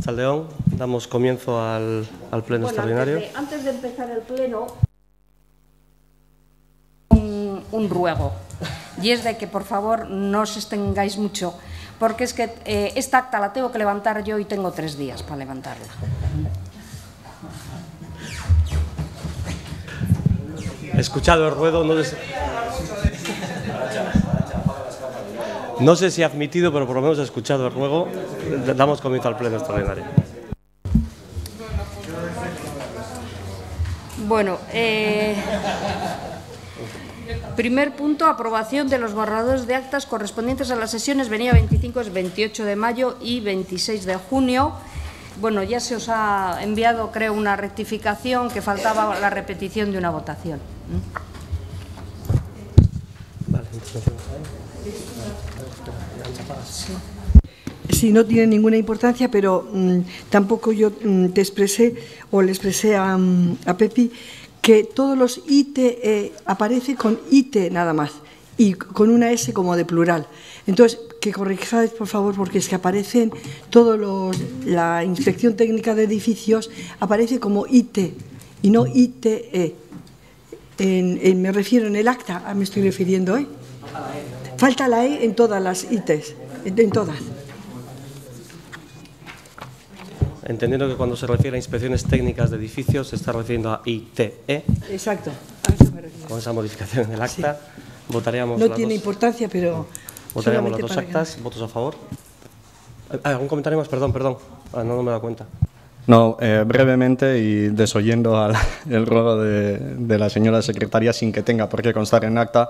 Arratsaldeón, damos comienzo al pleno extraordinario. Antes de empezar el pleno, un ruego, y es de que por favor no os extengáis mucho, porque es que esta acta la tengo que levantar yo y tengo 3 días para levantarla. Escuchado el ruedo, no sé si admitido, pero por lo menos he escuchado el ruego. Damos comienzo al pleno extraordinario. Bueno, primer punto, aprobación de los borradores de actas correspondientes a las sesiones venía 25, 28 de mayo y 26 de junio. Bueno, ya se os ha enviado, creo, una rectificación, que faltaba la repetición de una votación. Vale, Sí, no tiene ninguna importancia, pero tampoco yo te expresé, o le expresé a Pepi, que todos los IT aparece con IT nada más, y con una S como de plural. Entonces, que corrijáis, por favor, porque es que aparecen la Inspección Técnica de Edificios aparece como IT y no ITE. Me refiero en el acta, me estoy refiriendo, ¿eh? Falta la E en todas las ITs, en todas. Entendiendo que cuando se refiere a inspecciones técnicas de edificios se está refiriendo a ITE. Exacto, a eso me refiero. Con esa modificación en el acta, sí. Votaríamos no tiene importancia, pero votaríamos las dos actas. ¿Votos a favor? ¿Algún comentario más? Perdón. No me he dado cuenta. No, brevemente y desoyendo el ruego de la señora secretaria, sin que tenga por qué constar en acta,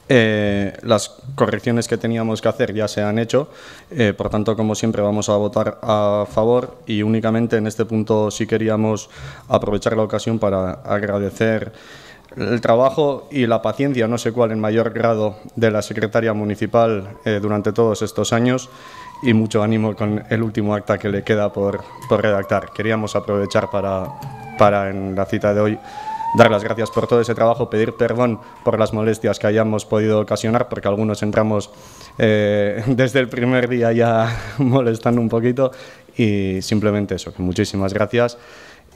las correcciones que teníamos que hacer ya se han hecho, por tanto, como siempre, vamos a votar a favor, y únicamente en este punto sí queríamos aprovechar la ocasión para agradecer el trabajo y la paciencia, no sé cuál en mayor grado, de la secretaria municipal durante todos estos años, y mucho ánimo con el último acta que le queda por redactar. Queríamos aprovechar para en la cita de hoy dar las gracias por todo ese trabajo, pedir perdón por las molestias que hayamos podido ocasionar, porque algunos entramos desde el primer día ya molestando un poquito, y simplemente eso, que muchísimas gracias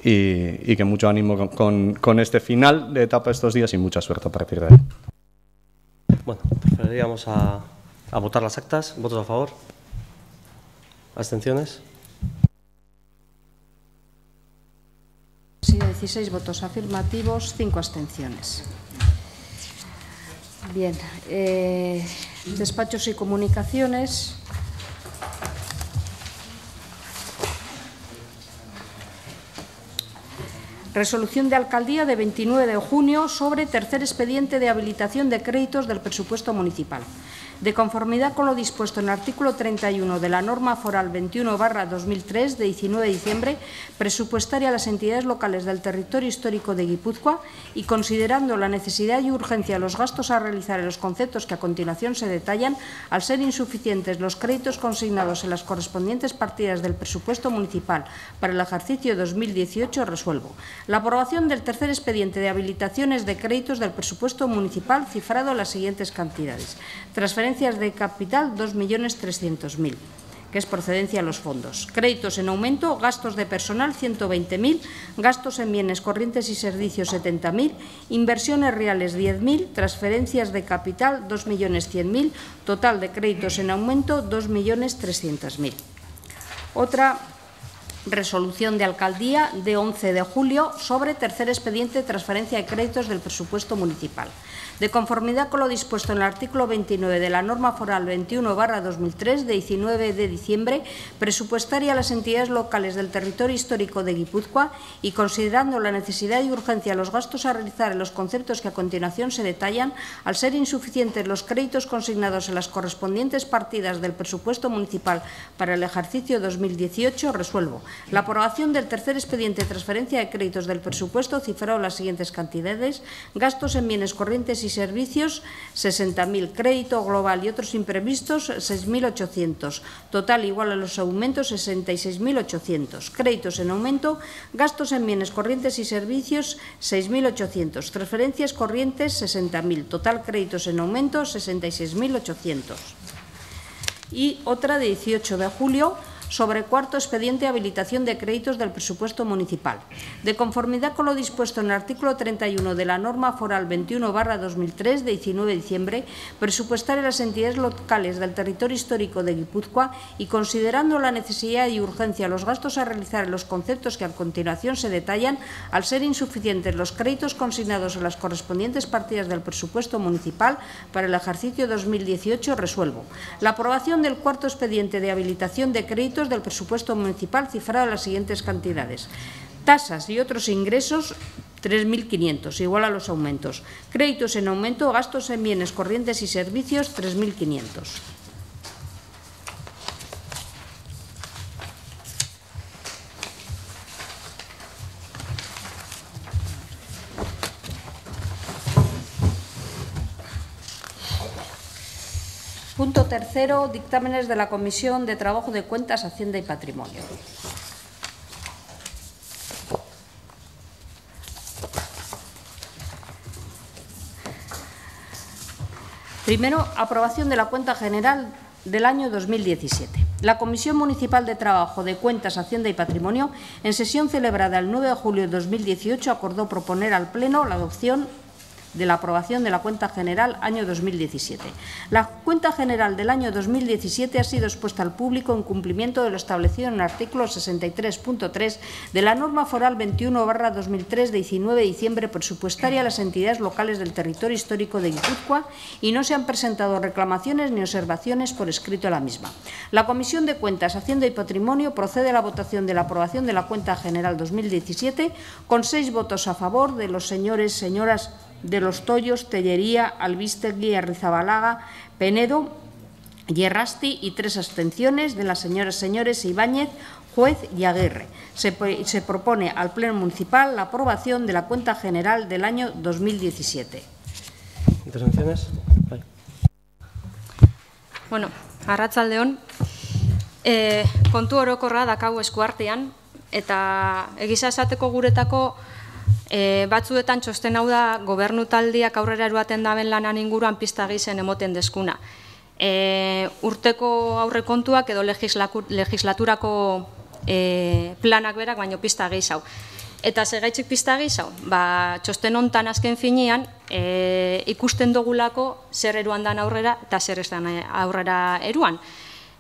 y que mucho ánimo con este final de etapa estos días, y mucha suerte a partir de ahí. Bueno, procederíamos a votar las actas. ¿Votos a favor? ¿Abstenciones? Sí, 16 votos afirmativos, 5 abstenciones. Bien, despachos y comunicaciones. Resolución de Alcaldía de 29 de junio sobre tercer expediente de habilitación de créditos del presupuesto municipal. De conformidad con lo dispuesto en el artículo 31 de la norma foral 21/2003 de 19 de diciembre, presupuestaria a las entidades locales del territorio histórico de Guipúzcoa, y considerando la necesidad y urgencia de los gastos a realizar en los conceptos que a continuación se detallan, al ser insuficientes los créditos consignados en las correspondientes partidas del presupuesto municipal para el ejercicio 2018, resuelvo la aprobación del tercer expediente de habilitaciones de créditos del presupuesto municipal cifrado en las siguientes cantidades. Transferencias de capital 2.300.000, que es procedencia a los fondos. Créditos en aumento, gastos de personal 120.000, gastos en bienes corrientes y servicios 70.000, inversiones reales 10.000, transferencias de capital 2.100.000, total de créditos en aumento 2.300.000. Otra resolución de Alcaldía de 11 de julio sobre tercer expediente de transferencia de créditos del presupuesto municipal. De conformidad con lo dispuesto en el artículo 29 de la norma foral 21/2003 de 19 de diciembre, presupuestaria a las entidades locales del territorio histórico de Guipúzcoa, y considerando la necesidad y urgencia de los gastos a realizar en los conceptos que a continuación se detallan, al ser insuficientes los créditos consignados en las correspondientes partidas del presupuesto municipal para el ejercicio 2018, resuelvo la aprobación del tercer expediente de transferencia de créditos del presupuesto cifrado en las siguientes cantidades: gastos en bienes corrientes y servicios 60.000, crédito global y otros imprevistos 6.800, total igual a los aumentos 66.800, créditos en aumento, gastos en bienes corrientes y servicios 6.800, transferencias corrientes 60.000, total créditos en aumento 66.800. Y otra de 18 de julio sobre cuarto expediente de habilitación de créditos del presupuesto municipal. De conformidad con lo dispuesto en el artículo 31 de la norma foral 21/2003 de 19 de diciembre, presupuestaria a las entidades locales del territorio histórico de Guipúzcoa y considerando la necesidad y urgencia los gastos a realizar en los conceptos que a continuación se detallan, al ser insuficientes los créditos consignados en las correspondientes partidas del presupuesto municipal para el ejercicio 2018, resuelvo la aprobación del cuarto expediente de habilitación de créditos del presupuesto municipal cifrado en las siguientes cantidades: tasas y otros ingresos 3.500, igual a los aumentos; créditos en aumento, gastos en bienes corrientes y servicios 3.500. Punto tercero, dictámenes de la Comisión de Trabajo de Cuentas, Hacienda y Patrimonio. Primero, aprobación de la cuenta general del año 2017. La Comisión Municipal de Trabajo de Cuentas, Hacienda y Patrimonio, en sesión celebrada el 9 de julio de 2018, acordó proponer al Pleno la adopción de la aprobación de la cuenta general año 2017. La cuenta general del año 2017 ha sido expuesta al público en cumplimiento de lo establecido en el artículo 63.3 de la norma foral 21/2003 de 19 de diciembre presupuestaria a las entidades locales del territorio histórico de Guipúzcoa y no se han presentado reclamaciones ni observaciones por escrito a la misma. La Comisión de Cuentas, Hacienda y Patrimonio procede a la votación de la aprobación de la cuenta general 2017 con 6 votos a favor de los señores, señoras de Los Tollos, Tellería, Albistegui, Arrizabalaga, Penedo y Errasti y 3 abstenciones de las señoras, señores Ibáñez, Juez y Aguirre. Se propone al Pleno Municipal la aprobación de la cuenta general del año 2017. ¿Intervenciones? Bueno, arratsaldeon, kontu orokorra dakau eskuartean, eta egiza esateko guretako batzuetan txosten hau da gobernu taldiak aurrera eruaten daben lanan inguruan pista gizen emoten deskuna. Urteko aurrekontuak edo legislaturako planak berak baino pista gehizau. Eta segaitzik pista gehizau? Txosten hontan azken finean ikusten dugulako zer eruan dan aurrera eta zer ez dan aurrera eruan.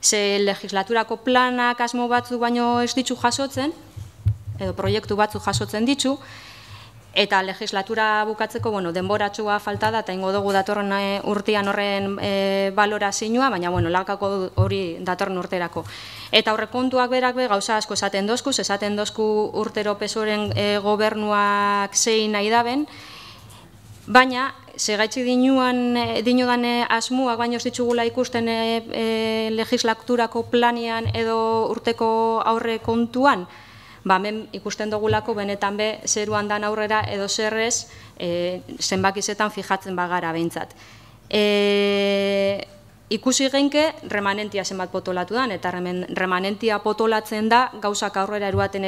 Ze legislaturako planak asmo batzu baino ez ditzu jasotzen, edo proiektu batzu jasotzen ditzu, eta legislatura bukatzeko denboratxua falta da, eta ingo dugu datorren urtean horren balorazioa, baina lakako hori datorren urterako. Eta aurrekontuak berak gauza asko esaten dozku urtero pesoren gobernuak zein nahi daben, baina segaitzi dinudan asmuak baino ez ditugula ikusten legislaturako planean edo urteko aurrekontuan, hemen ikusten dugulako benetan zeruan dan aurrera edo zerrez zenbakizetan fijatzen bagara behintzat. Ikusi genke remanentia zenbat potolatu dan, eta remanentia potolatzen da gauzak aurrera eruaten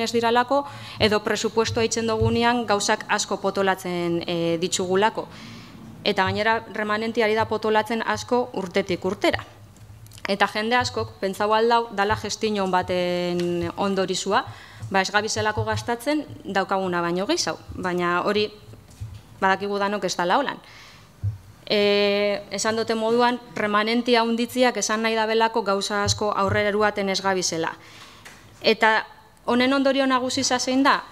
ez diralako, edo presupuesto haitzen dugunean gauzak asko potolatzen ditugulako. Eta gainera remanentiari da potolatzen asko urtetik urtera. Eta jende askok, pentsau aldau, dala gestiñon baten ondorizua, ez gabizelako gastatzen daukaguna baino gehiago, baina hori badakigu danok ez dala holan. Esan dute moduan, remanentia handitziak esan nahi dabelako gauza asko aurrera eruaten ez gabizela. Eta honen ondorio nagusi zein da?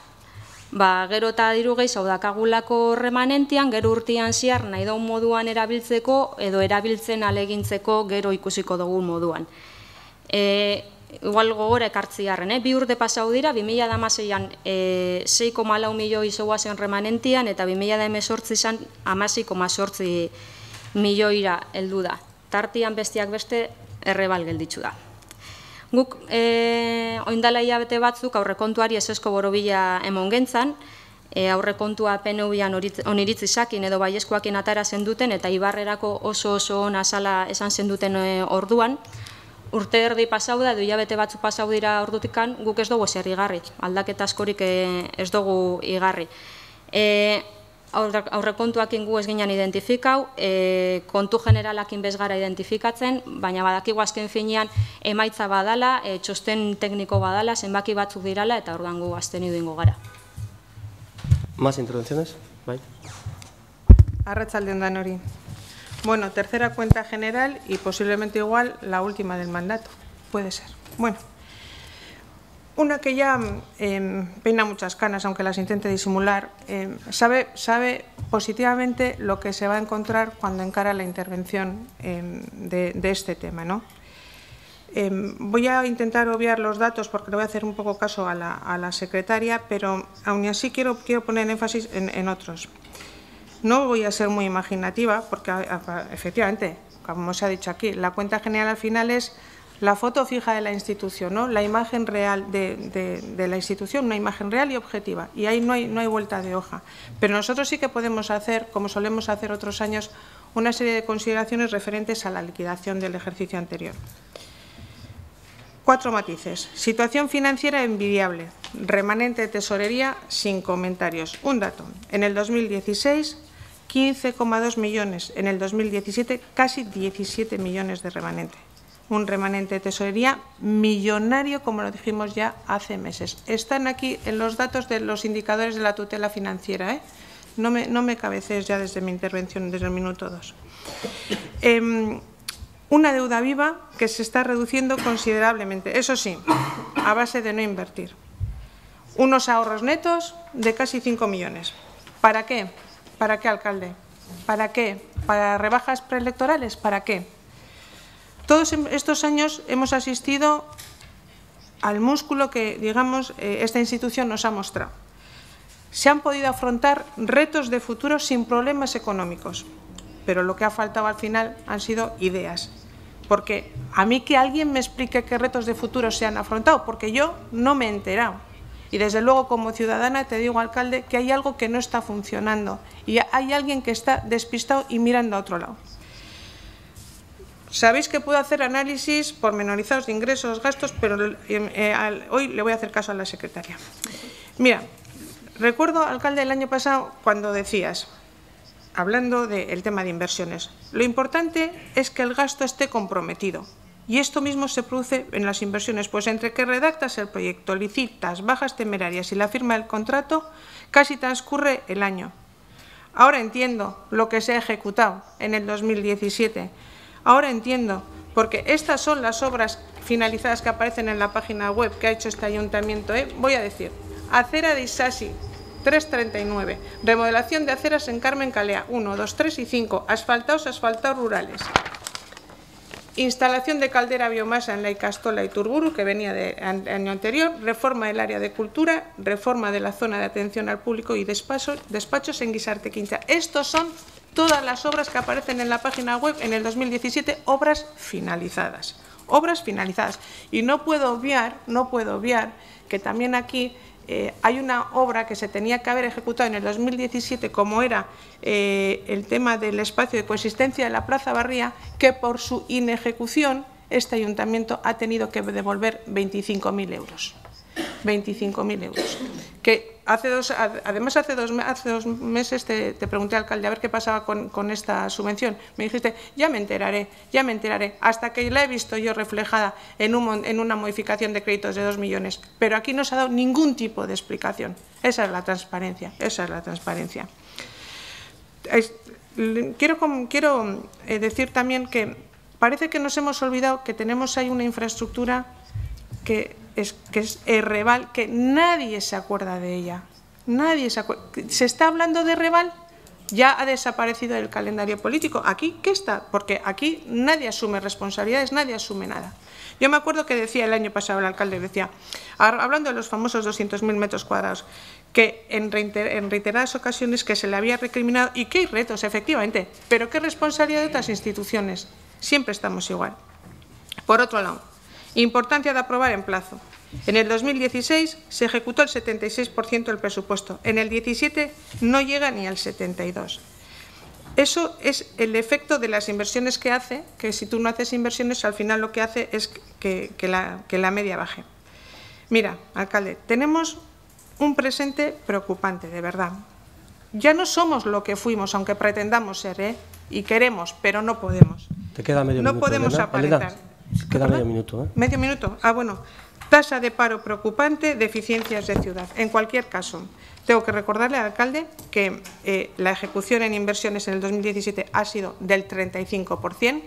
Gero eta diru gehiago dakagulako remanentian, gero urtean ziar nahi daun moduan erabiltzeko edo erabiltzen alegintzeko gero ikusiko dugu moduan. Igual gogora ekartziarren, 2 urte pasau dira, 2016an 6,4 milioi zoa zen remanentian eta 2018an 16,8 milioira heldu da. Tartian bestiak beste errebal gelditzu da. Guk oindala hilabete batzuk aurrekontuari esesko borobila emon gentzan, aurrekontua PNV-an oniritzi sakin edo baiezkoakin atara zenduten eta Ibarrerako oso ona zala esan zenduten orduan. Urte erdi pasau da, edo hilabete batzu pasau dira ordutikan, guk ez dugu ezer igarri, aldaketa askorik ez dugu igarri. aurrekontuakin gu ez ginen identifikau, kontu generalakin bez gara identifikatzen, baina badakigu azken finean emaitza badala, txosten tekniko badala, zenbaki batzuk dirala, eta orduan gu azten idungo gara. ¿Más intervenciones? Bai. Arratsaldeon danori. Bueno, tercera cuenta general y posiblemente igual la última del mandato. Puede ser. Bueno, una que ya peina muchas canas, aunque las intente disimular, sabe positivamente lo que se va a encontrar cuando encara la intervención de este tema, ¿no? Voy a intentar obviar los datos porque le voy a hacer un poco caso a la secretaria, pero aún así quiero poner énfasis en otros. No voy a ser muy imaginativa porque efectivamente, como se ha dicho aquí, la cuenta general al final es la foto fija de la institución, ¿no? La imagen real de la institución, una imagen real y objetiva, y ahí no hay vuelta de hoja. Pero nosotros sí que podemos hacer, como solemos hacer otros años, una serie de consideraciones referentes a la liquidación del ejercicio anterior. 4 matices. Situación financiera envidiable, remanente de tesorería sin comentarios. Un dato, en el 2016, 15,2 millones, en el 2017, casi 17 millones de remanente. Un remanente de tesorería millonario, como lo dijimos ya hace meses. Están aquí en los datos de los indicadores de la tutela financiera, ¿eh? No me cabecees ya desde mi intervención, desde el minuto 2. Una deuda viva que se está reduciendo considerablemente, eso sí, a base de no invertir. Unos ahorros netos de casi 5 millones. ¿Para qué? ¿Para qué, alcalde? ¿Para qué? ¿Para rebajas preelectorales? ¿Para qué? Todos estos años hemos asistido al músculo que, digamos, esta institución nos ha mostrado. Se han podido afrontar retos de futuro sin problemas económicos, pero lo que ha faltado al final han sido ideas. Porque a mí que alguien me explique qué retos de futuro se han afrontado, porque yo no me he enterado. Y desde luego, como ciudadana, te digo, alcalde, que hay algo que no está funcionando y hay alguien que está despistado y mirando a otro lado. Sabéis que puedo hacer análisis pormenorizados de ingresos, gastos, pero hoy le voy a hacer caso a la secretaria. Mira, recuerdo, alcalde, el año pasado cuando decías, hablando del tema de inversiones, lo importante es que el gasto esté comprometido. Y esto mismo se produce en las inversiones, pues entre que redactas el proyecto, licitas, bajas temerarias y la firma del contrato, casi transcurre el año. Ahora entiendo lo que se ha ejecutado en el 2017. Ahora entiendo, porque estas son las obras finalizadas que aparecen en la página web que ha hecho este ayuntamiento. Voy a decir, acera de Isasi, 339, remodelación de aceras en Carmen Calea, 1, 2, 3 y 5, asfaltados rurales. Instalación de caldera biomasa en la Icastola y Turburu, que venía del año anterior, reforma del área de cultura, reforma de la zona de atención al público y despachos en Guisarte Quinta. Estos son todas las obras que aparecen en la página web en el 2017, obras finalizadas. Obras finalizadas. Y no puedo obviar que también aquí hay una obra que se tenía que haber ejecutado en el 2017, como era el tema del espacio de coexistencia de la Plaza Barría, que por su inejecución este ayuntamiento ha tenido que devolver 25.000 euros. 25.000 euros. Que además hace dos meses te pregunté, alcalde, a ver qué pasaba con esta subvención. Me dijiste, ya me enteraré, hasta que la he visto yo reflejada en una modificación de créditos de 2 millones. Pero aquí no se ha dado ningún tipo de explicación. Esa es la transparencia, Quiero decir también que parece que nos hemos olvidado que tenemos ahí una infraestructura que es Errebal, que nadie se acuerda de ella. ¿Se está hablando de Errebal? Ya ha desaparecido del calendario político. ¿Aquí qué está? Porque aquí nadie asume responsabilidades, nadie asume nada. Yo me acuerdo que decía el año pasado el alcalde, decía, hablando de los famosos 200.000 metros cuadrados, que en reiteradas ocasiones que se le había recriminado, y que hay retos, efectivamente, pero qué responsabilidad de otras instituciones. Siempre estamos igual. Por otro lado, importancia de aprobar en plazo. En el 2016 se ejecutó el 76% del presupuesto. En el 17 no llega ni al 72%. Eso es el efecto de las inversiones que hace, que si tú no haces inversiones, al final lo que hace es que la media baje. Mira, alcalde, tenemos un presente preocupante, de verdad. Ya no somos lo que fuimos, aunque pretendamos ser, y queremos, pero no podemos. Te queda medio minuto. No podemos aparentar. Queda medio minuto. ¿Medio minuto? Ah, bueno. Tasa de paro preocupante, deficiencias de ciudad. En cualquier caso, tengo que recordarle al alcalde que la ejecución en inversiones en el 2017 ha sido del 35%,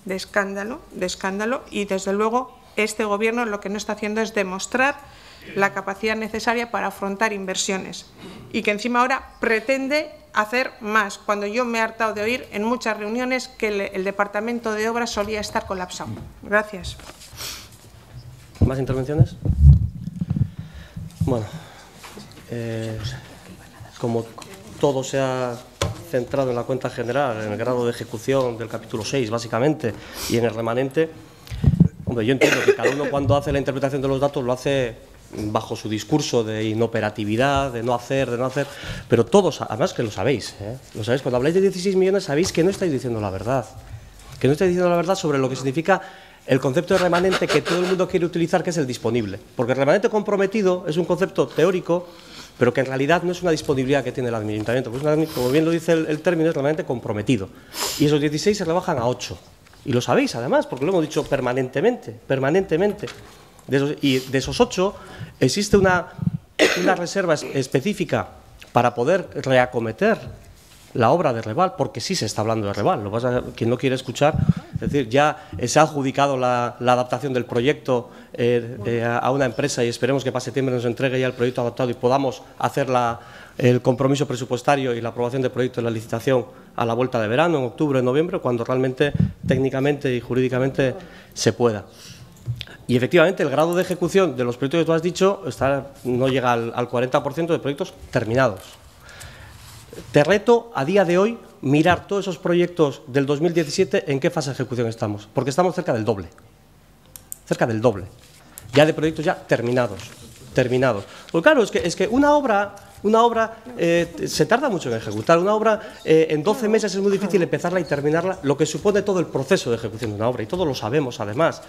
de escándalo, y desde luego este Gobierno lo que no está haciendo es demostrar la capacidad necesaria para afrontar inversiones y que encima ahora pretende hacer más, cuando yo me he hartado de oír en muchas reuniones que el Departamento de Obras solía estar colapsado. Gracias. ¿Más intervenciones? Bueno, como todo se ha centrado en la cuenta general, en el grado de ejecución del capítulo 6, básicamente, y en el remanente, hombre, yo entiendo que cada uno cuando hace la interpretación de los datos lo hace bajo su discurso de inoperatividad, de no hacer, pero todos, además que lo sabéis, cuando habláis de 16 millones sabéis que no estáis diciendo la verdad, sobre lo que significa el concepto de remanente que todo el mundo quiere utilizar, que es el disponible, porque el remanente comprometido es un concepto teórico, pero que en realidad no es una disponibilidad que tiene el ayuntamiento, pues como bien lo dice el término, es remanente comprometido, y esos 16 se rebajan a 8, y lo sabéis además, porque lo hemos dicho permanentemente. De esos 8 existe una reserva específica para poder reacometer la obra de Reval, porque sí se está hablando de Reval. Lo que pasa es que quien no quiere escuchar, es decir, ya se ha adjudicado la adaptación del proyecto a una empresa y esperemos que para septiembre nos entregue ya el proyecto adaptado y podamos hacer el compromiso presupuestario y la aprobación del proyecto de la licitación a la vuelta de verano, en octubre, en noviembre, cuando realmente técnicamente y jurídicamente se pueda. Y efectivamente el grado de ejecución de los proyectos que tú has dicho no llega al 40% de proyectos terminados. Te reto a día de hoy mirar todos esos proyectos del 2017 en qué fase de ejecución estamos, porque estamos cerca del doble, ya de proyectos ya terminados. Pues claro, es que una obra se tarda mucho en ejecutar. Una obra en 12 meses es muy difícil empezarla y terminarla, lo que supone todo el proceso de ejecución de una obra, y todos lo sabemos además.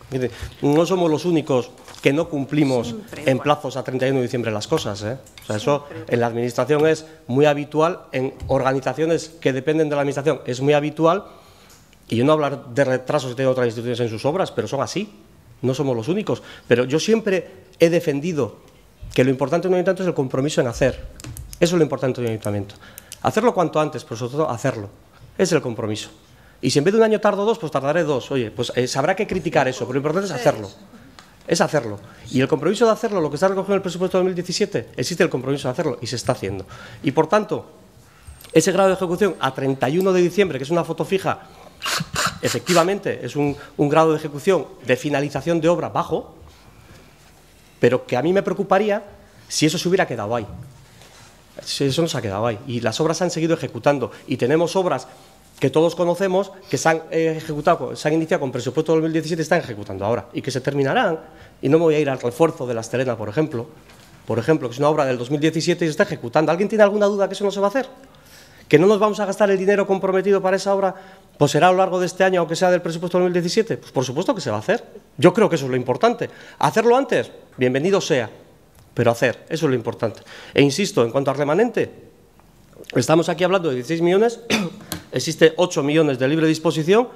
Mire, no somos los únicos que no cumplimos en plazos a 31 de diciembre las cosas, O sea, eso en la Administración es muy habitual, en organizaciones que dependen de la Administración es muy habitual, y yo no hablar de retrasos que tienen otras instituciones en sus obras, pero son así, no somos los únicos. Pero yo siempre he defendido que lo importante de un ayuntamiento es el compromiso en hacer. Eso es lo importante de un ayuntamiento. Hacerlo cuanto antes, pero sobre todo hacerlo. Ese es el compromiso. Y si en vez de un año tardo 2, pues tardaré 2. Oye, pues habrá que criticar eso, pero lo importante es hacerlo. Es hacerlo. Y el compromiso de hacerlo, lo que está recogido en el presupuesto de 2017, existe el compromiso de hacerlo y se está haciendo. Y por tanto, ese grado de ejecución a 31 de diciembre, que es una foto fija, efectivamente es un grado de ejecución de finalización de obra bajo, pero que a mí me preocuparía si eso se hubiera quedado ahí. Si eso no se ha quedado ahí. Y las obras se han seguido ejecutando. Y tenemos obras que todos conocemos, que se han ejecutado, se han iniciado con presupuesto de 2017 y están ejecutando ahora, y que se terminarán. Y no me voy a ir al refuerzo de La Esterena, por ejemplo, que es una obra del 2017 y se está ejecutando. ¿Alguien tiene alguna duda que eso no se va a hacer? ¿Que no nos vamos a gastar el dinero comprometido para esa obra? Pues será a lo largo de este año, aunque sea del presupuesto de 2017. Pues por supuesto que se va a hacer. Yo creo que eso es lo importante. ¿Hacerlo antes? Bienvenido sea, pero hacer, eso es lo importante. E insisto, en cuanto al remanente, estamos aquí hablando de 16 millones, existe 8 millones de libre disposición,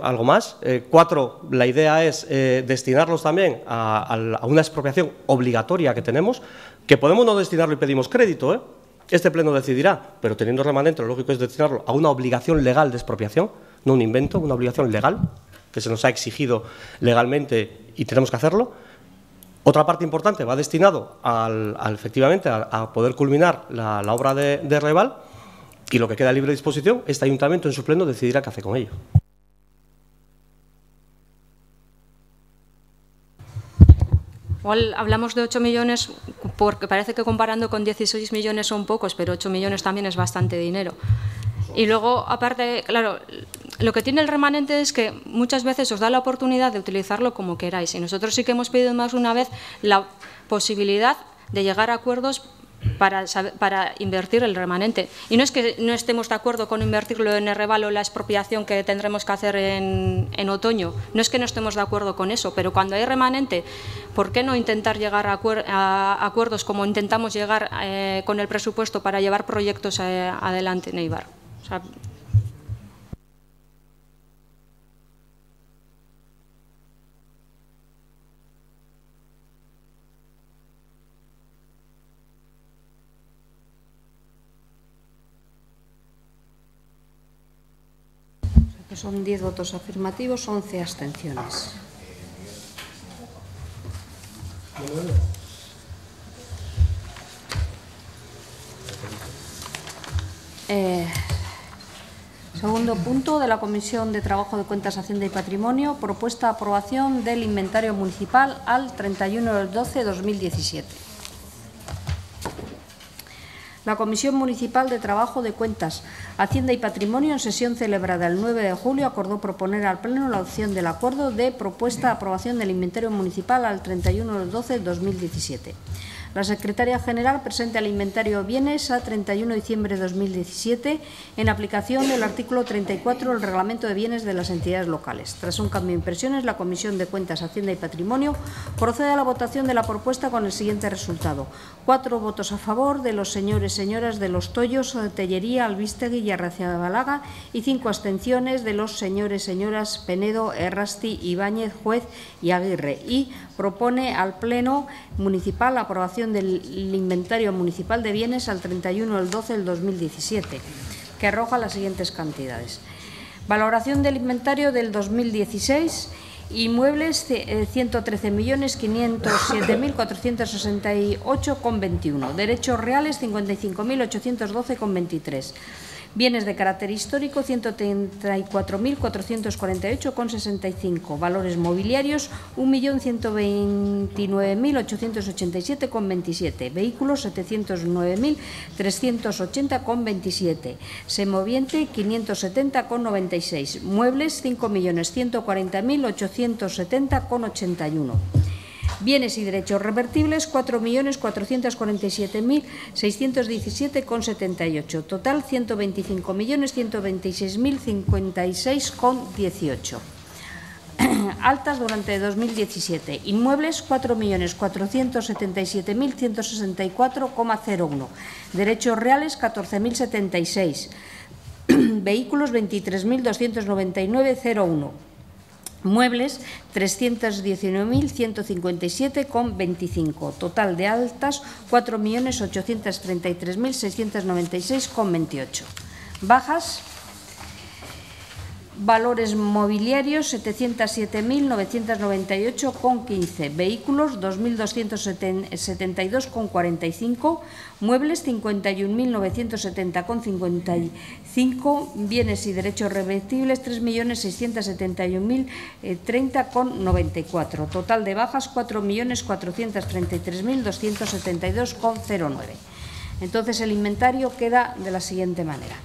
algo más, 4, la idea es destinarlos también a una expropiación obligatoria que tenemos, que podemos no destinarlo y pedimos crédito, Este pleno decidirá, pero teniendo remanente lo lógico es destinarlo a una obligación legal de expropiación, no un invento, una obligación legal, que se nos ha exigido legalmente y tenemos que hacerlo. Otra parte importante va destinado efectivamente a poder culminar la obra de Reval, y lo que queda a libre disposición, este ayuntamiento en su pleno decidirá qué hace con ello. Igual hablamos de 8 millones porque parece que comparando con 16 millones son pocos, pero 8 millones también es bastante dinero. Y luego, aparte, claro, lo que tiene el remanente es que muchas veces os da la oportunidad de utilizarlo como queráis. Y nosotros sí que hemos pedido más de una vez la posibilidad de llegar a acuerdos para invertir el remanente. Y no es que no estemos de acuerdo con invertirlo en el revalo, la expropiación que tendremos que hacer en otoño, no es que no estemos de acuerdo con eso, pero cuando hay remanente, ¿por qué no intentar llegar a acuerdos como intentamos llegar con el presupuesto para llevar proyectos adelante en Eibar? O sea, son 10 votos afirmativos, 11 abstenciones. Segundo punto de la Comisión de Trabajo de Cuentas, Hacienda y Patrimonio, propuesta de aprobación del inventario municipal al 31/12/2017. La Comisión Municipal de Trabajo de Cuentas, Hacienda y Patrimonio, en sesión celebrada el 9 de julio, acordó proponer al Pleno la opción del acuerdo de propuesta de aprobación del inventario municipal al 31/12/2017. La Secretaria General presenta el inventario de bienes a 31 de diciembre de 2017 en aplicación del artículo 34 del Reglamento de Bienes de las Entidades Locales. Tras un cambio de impresiones, la Comisión de Cuentas, Hacienda y Patrimonio procede a la votación de la propuesta con el siguiente resultado: 4 votos a favor de los señores y señoras de Los Toyos, Tellería, Albistegui y Arraziabalaga, y 5 abstenciones de los señores y señoras Penedo, Errasti, Ibáñez, Juez y Aguirre, y propone al Pleno Municipal la aprobación del inventario municipal de bienes al 31/12/2017, que arroja las siguientes cantidades. Valoración del inventario del 2016: inmuebles 113.507.468,21, derechos reales 55.812,23, bienes de carácter histórico 134.448,65, valores mobiliarios 1.129.887,27, vehículos 709.380,27, semoviente 570,96, muebles 5.140.870,81. Bienes y derechos revertibles 4.447.617,78, total 125.126.056,18. Altas durante 2017: inmuebles 4.477.164,01, derechos reales 14.076, vehículos 23.299,01, muebles 319.157,25, total de altas 4.833.696,28. Bajas: valores mobiliarios 707.998,15, vehículos 2.272,45, muebles 51.970,55, bienes y derechos revertibles 3.671.030,94, total de bajas 4.433.272,09. Entonces el inventario queda de la siguiente manera: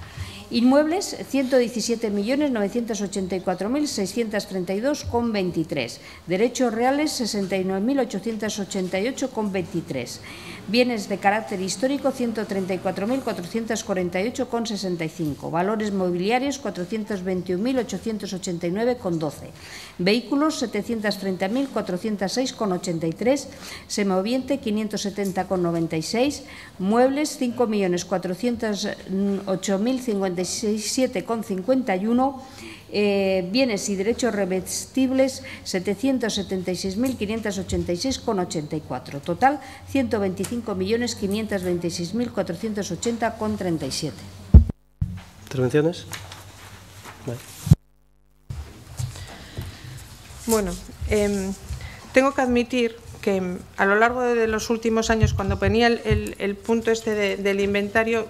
inmuebles 117.984.632,23, derechos reales 69.888,23, bienes de carácter histórico 134.448,65, valores mobiliarios 421.889,12, vehículos 730.406,83, semoviente 570,96, muebles 5.408.057,51, bienes y derechos revestibles 776.586,84, total 125.526.480,37. ¿Intervenciones? Vale. Bueno, tengo que admitir que a lo largo de los últimos años, cuando venía el punto este del inventario,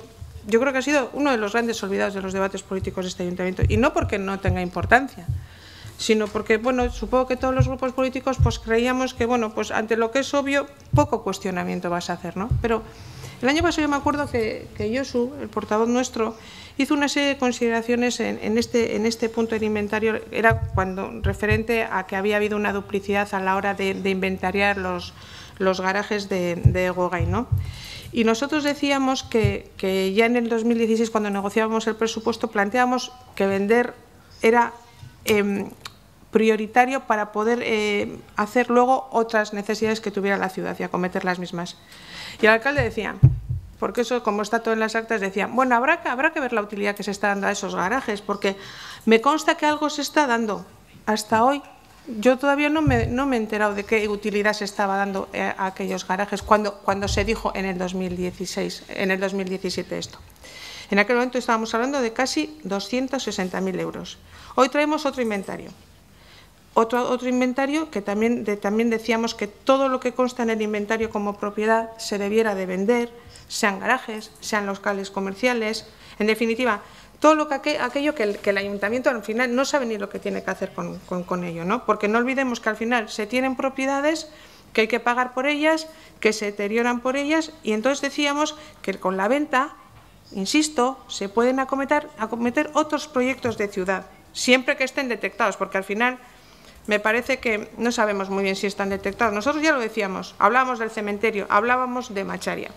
yo creo que ha sido uno de los grandes olvidados de los debates políticos de este ayuntamiento, y no porque no tenga importancia, sino porque, bueno, supongo que todos los grupos políticos pues creíamos que, bueno, pues ante lo que es obvio, poco cuestionamiento vas a hacer, ¿no? Pero el año pasado yo me acuerdo que Josu, el portavoz nuestro, hizo una serie de consideraciones en este punto del inventario. Era cuando referente a que había habido una duplicidad a la hora de inventariar los garajes de Gogay, ¿no? Y nosotros decíamos que ya en el 2016, cuando negociábamos el presupuesto, planteábamos que vender era prioritario para poder hacer luego otras necesidades que tuviera la ciudad y acometer las mismas. Y el alcalde decía, porque eso, como está todo en las actas, decía, bueno, habrá que ver la utilidad que se está dando a esos garajes, porque me consta que algo se está dando. Hasta hoy yo todavía no me he enterado de qué utilidad se estaba dando a aquellos garajes cuando se dijo en el 2016, en el 2017 esto. En aquel momento estábamos hablando de casi 260.000 euros. Hoy traemos otro inventario. Otro inventario que también decíamos que todo lo que consta en el inventario como propiedad se debiera de vender, sean garajes, sean locales comerciales, en definitiva, todo aquello que el ayuntamiento al final no sabe ni lo que tiene que hacer con ello, ¿no? Porque no olvidemos que al final se tienen propiedades que hay que pagar por ellas, que se deterioran por ellas, y entonces decíamos que con la venta, insisto, se pueden acometer otros proyectos de ciudad, siempre que estén detectados, porque al final me parece que no sabemos muy bien si están detectados. Nosotros ya lo decíamos, hablábamos del cementerio, hablábamos de Macharia.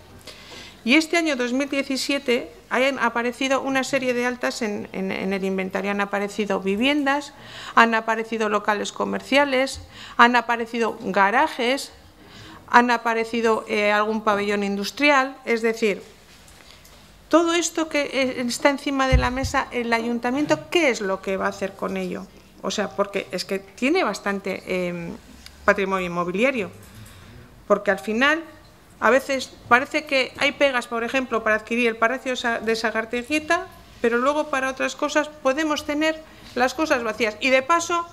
Y este año 2017 han aparecido una serie de altas en el inventario. Han aparecido viviendas, han aparecido locales comerciales, han aparecido garajes, han aparecido algún pabellón industrial. Es decir, todo esto que está encima de la mesa, el ayuntamiento, ¿qué es lo que va a hacer con ello? O sea, porque es que tiene bastante patrimonio inmobiliario, porque al final a veces parece que hay pegas, por ejemplo, para adquirir el Palacio de Sagarteguieta, pero luego para otras cosas podemos tener las cosas vacías. Y de paso,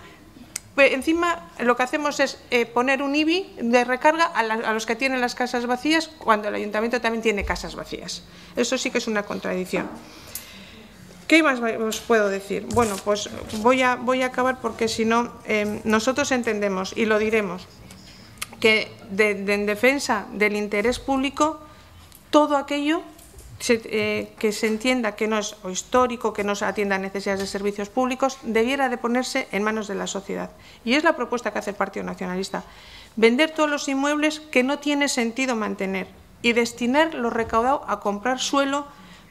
encima lo que hacemos es poner un IBI de recarga a los que tienen las casas vacías, cuando el ayuntamiento también tiene casas vacías. Eso sí que es una contradicción. ¿Qué más os puedo decir? Bueno, pues voy a acabar porque si no, nosotros entendemos y lo diremos, que en defensa del interés público, todo aquello que se entienda que no es o histórico, que no se atienda a necesidades de servicios públicos, debiera de ponerse en manos de la sociedad. Y es la propuesta que hace el Partido Nacionalista. Vender todos los inmuebles que no tiene sentido mantener y destinar lo recaudado a comprar suelo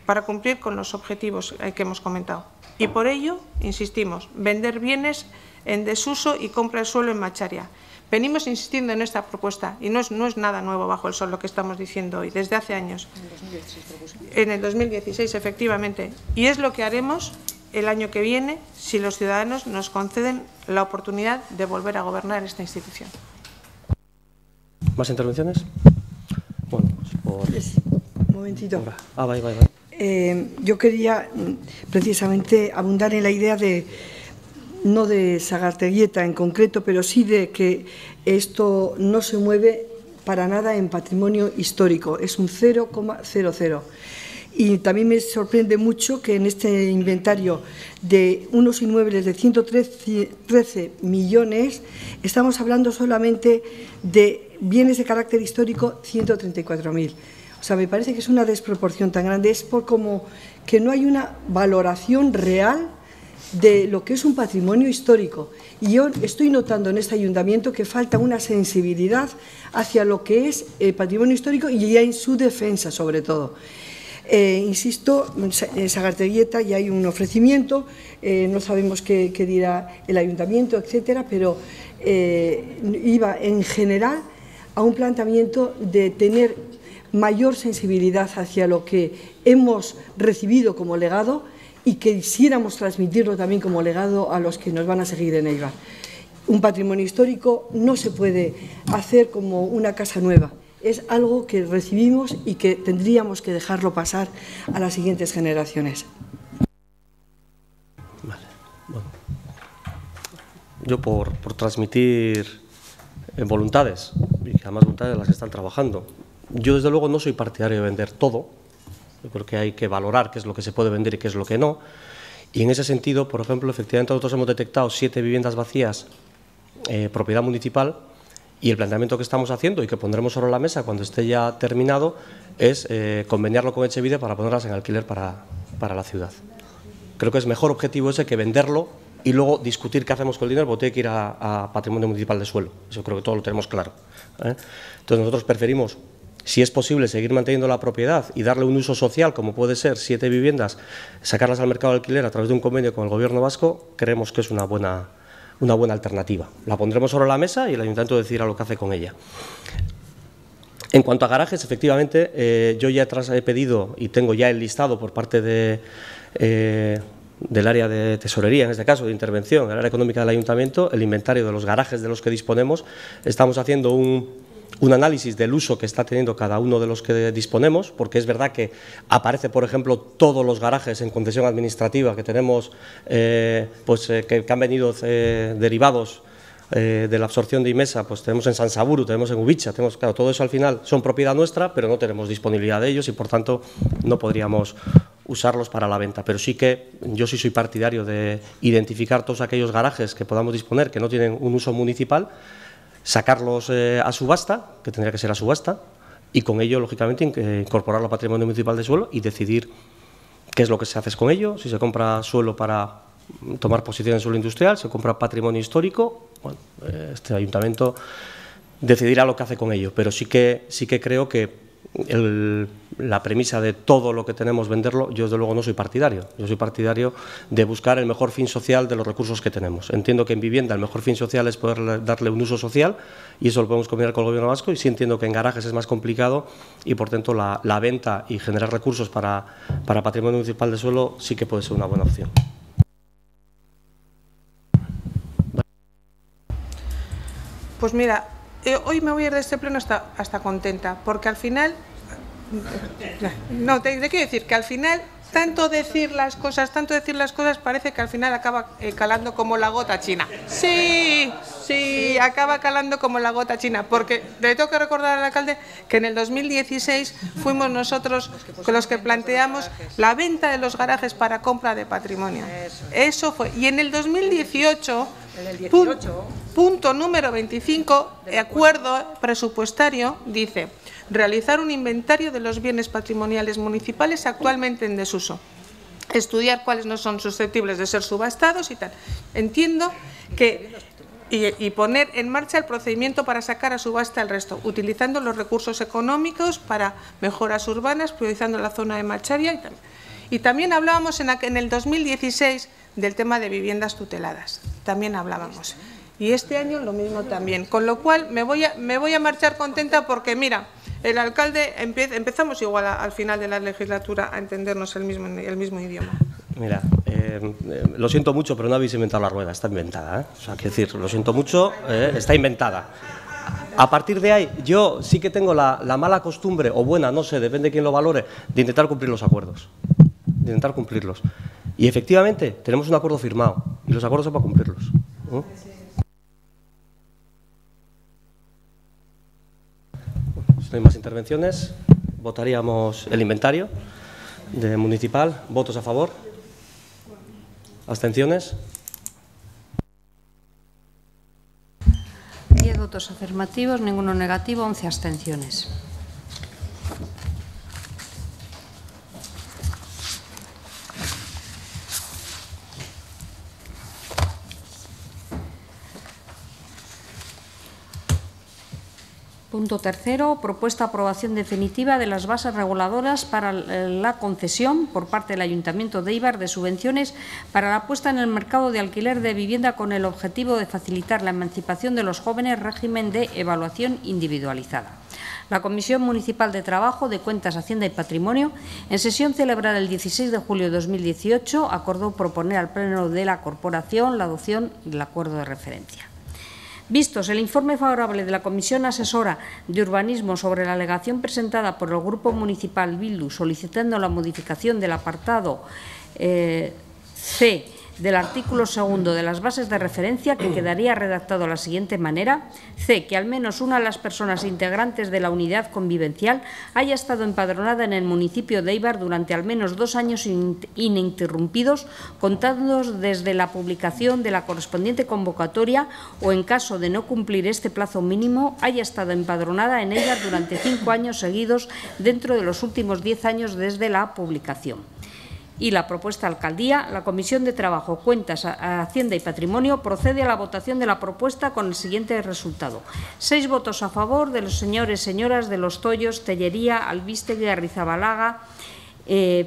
para cumplir con los objetivos que hemos comentado. Y por ello, insistimos, vender bienes en desuso y compra de suelo en Macharia. Venimos insistiendo en esta propuesta y no es nada nuevo bajo el sol lo que estamos diciendo hoy, desde hace años. En el 2016, efectivamente. Y es lo que haremos el año que viene si los ciudadanos nos conceden la oportunidad de volver a gobernar esta institución. ¿Más intervenciones? Bueno, pues Un momentito. Va. Yo quería precisamente abundar en la idea no de Sagarteguieta en concreto, pero sí de que esto no se mueve para nada en patrimonio histórico, es un 0,00. Y también me sorprende mucho que en este inventario de unos inmuebles de 113 millones, estamos hablando solamente de bienes de carácter histórico 134.000. O sea, me parece que es una desproporción tan grande, es por como que no hay una valoración real de lo que es un patrimonio histórico. Y yo estoy notando en este ayuntamiento que falta una sensibilidad hacia lo que es el patrimonio histórico y ya en su defensa, sobre todo. Insisto, en Sagarteguieta ya hay un ofrecimiento, no sabemos qué dirá el ayuntamiento, etcétera, pero iba en general a un planteamiento de tener mayor sensibilidad hacia lo que hemos recibido como legado y que quisiéramos transmitirlo también como legado a los que nos van a seguir en Eibar. Un patrimonio histórico no se puede hacer como una casa nueva, es algo que recibimos y que tendríamos que dejarlo pasar a las siguientes generaciones. Vale, bueno. Yo por transmitir voluntades, y que además voluntades las que están trabajando. Yo desde luego no soy partidario de vender todo. Yo creo que hay que valorar qué es lo que se puede vender y qué es lo que no. Y en ese sentido, por ejemplo, efectivamente nosotros hemos detectado 7 viviendas vacías, propiedad municipal, y el planteamiento que estamos haciendo y que pondremos sobre la mesa cuando esté ya terminado es conveniarlo con Etxebide para ponerlas en alquiler para la ciudad. Creo que es mejor objetivo ese que venderlo y luego discutir qué hacemos con el dinero, porque tiene que ir a patrimonio municipal de suelo. Eso creo que todos lo tenemos claro. Entonces nosotros preferimos si es posible seguir manteniendo la propiedad y darle un uso social, como puede ser 7 viviendas, sacarlas al mercado de alquiler a través de un convenio con el Gobierno vasco, creemos que es una buena alternativa. La pondremos sobre la mesa y el Ayuntamiento decidirá lo que hace con ella. En cuanto a garajes, efectivamente, yo ya he pedido y tengo ya el listado por parte del área de tesorería, en este caso de intervención, del área económica del Ayuntamiento, el inventario de los garajes de los que disponemos. Estamos haciendo un análisis del uso que está teniendo cada uno de los que disponemos, porque es verdad que aparece, por ejemplo, todos los garajes en concesión administrativa que tenemos, que han venido derivados de la absorción de Imesa, pues tenemos en San Saburu, tenemos en Ubicha, tenemos, claro, todo eso al final son propiedad nuestra, pero no tenemos disponibilidad de ellos y por tanto no podríamos usarlos para la venta. Pero sí que yo sí soy partidario de identificar todos aquellos garajes que podamos disponer que no tienen un uso municipal, sacarlos a subasta, que tendría que ser a subasta, y con ello, lógicamente, incorporarlo al patrimonio municipal de suelo y decidir qué es lo que se hace con ello, si se compra suelo para tomar posición en suelo industrial, se compra patrimonio histórico. Bueno, este Ayuntamiento decidirá lo que hace con ello, pero sí que creo que la premisa de todo lo que tenemos venderlo, yo desde luego no soy partidario. Yo soy partidario de buscar el mejor fin social de los recursos que tenemos. Entiendo que en vivienda el mejor fin social es poder darle un uso social y eso lo podemos combinar con el Gobierno vasco, y sí entiendo que en garajes es más complicado y por tanto la venta y generar recursos para patrimonio municipal de suelo sí que puede ser una buena opción. Pues mira, hoy me voy a ir de este pleno hasta contenta, porque al final, no, te quiero decir que al final, tanto decir las cosas parece que al final acaba calando como la gota china. Sí, acaba calando como la gota china, porque le tengo que recordar al alcalde que en el 2016 fuimos nosotros los que planteamos la venta de los garajes para compra de patrimonio. Eso fue. Y en el 2018... Punto número 25, acuerdo presupuestario, dice: realizar un inventario de los bienes patrimoniales municipales actualmente en desuso, estudiar cuáles no son susceptibles de ser subastados y tal. Entiendo que y poner en marcha el procedimiento para sacar a subasta el resto, utilizando los recursos económicos para mejoras urbanas, priorizando la zona de Macharia y tal. Y también hablábamos en el 2016 del tema de viviendas tuteladas, también hablábamos. Y este año lo mismo también, con lo cual me voy a marchar contenta porque, mira, el alcalde empezamos igual al final de la legislatura a entendernos el mismo idioma. Mira, lo siento mucho, pero no habéis inventado la rueda, está inventada, ¿eh? O sea, quiero decir, lo siento mucho, está inventada. A partir de ahí, yo sí que tengo la mala costumbre, o buena, no sé, depende de quién lo valore, de intentar cumplir los acuerdos. De intentar cumplirlos. Y efectivamente, tenemos un acuerdo firmado, y los acuerdos son para cumplirlos. Si no hay más intervenciones, votaríamos el inventario de municipal. ¿Votos a favor? ¿Abstenciones? 10 votos afirmativos, ninguno negativo, 11 abstenciones. Punto tercero, propuesta aprobación definitiva de las bases reguladoras para la concesión por parte del Ayuntamiento de Éibar de subvenciones para la puesta en el mercado de alquiler de vivienda con el objetivo de facilitar la emancipación de los jóvenes, régimen de evaluación individualizada. La Comisión Municipal de Trabajo, de Cuentas, Hacienda y Patrimonio, en sesión celebrada el 16 de julio de 2018, acordó proponer al Pleno de la Corporación la adopción del acuerdo de referencia. Vistos el informe favorable de la Comisión Asesora de Urbanismo sobre la alegación presentada por el Grupo Municipal Bildu solicitando la modificación del apartado C del artículo 2 de las bases de referencia, que quedaría redactado de la siguiente manera: C. Que al menos una de las personas integrantes de la unidad convivencial haya estado empadronada en el municipio de Éibar durante al menos 2 años ininterrumpidos, contados desde la publicación de la correspondiente convocatoria, o en caso de no cumplir este plazo mínimo, haya estado empadronada en Éibar durante 5 años seguidos dentro de los últimos 10 años desde la publicación. y la propuesta alcaldía, la Comisión de Trabajo, Cuentas, Hacienda y Patrimonio procede a la votación de la propuesta con el siguiente resultado. 6 votos a favor de los señores y señoras de Los Tollos, Tellería, Albistegui, Arrizabalaga,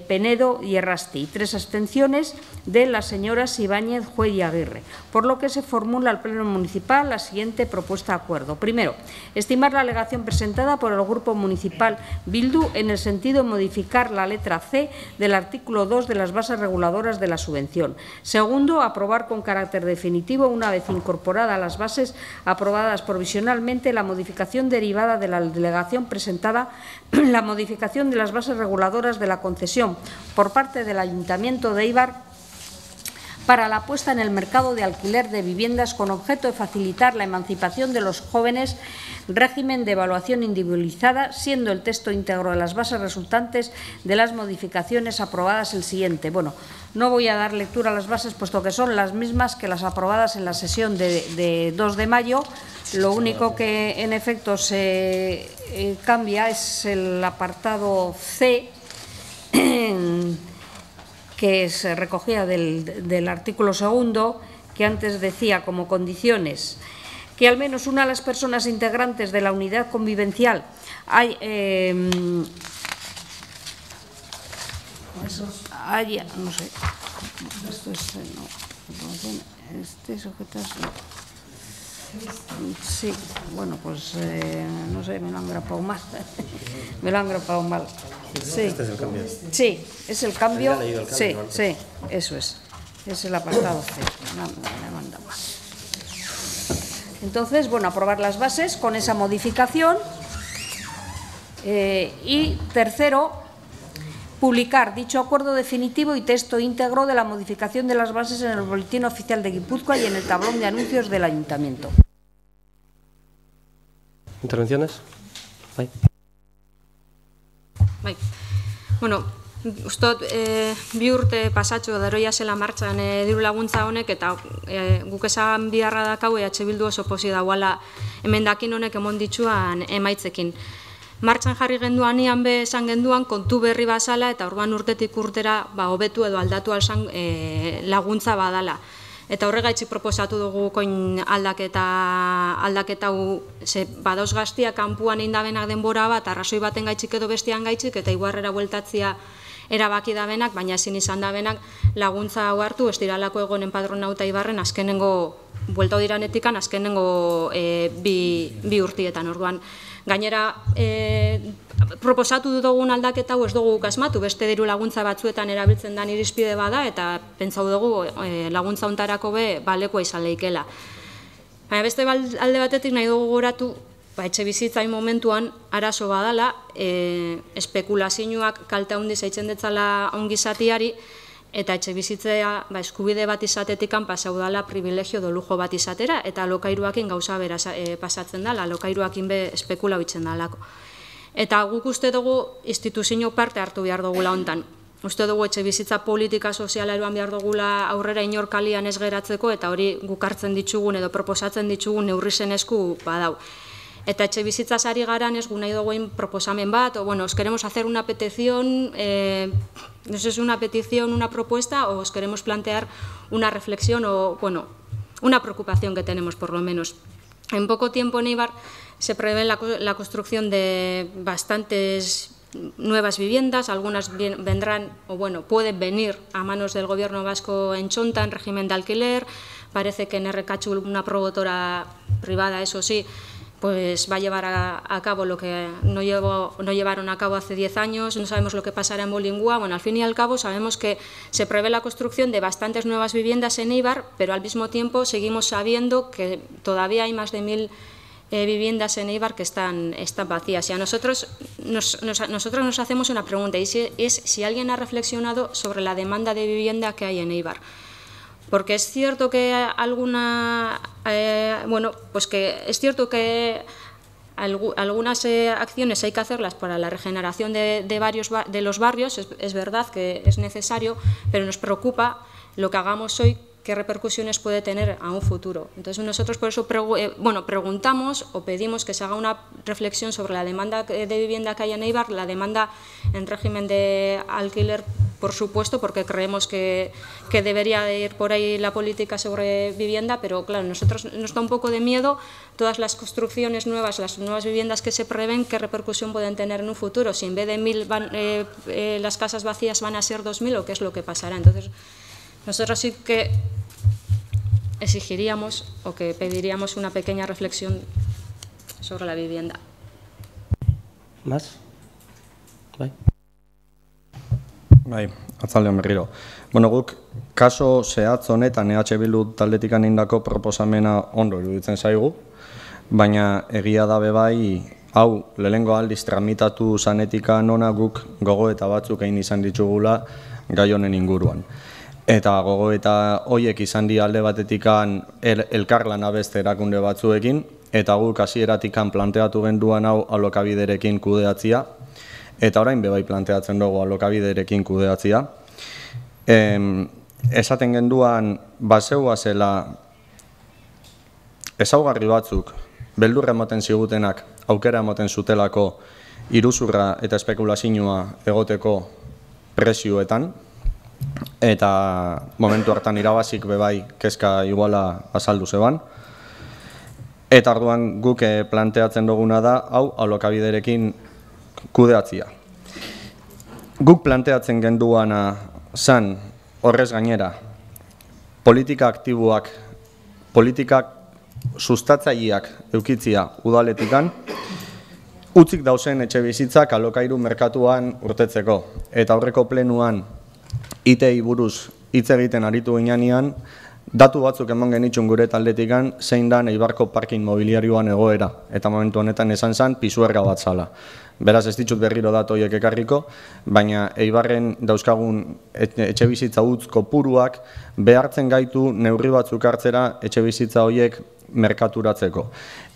Penedo y Errasti, y 3 abstenciones de las señoras Ibáñez, Juez y Aguirre, por lo que se formula al Pleno Municipal la siguiente propuesta de acuerdo. Primero, estimar la alegación presentada por el Grupo Municipal Bildu en el sentido de modificar la letra C del artículo 2 de las bases reguladoras de la subvención. Segundo, aprobar con carácter definitivo, una vez incorporada a las bases aprobadas provisionalmente, la modificación derivada de la delegación presentada, la modificación de las bases reguladoras de la concesión por parte del Ayuntamiento de Éibar para la puesta en el mercado de alquiler de viviendas con objeto de facilitar la emancipación de los jóvenes, régimen de evaluación individualizada, siendo el texto íntegro de las bases resultantes de las modificaciones aprobadas el siguiente. Bueno, no voy a dar lectura a las bases, puesto que son las mismas que las aprobadas en la sesión de 2 de mayo. Lo único que, en efecto, se cambia es el apartado C, que se recogía del artículo 2, que antes decía como condiciones que al menos una de las personas integrantes de la unidad convivencial no sé, esto es, sí, bueno, pues no sé, me lo han grapado mal. Me lo han grapado mal. Sí. Este es el cambio. Sí, es el cambio. Sí, antes. sí, eso es. Es el apartado C. Me manda mal. Entonces, bueno, aprobar las bases con esa modificación. Y tercero, publicar dicho acuerdo definitivo y texto íntegro de la modificación de las bases en el Boletín Oficial de Guipúzcoa y en el tablón de anuncios del Ayuntamiento. ¿Intervenciones? Bai. Bai. Bueno, ustot bi urte pasatxo daroia zela martxan diru laguntza honek, eta guk esan biharra dakau EH Bildu oso posi dauala emendakin honek emon dituan emaitzekin. Martxan jarri genduan ian be esan genduan kontu berri bazala eta orduan urtetik urtera hobetu edo aldatu alzan laguntza badala. Eta horregaitzik proposatu dugu koin aldaketa hau, ze badoz gaztia kanpuan indabenak denbora bat, arrazoi baten gaitzik edo bestian gaitzik, eta iguarrera bueltatzia erabaki dabenak, baina ezin izan dabenak laguntza hau hartu, ez diralako egonen padronauta Ibarren azkenengo, bueltau diranetikan, azkenengo bi urtietan, orduan. Gainera, proposatu dugun aldaketa hau ez dugu asmatu, beste diru laguntza batzuetan erabiltzen den irizpide bada, eta pentsau dugu laguntza hontarako balekoa izan leikela. Baina beste alde batetik nahi dugu goratu, etxe bizitzain momentuan arazo badala, espekulazioak kalte handi zaitzen detzala ongizatiari, eta etxe bizitzea eskubide bat izatetikan pasau dala privilegio do lujo bat izatera, eta alokairuakin gauza bera pasatzen dala, alokairuakin be espekula bitzen dalako. Eta guk uste dugu instituzio parte hartu behar dugula hontan. Uste dugu etxe bizitza politika soziala eroan behar dugula aurrera inor kalian ez geratzeko, eta hori guk hartzen ditugun edo proposatzen ditugun neurri zen esku badau. Eta etxe bizitza sari garan ez gu nahi duguin proposamen bat, o bueno, os queremos hacer una petición, no sé si es una petición, una propuesta, o os queremos plantear una reflexión o, bueno, una preocupación que tenemos por lo menos. En poco tiempo en Éibar se prevé la construcción de bastantes nuevas viviendas, algunas vendrán, o bueno, pueden venir a manos del Gobierno vasco en Chonta, en régimen de alquiler. Parece que en Errekatxu, una promotora privada, eso sí, pues va a llevar a cabo lo que no llevaron a cabo hace 10 años, no sabemos lo que pasará en Bolingúa. Bueno, al fin y al cabo sabemos que se prevé la construcción de bastantes nuevas viviendas en Éibar, pero al mismo tiempo seguimos sabiendo que todavía hay más de 1000 viviendas en Éibar que están vacías. Y a nosotros nos hacemos una pregunta, y es si alguien ha reflexionado sobre la demanda de vivienda que hay en Éibar. Porque es cierto que es cierto que algunas acciones hay que hacerlas para la regeneración de los barrios, es verdad que es necesario, pero nos preocupa lo que hagamos hoy, qué repercusiones puede tener a un futuro. Entonces nosotros por eso preguntamos o pedimos que se haga una reflexión sobre la demanda de vivienda que hay en Éibar, la demanda en régimen de alquiler por supuesto, porque creemos que debería de ir por ahí la política sobre vivienda, pero claro, nosotros nos da un poco de miedo todas las construcciones nuevas, las nuevas viviendas que se prevén, qué repercusión pueden tener en un futuro, si en vez de 1.000 las casas vacías van a ser 2.000 o qué es lo que pasará. Entonces, nosotros sí que exigiríamos o que pediríamos una pequeña reflexión sobre la vivienda. ¿Más? Bai. Bai, atzaldeon berriro. Bueno, guk kaso zehatz honetan EH Bildu taldetikan egindako proposamena ondo iruditzen zaigu, baina egia da bai, hau lehengo aldiz tramitatu zanetikan ona guk gogoeta batzuk egin izan ditugula gai honen inguruan. Eta gogoeta hoiek izan di alde batetikan elkarlana beste erakunde batzuekin, eta guk hasieratikan planteatu genduan hau alokabiderekin kudeatzia, eta orain bebai planteatzen dugu alokabiderekin kudeatzia. Esaten genduan bazeua zela ezaugarri batzuk, beldurra emoten zigutenak, aukera emoten zutelako iruzurra eta espekulazioa egoteko prezioetan, eta momentu hartan irabazik bebai kezka iguala azaldu zeban. Eta orduan guk planteatzen duguna da, hau alokabiderekin kudeatzia. Guk planteatzen genduana zan horrez gainera, politika aktiboak, politikak sustatzaileak eukitzia udaletikan, utzik dauzen etxe bizitzak alokairu merkatuan urtetzeko. Eta aurreko plenuan ITEI buruz hitz egiten aritu ginean, datu batzuk eman genitxun gure taldetikan zein dan Eibarko parkin mobiliarioan egoera. Eta momentu honetan esan zan pisuerga bat zala. Beraz ez ditut berriro datoiek ekarriko, baina Eibarren dauzkagun etxe bizitza utz kopuruak behartzen gaitu neurri batzuk hartzera etxe bizitza horiek merkaturatzeko.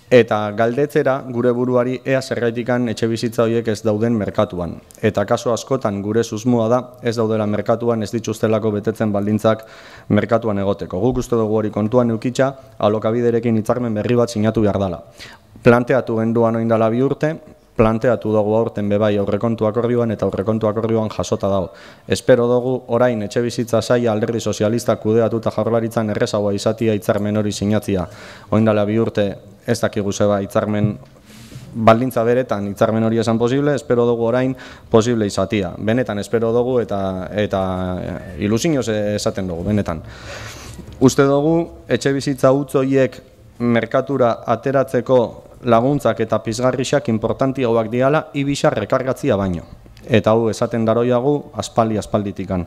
Eta galdetzera gure buruari ea zergaitikan etxe bizitza horiek ez dauden merkatuan. Eta kaso askotan gure susmoa da ez daudela merkatuan, ez dituztelako betetzen baldintzak merkatuan egoteko. Guk uste dugu hori kontuan eukitza, alokabiderekin hitzarmen berri bat sinatu behar dela. Planteatu genduan orain dela 2 urte, planteatu dugu aurten bebai aurrekontu akordioan eta aurrekontu akordioan jasota dago. Espero dugu orain etxe bizitza saila Alderdi Sozialistak kudeatuta Jaurlaritzan errezagoa izatia hitzarmen hori sinatzia. Orain dela 2 urte ez dakigu zeba hitzarmen baldintza beretan hitzarmen hori esan posible, espero dugu orain posible izatia. Benetan espero dugu eta ilusioz esaten dugu, benetan. Uste dugu etxe bizitza utz horiek merkatura ateratzeko laguntzak eta pizgarrixak importantiagoak diala ibisa rekargatzia baino. Eta hau esaten daroiagu aspalditikan.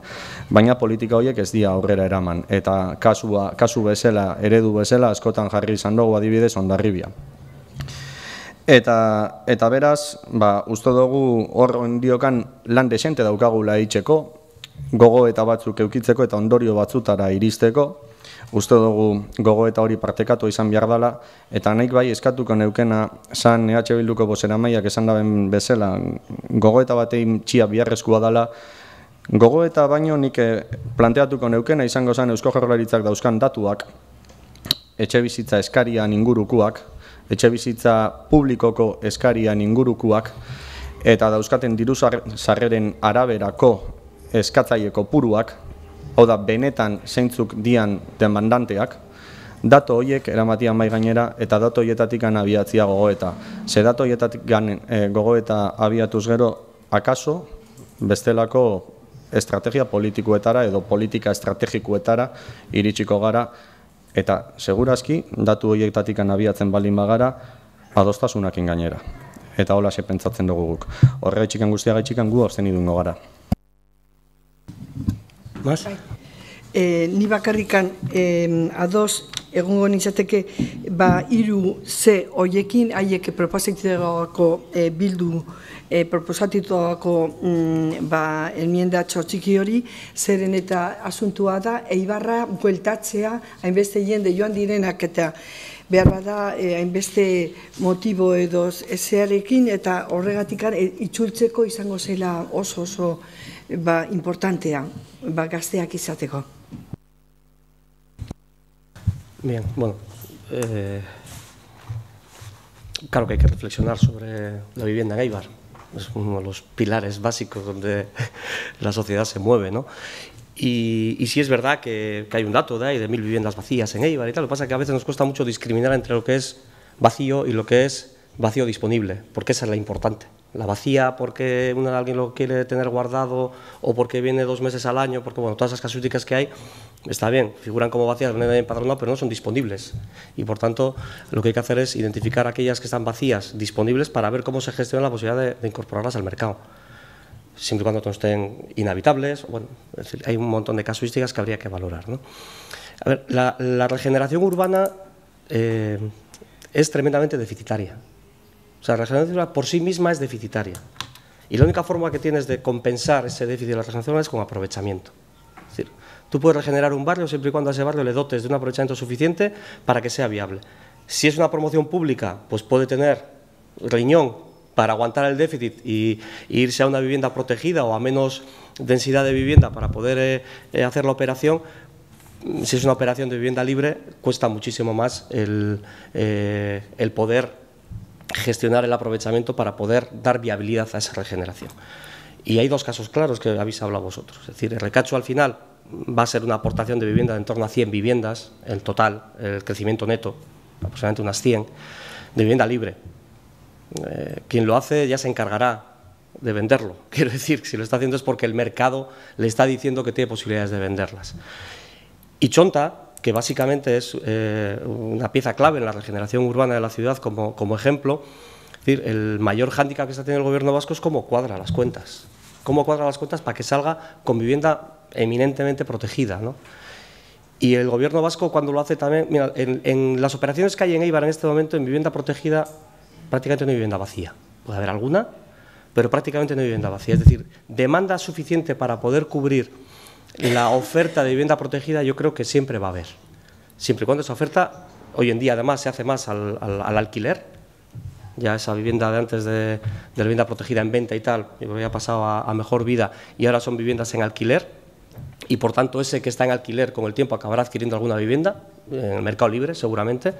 Baina politika horiek ez dira aurrera eraman. Eta kasu bezala, eredu bezala, askotan jarri izan dugu adibidez Hondarribia. Eta beraz, uste dugu hor ondiokan lan desente daukagula eitzeko, gogoeta batzuk eukitzeko eta ondorio batzutara iristeko. Uste dugu gogoeta hori partekatu izan behar dela, eta naik bai eskatuko neukena zan EH Bilduko bozeramaiak esan daben bezala, gogoeta batein txia biharrezkoa dela. Gogoeta baino nik planteatuko neukena izango zen Eusko Jaurlaritzak dauzkan datuak, etxe bizitza eskarian ingurukuak, etxe bizitza publikoko eskarian ingurukuak, eta dauzkaten diru sarreren araberako eskatzaileko puruak, hau da, benetan zeintzuk dian demandanteak, dato horiek eramatian mai gainera eta dato horietatik abiatzia gogoeta. Ze dato horietatik gogoeta abiatuz gero, akaso, bestelako estrategia politikoetara edo politika estrategikoetara iritsiko gara, eta segurazki, datu horietatik abiatzen baldin bagara, adostasunakin gainera. Eta hola se pentsatzen dugu guk. Horregaitxikan guztiagaitxikan gu hausten idungo gara. Mas? Ni bakarrikan ados egongo nintzateke 3C hoiekin haiek proposatutako Bildu proposatutako enmienda txortziki hori, zeren eta asuntua da Eibarra bueltatzea hainbeste jende joan direnak eta behar bada hainbeste motibo edo ezearekin eta horregatikan itzultzeko izango zela oso importantea gazteak izateko. Bien, bueno, claro que hay que reflexionar sobre la vivienda en Eibar. es uno de los pilares básicos donde la sociedad se mueve, ¿no? Y sí es verdad que hay un dato de 1.000 viviendas vacías en Éibar y tal. Lo que pasa es que a veces nos cuesta mucho discriminar entre lo que es vacío y lo que es vacío disponible, porque esa es la importante. La vacía porque alguien lo quiere tener guardado o porque viene 2 meses al año, porque bueno, todas esas casuísticas que hay, está bien, figuran como vacías, no empadronadas, pero no son disponibles. Y por tanto, lo que hay que hacer es identificar aquellas que están vacías, disponibles, para ver cómo se gestiona la posibilidad de incorporarlas al mercado. Siempre y cuando no estén inhabitables, bueno, es decir, hay un montón de casuísticas que habría que valorar, ¿no? A ver, la regeneración urbana es tremendamente deficitaria. O sea, la regeneración urbana por sí misma es deficitaria. Y la única forma que tienes de compensar ese déficit de la regeneración urbana es con aprovechamiento. Es decir, tú puedes regenerar un barrio siempre y cuando a ese barrio le dotes de un aprovechamiento suficiente para que sea viable. Si es una promoción pública, pues puede tener riñón para aguantar el déficit y irse a una vivienda protegida o a menos densidad de vivienda para poder hacer la operación. Si es una operación de vivienda libre, cuesta muchísimo más el poder gestionar el aprovechamiento para poder dar viabilidad a esa regeneración. Y hay 2 casos claros que habéis hablado vosotros. Es decir, el recacho al final va a ser una aportación de vivienda de en torno a 100 viviendas, en total, el crecimiento neto, aproximadamente unas 100, de vivienda libre. Quien lo hace ya se encargará de venderlo. Quiero decir, si lo está haciendo es porque el mercado le está diciendo que tiene posibilidades de venderlas. Y Chonta, que básicamente es una pieza clave en la regeneración urbana de la ciudad como ejemplo, es decir, el mayor hándicap que está teniendo el gobierno vasco es cómo cuadra las cuentas. Cómo cuadra las cuentas para que salga con vivienda eminentemente protegida, ¿no? Y el gobierno vasco cuando lo hace también, mira, en las operaciones que hay en Éibar en este momento en vivienda protegida prácticamente no hay vivienda vacía. Puede haber alguna, pero prácticamente no hay vivienda vacía. Es decir, demanda suficiente para poder cubrir la oferta de vivienda protegida yo creo que siempre va a haber. Siempre y cuando esa oferta, hoy en día además se hace más al alquiler, ya esa vivienda de antes de la vivienda protegida en venta y tal, había pasado a mejor vida y ahora son viviendas en alquiler y por tanto ese que está en alquiler con el tiempo acabará adquiriendo alguna vivienda en el mercado libre seguramente.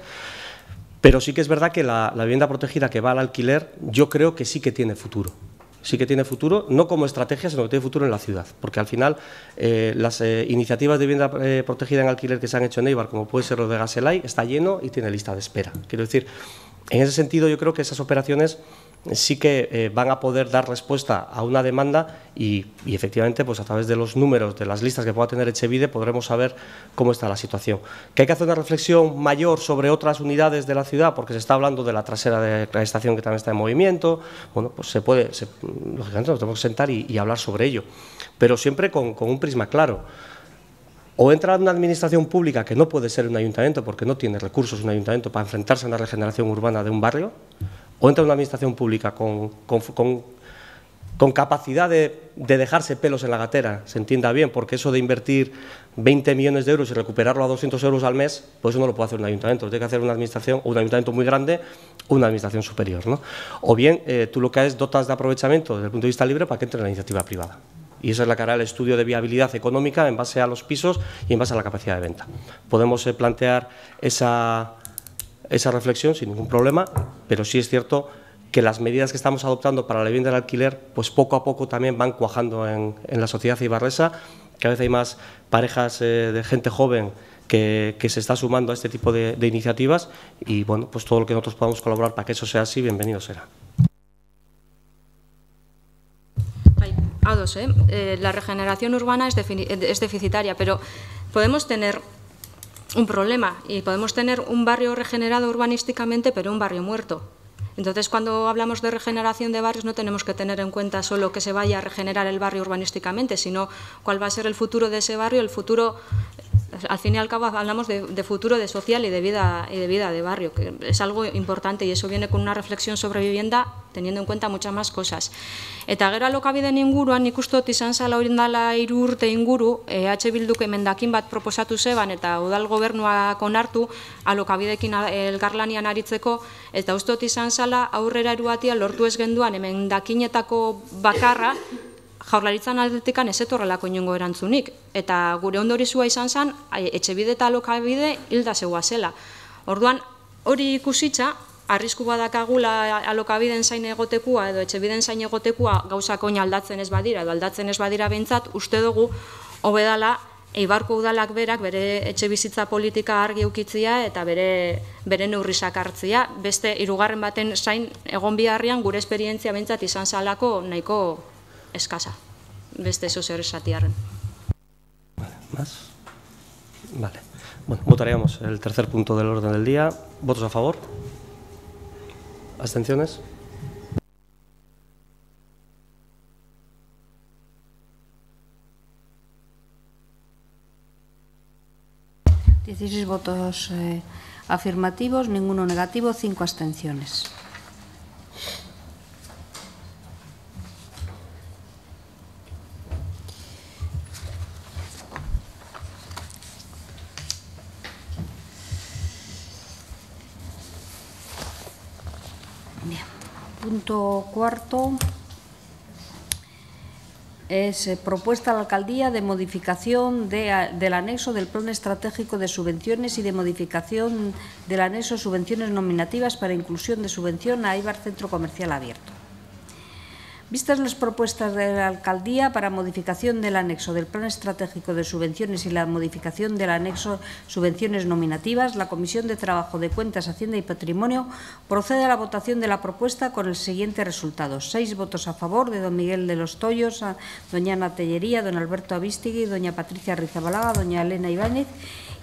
Pero sí que es verdad que la vivienda protegida que va al alquiler yo creo que sí que tiene futuro. Sí que tiene futuro, no como estrategia, sino que tiene futuro en la ciudad. Porque al final las iniciativas de vivienda protegida en alquiler que se han hecho en Éibar, como puede ser lo de Gaselay, está lleno y tiene lista de espera. Quiero decir, en ese sentido yo creo que esas operaciones sí que van a poder dar respuesta a una demanda y efectivamente pues a través de los números de las listas que pueda tener Etxebide podremos saber cómo está la situación. Que hay que hacer una reflexión mayor sobre otras unidades de la ciudad porque se está hablando de la trasera de la estación que también está en movimiento, bueno pues lógicamente nos tenemos que sentar y hablar sobre ello, pero siempre con un prisma claro. O entra una administración pública que no puede ser un ayuntamiento porque no tiene recursos un ayuntamiento para enfrentarse a una regeneración urbana de un barrio, o entra una administración pública con capacidad de dejarse pelos en la gatera, se entienda bien, porque eso de invertir 20 millones de euros y recuperarlo a 200 euros al mes, pues eso no lo puede hacer un ayuntamiento, lo tiene que hacer una administración, o un ayuntamiento muy grande, o una administración superior, ¿no? O bien, tú lo que haces dotas de aprovechamiento desde el punto de vista libre para que entre la iniciativa privada. Y esa es la que hará el estudio de viabilidad económica en base a los pisos y en base a la capacidad de venta. Podemos plantear esa reflexión sin ningún problema, pero sí es cierto que las medidas que estamos adoptando para la vivienda del alquiler, pues poco a poco también van cuajando en la sociedad eibarresa. Cada vez hay más parejas de gente joven que se está sumando a este tipo de iniciativas y bueno, pues todo lo que nosotros podamos colaborar para que eso sea así, bienvenido será. La regeneración urbana es deficitaria, pero podemos tener un problema y podemos tener un barrio regenerado urbanísticamente, pero un barrio muerto. Entonces, cuando hablamos de regeneración de barrios, no tenemos que tener en cuenta solo que se vaya a regenerar el barrio urbanísticamente, sino cuál va a ser el futuro de ese barrio, el futuro. Al fin y al cabo hablamos de futuro, de social y de vida de barrio, que es algo importante y eso viene con una reflexión sobre vivienda teniendo en cuenta muchas más cosas. Eta gero alokabideen inguruan nik uste dut izan zela orain dela 3 urte inguru, Bilduk emendakin bat proposatu zeban eta udal gobernuak onartu alokabideekin elkarlanian aritzeko, eta uste dut izan zela aurrera eruatia lortu ez genduan emendakinetako bakarra Jaurlaritzan aldetikan ez etorrelako inongo erantzunik, eta gure ondorizua izan zen, Etxebide eta alokabide hilda zegoa zela. Orduan, hori ikusitza, arrisku badakagula alokabiden zain egotekua edo etxebiden zain egotekua gauzak oin aldatzen ez badira, edo aldatzen ez badira behintzat, uste dugu, hobedala, Eibarko udalak berak bere etxe bizitza politika argi eukitzia eta bere neurrisak hartzia. Beste hirugarren baten zain egon biharrian gure esperientzia behintzat izan zalako nahiko eskasa. Beste eso zer esatiarren. Vale, ¿más? Vale. Bueno, votaríamos el tercer punto del orden del día. ¿Votos a favor? ¿Abstenciones? ¿16 votos afirmativos, ninguno negativo, 5 abstenciones. Bien. Punto cuarto. Es propuesta a la Alcaldía de modificación del anexo del Plan Estratégico de Subvenciones y de modificación del anexo Subvenciones Nominativas para inclusión de subvención a Eibar Centro Comercial Abierto. Vistas las propuestas de la Alcaldía para modificación del anexo del Plan Estratégico de Subvenciones y la modificación del anexo Subvenciones Nominativas, la Comisión de Trabajo de Cuentas, Hacienda y Patrimonio procede a la votación de la propuesta con el siguiente resultado. 6 votos a favor de don Miguel de los Toyos, doña Ana Tellería, don Alberto Avistigui, doña Patricia Rizabalaga, doña Elena Ibáñez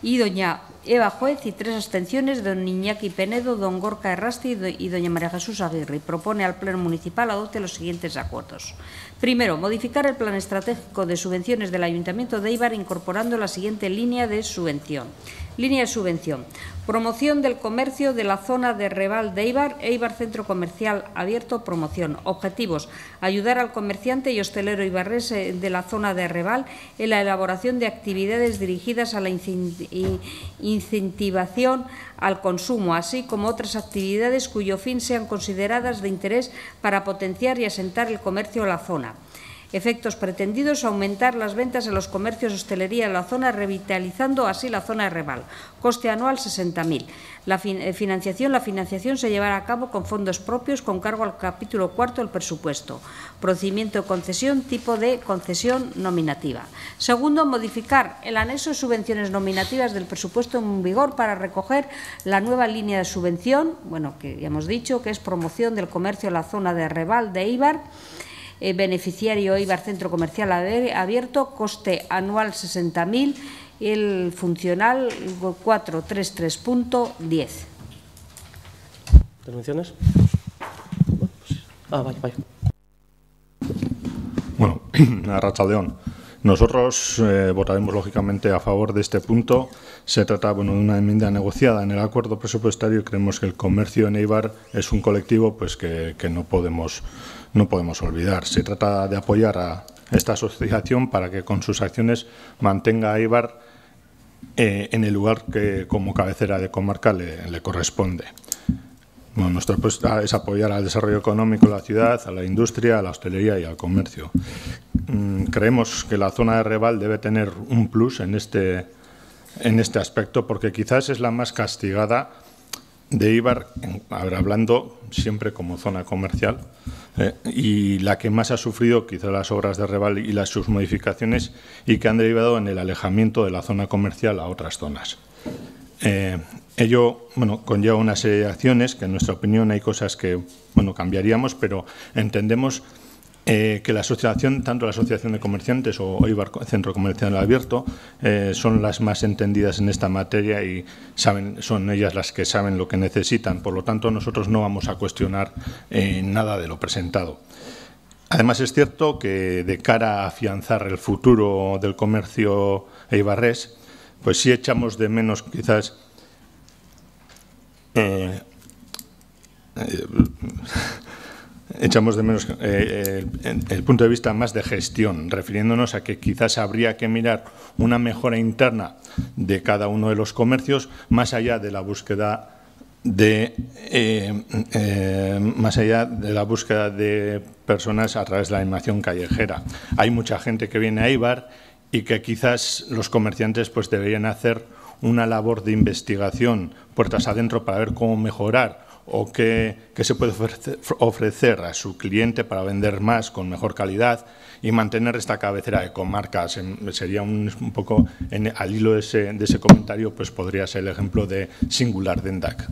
y doña Eva Juez, y 3 abstenciones de don Iñaki Penedo, don Gorka Errasti y doña María Jesús Aguirre. Y propone al Pleno Municipal adopte los siguientes acuerdos. Primero, modificar el Plan Estratégico de Subvenciones del Ayuntamiento de Eibar incorporando la siguiente línea de subvención. Línea de subvención. Promoción del comercio de la zona de Reval de Eibar, Eibar Centro Comercial Abierto, promoción. Objetivos. Ayudar al comerciante y hostelero eibarrés de la zona de Reval en la elaboración de actividades dirigidas a la incentivación al consumo, así como otras actividades cuyo fin sean consideradas de interés para potenciar y asentar el comercio en la zona. Efectos pretendidos: aumentar las ventas en los comercios de hostelería de la zona, revitalizando así la zona de Reval. Coste anual 60.000. La financiación se llevará a cabo con fondos propios con cargo al capítulo cuarto del presupuesto. Procedimiento de concesión, tipo de concesión nominativa. Segundo, modificar el anexo de subvenciones nominativas del presupuesto en vigor para recoger la nueva línea de subvención, bueno, que ya hemos dicho que es promoción del comercio en la zona de Reval de Eibar. Beneficiario Eibar Centro Comercial Abierto, coste anual 60.000, el funcional 433.10. ¿Intervenciones? Vaya. Bueno, Arratsaldeon. Nosotros votaremos lógicamente a favor de este punto. Se trata de una enmienda negociada en el acuerdo presupuestario y creemos que el comercio en Eibar es un colectivo pues que no podemos olvidar. Se trata de apoyar a esta asociación para que con sus acciones mantenga a Eibar en el lugar que como cabecera de comarca le corresponde. Bueno, nuestra propuesta es apoyar al desarrollo económico de la ciudad, a la industria, a la hostelería y al comercio. Creemos que la zona de Reval debe tener un plus en este aspecto porque quizás es la más castigada de Eibar, hablando siempre como zona comercial, y la que más ha sufrido quizás las obras de Reval y sus modificaciones y que han derivado en el alejamiento de la zona comercial a otras zonas. Ello conlleva una serie de acciones que en nuestra opinión hay cosas que cambiaríamos, pero entendemos que la asociación, tanto la Asociación de Comerciantes o Eibar Centro Comercial Abierto, son las más entendidas en esta materia y son ellas las que saben lo que necesitan. Por lo tanto, nosotros no vamos a cuestionar nada de lo presentado. Además, es cierto que de cara a afianzar el futuro del comercio eibarrés, pues sí echamos de menos quizás el punto de vista más de gestión, refiriéndonos a que quizás habría que mirar una mejora interna de cada uno de los comercios, más allá de la búsqueda de personas a través de la animación callejera. Hay mucha gente que viene a Eibar y que quizás los comerciantes pues deberían hacer una labor de investigación puertas adentro para ver cómo mejorar o qué se puede ofrecer a su cliente para vender más con mejor calidad y mantener esta cabecera de comarcas. Sería un poco, al hilo de ese comentario, pues podría ser el ejemplo de Singular Dendac.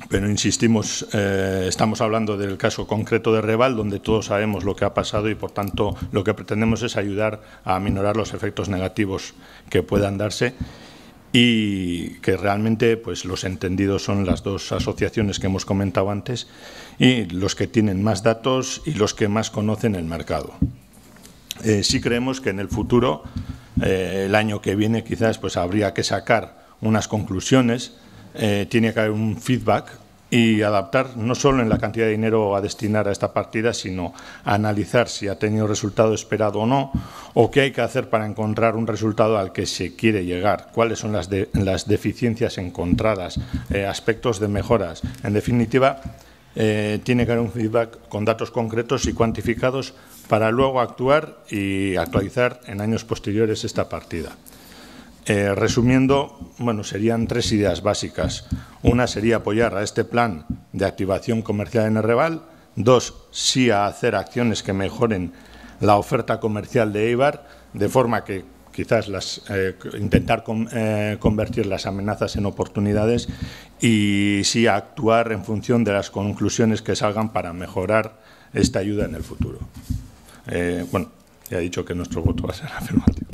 Pero insistimos, estamos hablando del caso concreto de Reval, donde todos sabemos lo que ha pasado y, por tanto, lo que pretendemos es ayudar a aminorar los efectos negativos que puedan darse y que realmente pues, los entendidos son las dos asociaciones que hemos comentado antes y los que tienen más datos y los que más conocen el mercado. Sí creemos que en el futuro, el año que viene, quizás pues, habría que sacar unas conclusiones. Tiene que haber un feedback y adaptar no solo en la cantidad de dinero a destinar a esta partida, sino a analizar si ha tenido resultado esperado o no, o qué hay que hacer para encontrar un resultado al que se quiere llegar, cuáles son las deficiencias encontradas, aspectos de mejoras. En definitiva, tiene que haber un feedback con datos concretos y cuantificados para luego actuar y actualizar en años posteriores esta partida. Resumiendo, bueno, serían 3 ideas básicas. Una sería apoyar a este plan de activación comercial en Reval. 2, sí a hacer acciones que mejoren la oferta comercial de Eibar, de forma que quizás intentar convertir las amenazas en oportunidades y sí a actuar en función de las conclusiones que salgan para mejorar esta ayuda en el futuro. Bueno, ya he dicho que nuestro voto va a ser afirmativo.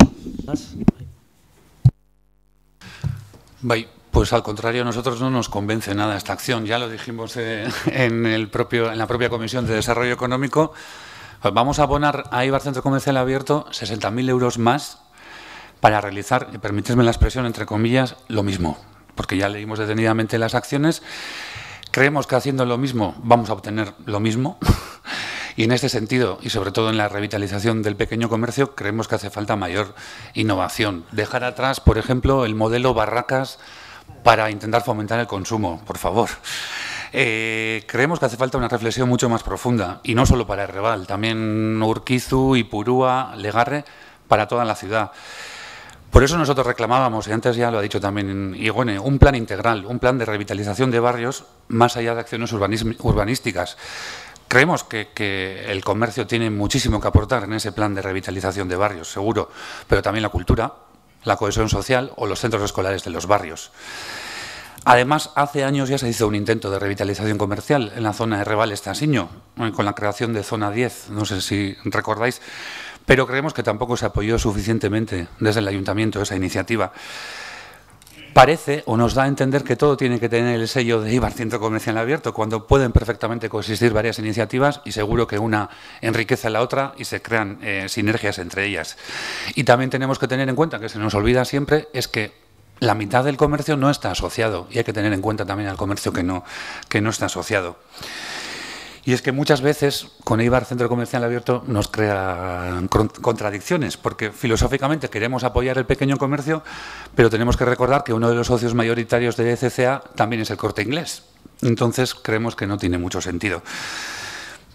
Pues al contrario, a nosotros no nos convence nada esta acción. Ya lo dijimos en la propia Comisión de Desarrollo Económico. Pues vamos a abonar a Eibar Centro Comercial Abierto 60.000 euros más para realizar, y permitidme la expresión entre comillas, lo mismo. Porque ya leímos detenidamente las acciones. Creemos que haciendo lo mismo vamos a obtener lo mismo. Y en este sentido, y sobre todo en la revitalización del pequeño comercio, creemos que hace falta mayor innovación. Dejar atrás, por ejemplo, el modelo barracas para intentar fomentar el consumo, por favor. Creemos que hace falta una reflexión mucho más profunda, y no solo para Reval, también Urquizu, Ipurúa, Legarre, para toda la ciudad. Por eso nosotros reclamábamos, y antes ya lo ha dicho también Igone, un plan integral, un plan de revitalización de barrios más allá de acciones urbanísticas. Creemos que el comercio tiene muchísimo que aportar en ese plan de revitalización de barrios, seguro, pero también la cultura, la cohesión social o los centros escolares de los barrios. Además, hace años ya se hizo un intento de revitalización comercial en la zona de Reval-Estasiño, con la creación de Zona 10, no sé si recordáis, pero creemos que tampoco se apoyó suficientemente desde el Ayuntamiento esa iniciativa. Parece o nos da a entender que todo tiene que tener el sello de Eibar Centro Comercial Abierto, cuando pueden perfectamente coexistir varias iniciativas y seguro que una enriquece a la otra y se crean sinergias entre ellas. Y también tenemos que tener en cuenta, que se nos olvida siempre, es que la mitad del comercio no está asociado y hay que tener en cuenta también al comercio que no está asociado. Y es que muchas veces con Eibar Centro Comercial Abierto nos crean contradicciones, porque filosóficamente queremos apoyar el pequeño comercio, pero tenemos que recordar que uno de los socios mayoritarios de ECCA también es el Corte Inglés. Entonces creemos que no tiene mucho sentido.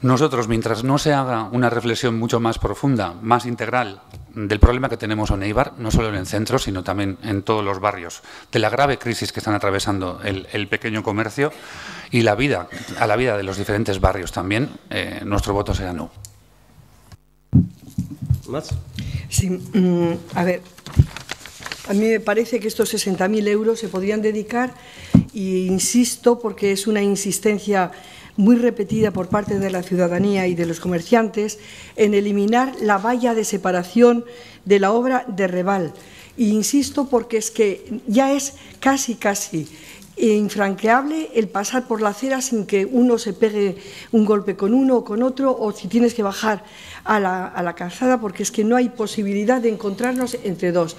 Nosotros, mientras no se haga una reflexión mucho más profunda, más integral del problema que tenemos en Eibar, no solo en el centro, sino también en todos los barrios, de la grave crisis que están atravesando el pequeño comercio y la vida de los diferentes barrios también, nuestro voto será no. ¿Más? Sí, a ver, a mí me parece que estos 60.000 euros se podrían dedicar, y insisto porque es una insistencia muy repetida por parte de la ciudadanía y de los comerciantes, en eliminar la valla de separación de la obra de Reval. E insisto porque es que ya es casi infranqueable el pasar por la acera sin que uno se pegue un golpe con uno o con otro, o si tienes que bajar a la calzada, porque es que no hay posibilidad de encontrarnos entre dos.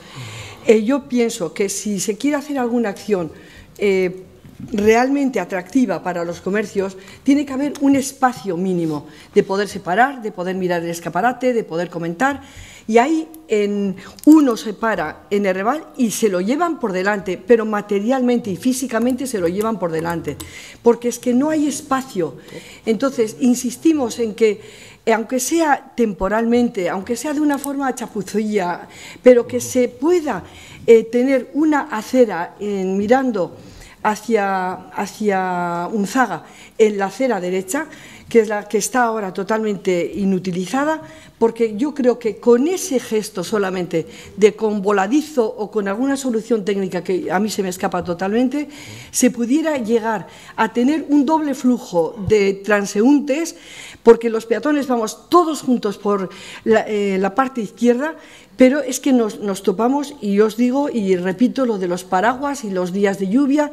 Yo pienso que si se quiere hacer alguna acción realmente atractiva para los comercios, tiene que haber un espacio mínimo de poder separar, de poder mirar el escaparate, de poder comentar, y ahí uno se para en el Reval y se lo llevan por delante, pero materialmente y físicamente se lo llevan por delante, porque es que no hay espacio. Entonces, insistimos en que, aunque sea temporalmente, aunque sea de una forma chapuzulla, pero que se pueda tener una acera mirando hacia Unzaga en la acera derecha, que es la que está ahora totalmente inutilizada, porque yo creo que con ese gesto solamente de con voladizo o con alguna solución técnica que a mí se me escapa totalmente, se pudiera llegar a tener un doble flujo de transeúntes, porque los peatones vamos todos juntos por la parte izquierda, pero es que nos topamos, y os digo y repito lo de los paraguas y los días de lluvia,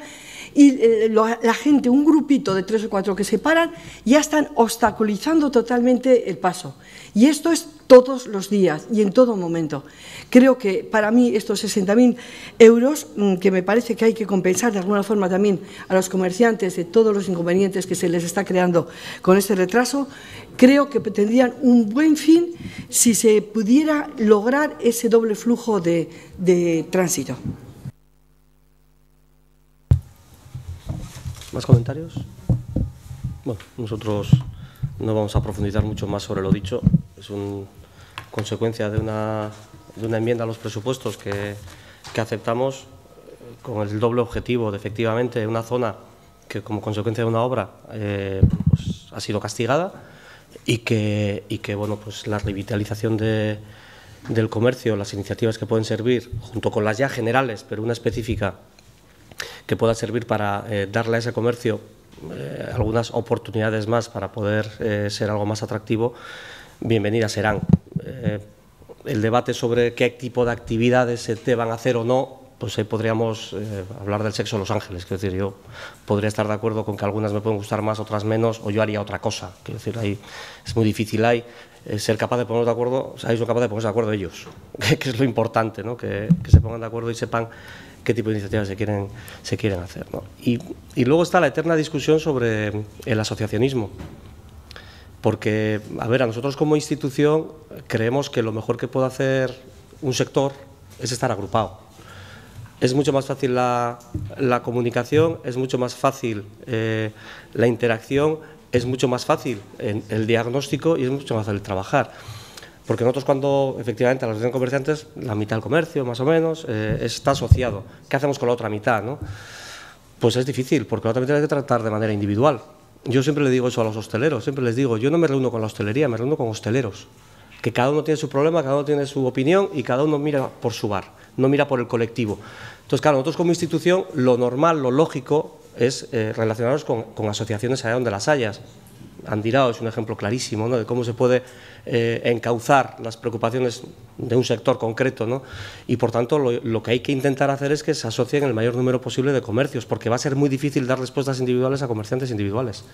y la gente, un grupito de 3 o 4 que se paran, ya están obstaculizando totalmente el paso. Y esto es todos los días y en todo momento. Creo que para mí estos 60.000 euros, que me parece que hay que compensar de alguna forma también a los comerciantes de todos los inconvenientes que se les está creando con este retraso, creo que tendrían un buen fin si se pudiera lograr ese doble flujo de tránsito. ¿Más comentarios? Bueno, nosotros no vamos a profundizar mucho más sobre lo dicho. Es una consecuencia de una enmienda a los presupuestos que aceptamos con el doble objetivo de, efectivamente, una zona que, como consecuencia de una obra, pues, ha sido castigada y que bueno, pues la revitalización del comercio, las iniciativas que pueden servir, junto con las ya generales, pero una específica, que pueda servir para darle a ese comercio algunas oportunidades más para poder ser algo más atractivo, bienvenidas serán. El debate sobre qué tipo de actividades se deban hacer o no, pues ahí podríamos hablar del sexo de Los Ángeles. Quiero decir, yo podría estar de acuerdo con que algunas me pueden gustar más, otras menos, o yo haría otra cosa. Quiero decir, ahí es muy difícil ser capaz de ponernos de acuerdo, o sea, ellos son capaces de ponerse de acuerdo ellos, que es lo importante, ¿no? Que se pongan de acuerdo y sepan qué tipo de iniciativas se quieren hacer, ¿no? Y luego está la eterna discusión sobre el asociacionismo, porque, a ver, a nosotros como institución creemos que lo mejor que puede hacer un sector es estar agrupado. Es mucho más fácil la comunicación, es mucho más fácil la interacción, es mucho más fácil el diagnóstico y es mucho más fácil trabajar. Porque nosotros, cuando efectivamente a la asociación de comerciantes, la mitad del comercio más o menos está asociado. ¿Qué hacemos con la otra mitad, no? Pues es difícil, porque la otra mitad hay que tratar de manera individual. Yo siempre le digo eso a los hosteleros, siempre les digo, yo no me reúno con la hostelería, me reúno con hosteleros, que cada uno tiene su problema, cada uno tiene su opinión y cada uno mira por su bar, no mira por el colectivo. Entonces, claro, nosotros como institución, lo normal, lo lógico es relacionarnos con asociaciones allá donde las hayas. Andirao es un ejemplo clarísimo, ¿no?, de cómo se puede encauzar las preocupaciones de un sector concreto, ¿no? Y por tanto lo que hay que intentar hacer es que se asocien el mayor número posible de comercios, porque va a ser muy difícil dar respuestas individuales a comerciantes individuales.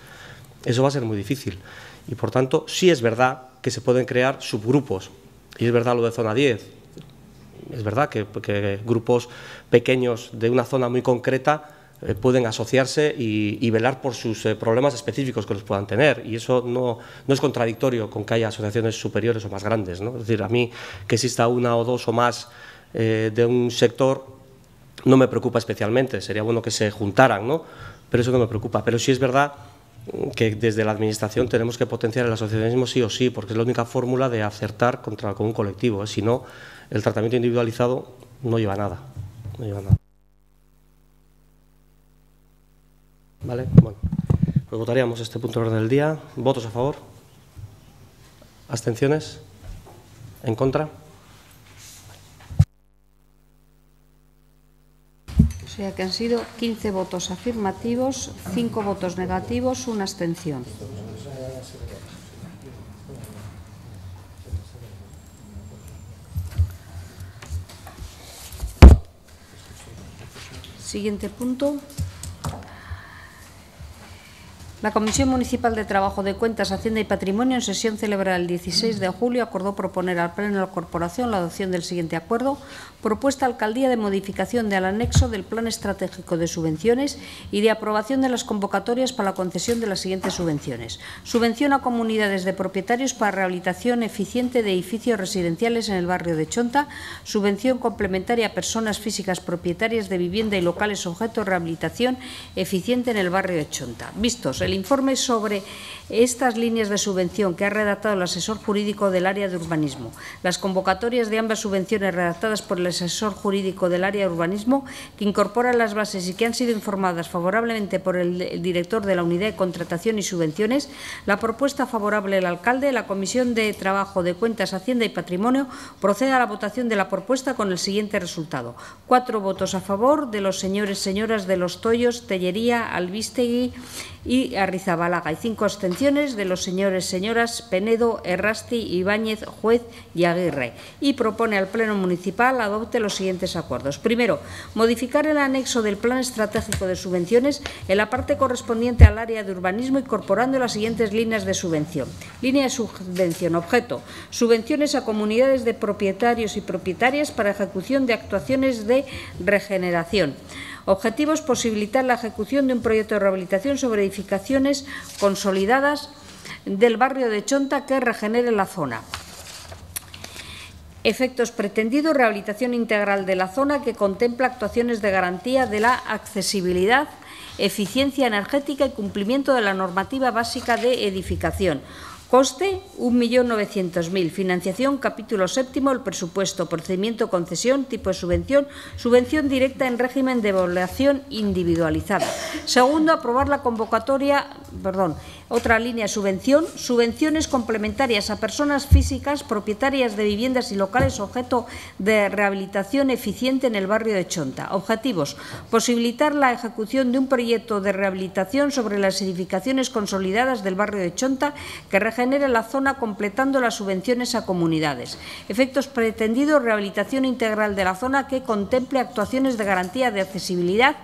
Eso va a ser muy difícil. Y por tanto sí es verdad que se pueden crear subgrupos, y es verdad lo de zona 10, es verdad que grupos pequeños de una zona muy concreta pueden asociarse y velar por sus problemas específicos que los puedan tener, y eso no es contradictorio con que haya asociaciones superiores o más grandes, ¿no? Es decir, a mí que exista una o dos o más de un sector no me preocupa especialmente, sería bueno que se juntaran, ¿no? Pero eso no me preocupa. Pero sí es verdad que desde la Administración tenemos que potenciar el asociacionismo sí o sí, porque es la única fórmula de acertar con un colectivo, ¿eh? Si no, el tratamiento individualizado no lleva a nada, no lleva a nada. Vale, bueno, pues votaríamos este punto de orden del día. ¿Votos a favor? ¿Abstenciones? ¿En contra? O sea que han sido 15 votos afirmativos, 5 votos negativos, 1 abstención. Siguiente punto. La Comisión Municipal de Trabajo de Cuentas, Hacienda y Patrimonio, en sesión celebrada el 16 de julio, acordó proponer al Pleno de la Corporación la adopción del siguiente acuerdo: propuesta Alcaldía de modificación del anexo del Plan Estratégico de Subvenciones y de aprobación de las convocatorias para la concesión de las siguientes subvenciones. Subvención a comunidades de propietarios para rehabilitación eficiente de edificios residenciales en el barrio de Chonta. Subvención complementaria a personas físicas propietarias de vivienda y locales objeto de rehabilitación eficiente en el barrio de Chonta. Vistos el el informe sobre estas líneas de subvención que ha redactado el asesor jurídico del área de urbanismo, las convocatorias de ambas subvenciones redactadas por el asesor jurídico del área de urbanismo, que incorporan las bases y que han sido informadas favorablemente por el director de la Unidad de Contratación y Subvenciones, la propuesta favorable del alcalde, la Comisión de Trabajo, de Cuentas, Hacienda y Patrimonio procede a la votación de la propuesta con el siguiente resultado: 4 votos a favor de los señores y señoras de Los Toyos, Tellería, Albistegui y Arrizabalaga, y 5 abstenciones de los señores y señoras Penedo, Errasti, Ibáñez, Juez y Aguirre, y propone al Pleno Municipal adopte los siguientes acuerdos. Primero, modificar el anexo del Plan Estratégico de Subvenciones en la parte correspondiente al área de urbanismo, incorporando las siguientes líneas de subvención. Línea de subvención: objeto, subvenciones a comunidades de propietarios y propietarias para ejecución de actuaciones de regeneración. Objetivos: posibilitar la ejecución de un proyecto de rehabilitación sobre edificaciones consolidadas del barrio de Chonta que regenere la zona. Efectos pretendidos: rehabilitación integral de la zona que contempla actuaciones de garantía de la accesibilidad, eficiencia energética y cumplimiento de la normativa básica de edificación. Coste: 1.900.000. Financiación: capítulo 7, el presupuesto. Procedimiento: concesión. Tipo de subvención: subvención directa en régimen de evaluación individualizada. Segundo, aprobar la convocatoria, otra línea: subvención, subvenciones complementarias a personas físicas propietarias de viviendas y locales objeto de rehabilitación eficiente en el barrio de Chonta. Objetivos: posibilitar la ejecución de un proyecto de rehabilitación sobre las edificaciones consolidadas del barrio de Chonta que regenere la zona, completando las subvenciones a comunidades. Efectos pretendidos: rehabilitación integral de la zona que contemple actuaciones de garantía de accesibilidad,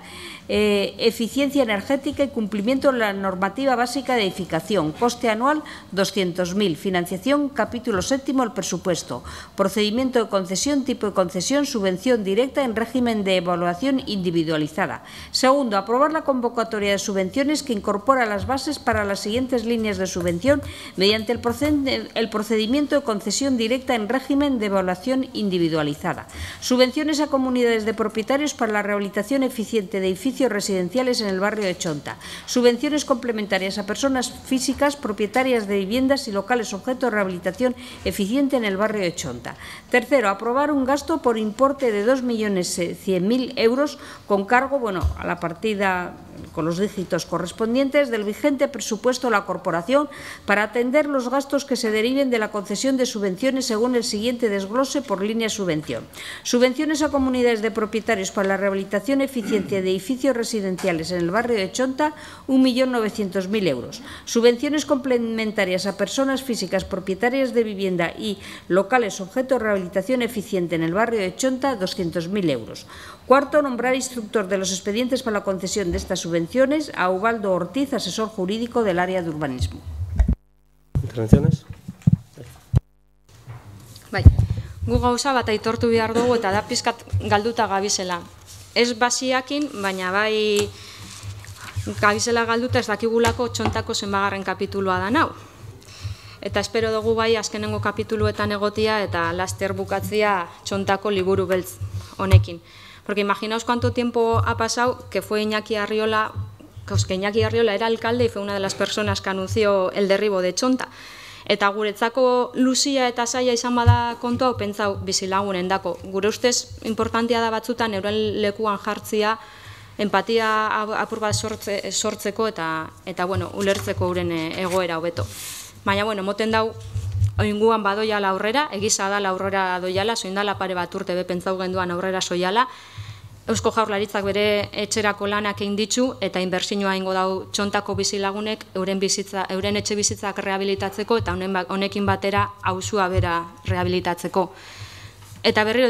eficiencia energética y cumplimiento de la normativa básica de edificación. Coste anual: 200.000. Financiación: capítulo 7, el presupuesto. Procedimiento de concesión: tipo de concesión, subvención directa en régimen de evaluación individualizada. Segundo, aprobar la convocatoria de subvenciones que incorpora las bases para las siguientes líneas de subvención mediante el procedimiento de concesión directa en régimen de evaluación individualizada. Subvenciones a comunidades de propietarios para la rehabilitación eficiente de edificios residenciales en el barrio de Chonta. Subvenciones complementarias a personas físicas propietarias de viviendas y locales objeto de rehabilitación eficiente en el barrio de Chonta. Tercero, aprobar un gasto por importe de 2.100.000 euros con cargo a la partida con los dígitos correspondientes del vigente presupuesto de la corporación para atender los gastos que se deriven de la concesión de subvenciones según el siguiente desglose por línea de subvención. Subvenciones a comunidades de propietarios para la rehabilitación eficiente de edificios residenciales en el barrio de Chonta, 1.900.000 euros. Subvenciones complementarias a personas físicas propietarias de vivienda y locales objeto de rehabilitación eficiente en el barrio de Chonta, 200.000 euros. Cuarto, nombrar instructor de los expedientes para la concesión de estas subvenciones a Ubaldo Ortiz, asesor jurídico del área de urbanismo. ¿Intervenciones? Bai, gu gauza bat aitortu behar dugu eta da pizkat galduta gabizela. Ez basiakin, baina bai gabizela galduta ez dakigulako Txontako zenbagarren kapitulua da nau. Eta espero dugu bai azkenengo kapituluetan egotia eta laster bukatzia Txontako liburu beltz honekin. Porque imaginaos cuánto tiempo ha pasado que fue Iñaki Arriola, que Iñaki Arriola era alcalde y fue una de las personas que anunció el derribo de Chonta. Eta guretzako luzia eta zaila izan bada kontu hau pentsau bizilagunen dako. Gure ustez importantia da batzutan euren lekuan jartzia, empatia apur bat sortzeko eta ulertzeko euren egoera hobeto. Baina, moten dau, oinguan badoiala aurrera, egiza da aurrera doiala, zoindala pare bat urte bepentzau genduan aurrera soiala, Eusko Jaurlaritzak bere etxerako lanak egin ditu eta inbertsioa ingo dau Txontako bizilagunek euren etxe bizitzak rehabilitatzeko eta honekin batera auzua bera rehabilitatzeko. Eta berriro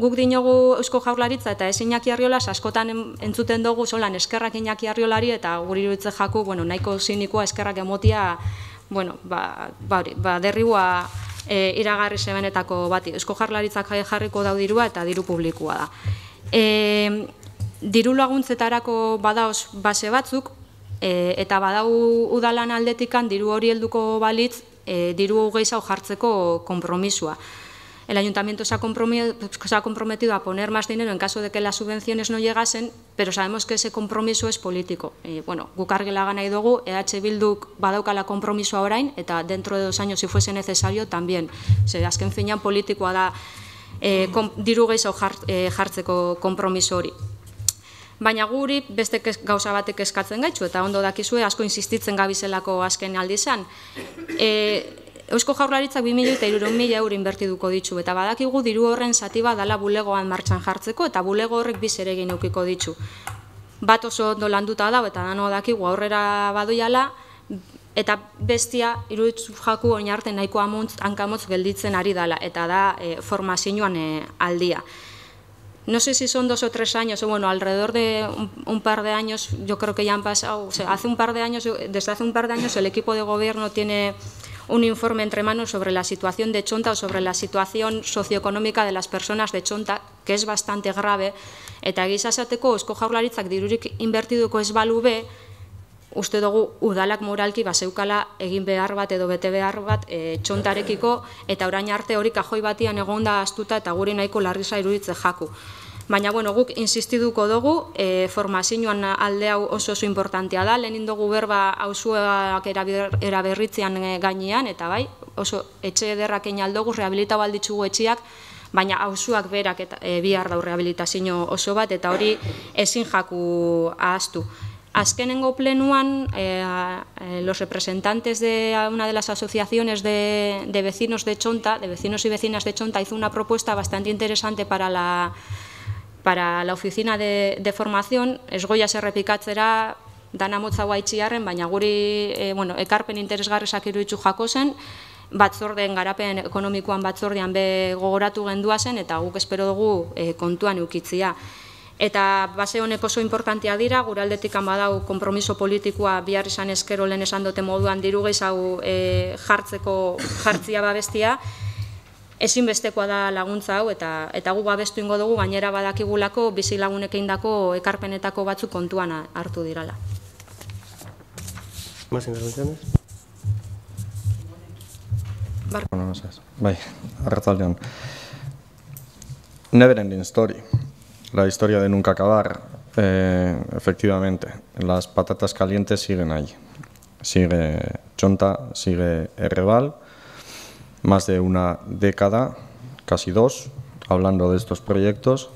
guk dinogu Eusko Jaurlaritza eta ez Iñaki Arriola, askotan entzuten dugu solan eskerrak Iñaki Arriolari eta guri iruditze jaku, nahiko zinikoa eskerrak emotia, derribua iragarri zebenetako bati. Eusko Jaurlaritzak jarriko dau dirua eta diru publikoa da. Diru laguntzetarako badaoz base batzuk eta badau udalan aldetikan diru hori helduko balitz diru gehiago jartzeko konpromisua. el ayuntamiento se ha comprometido a poner más dinero en caso de que las subvenciones no llegasen, pero sabemos que ese compromiso es político. Bueno, guk argi lagan nahi dugu, EH Bilduk badaukala kompromisoa orain, eta dentro de 2 años, si fuese necesario, también. Azken finean politikoa da diru gehiago jartzeko kompromiso hori. Baina guri beste gauza batek eskatzen gaitzu, eta ondo dakizue asko insistitzen gabizelako azken aldizan. Eusko Jaurlaritzak 2.300.000 euro inbertiduko ditu, eta badakigu diru horren zati bat dala bulegoan martxan jartzeko, eta bulego horrek bizeregin eukiko ditu. Bat oso ondo landuta dago, eta dano dakigu aurrera badoiala, eta bestia iruditzu jaku oin arte nahiko hankamotz gelditzen ari dala, eta da formazioan aldia. No sé si son 2 o 3 años, o bueno, alrededor de un par de años, yo creo que ya han pasado, o sea, desde hace un par de años el equipo de gobierno tiene un informe entre manos sobre la situación de Txonta o sobre la situación socioeconómica de las personas de Txonta, que es bastante grave, eta egiza esateko Eusko Jaurlaritzak dirurik inbertiduko ez balu be, uste dugu udalak moralki baseukala egin behar bat edo bete behar bat Txontarekiko, eta orain arte hori kajoi batian egonda astuta eta guri nahiko larriza iruditze jaku. Baina, bueno, guk insistiduko dugu, formazioan alde hau oso importantea da, lehenin dugu berba auzuak eraberritzean gainean, eta bai, oso etxe ederrak einaldugu, rehabilitau alditzugu etxiak, baina auzuak berak bihar dau rehabilitazio oso bat, eta hori ezin jaku ahaztu. Azkenengo plenuan, los representantes de una de las asociaciones de vecinos de Txonta, de vecinos y vecinas de Txonta, hizo una propuesta bastante interesante para la oficina de formación. Ez goia errepikatzera dana motza guaitxiarren, baina guri ekarpen interesgarrizak iruditzu jako zen, batzordeen garapen ekonomikoan batzordean be gogoratu gendua zen, eta guk espero dugu kontuan eukitzia. Eta base honek oso importantea dira, gure aldetikan badau kompromiso politikoa bihar izan eskero lehen esan dute moduan diru gehiago jartzia babestia, ezinbestekoa da laguntza hau, eta gu babestu ingo dugu, gainera badakigulako bizilagunek eindako ekarpenetako batzuk kontuan hartu dirala. ¿Más intervenciones? Bai, arratzaldean. Never ending story. La historia de nunca acabar, efectivamente. Las patatas calientes siguen ahí. Sigue Txonta, sigue Errebal. Más de una década, casi 2, hablando de estos proyectos,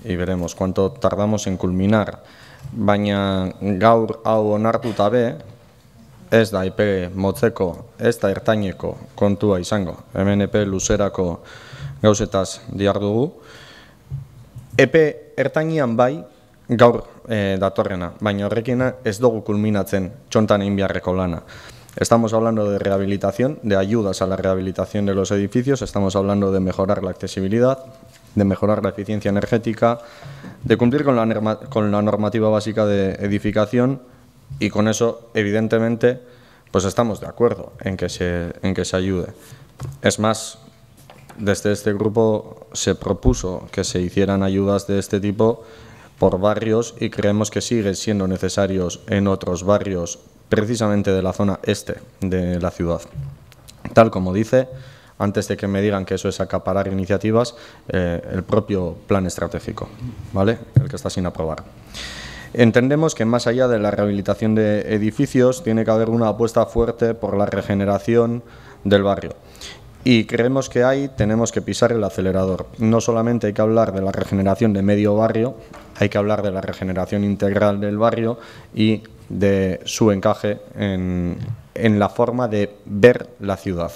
y veremos cuánto tardamos en culminar. Baina gaur hau onartuta be, ez da epe motzeko, ez da ertaineko kontua izango. Hemen epe luzerako gauzetaz diardugu. Epe ertainian bai, gaur datorrena, baina horrekin ez dugu kulminatzen Txontan egin beharreko lana. Estamos hablando de rehabilitación, de ayudas a la rehabilitación de los edificios, estamos hablando de mejorar la accesibilidad, de mejorar la eficiencia energética, de cumplir con la normativa básica de edificación, y con eso, evidentemente, pues estamos de acuerdo en que se ayude. Es más, desde este grupo se propuso que se hicieran ayudas de este tipo por barrios, y creemos que siguen siendo necesarios en otros barrios, precisamente de la zona este de la ciudad. Tal como dice, antes de que me digan que eso es acaparar iniciativas, el propio plan estratégico, ¿vale? El que está sin aprobar. Entendemos que más allá de la rehabilitación de edificios, tiene que haber una apuesta fuerte por la regeneración del barrio. Y creemos que ahí tenemos que pisar el acelerador. No solamente hay que hablar de la regeneración de medio barrio, hay que hablar de la regeneración integral del barrio y de su encaje en la forma de ver la ciudad.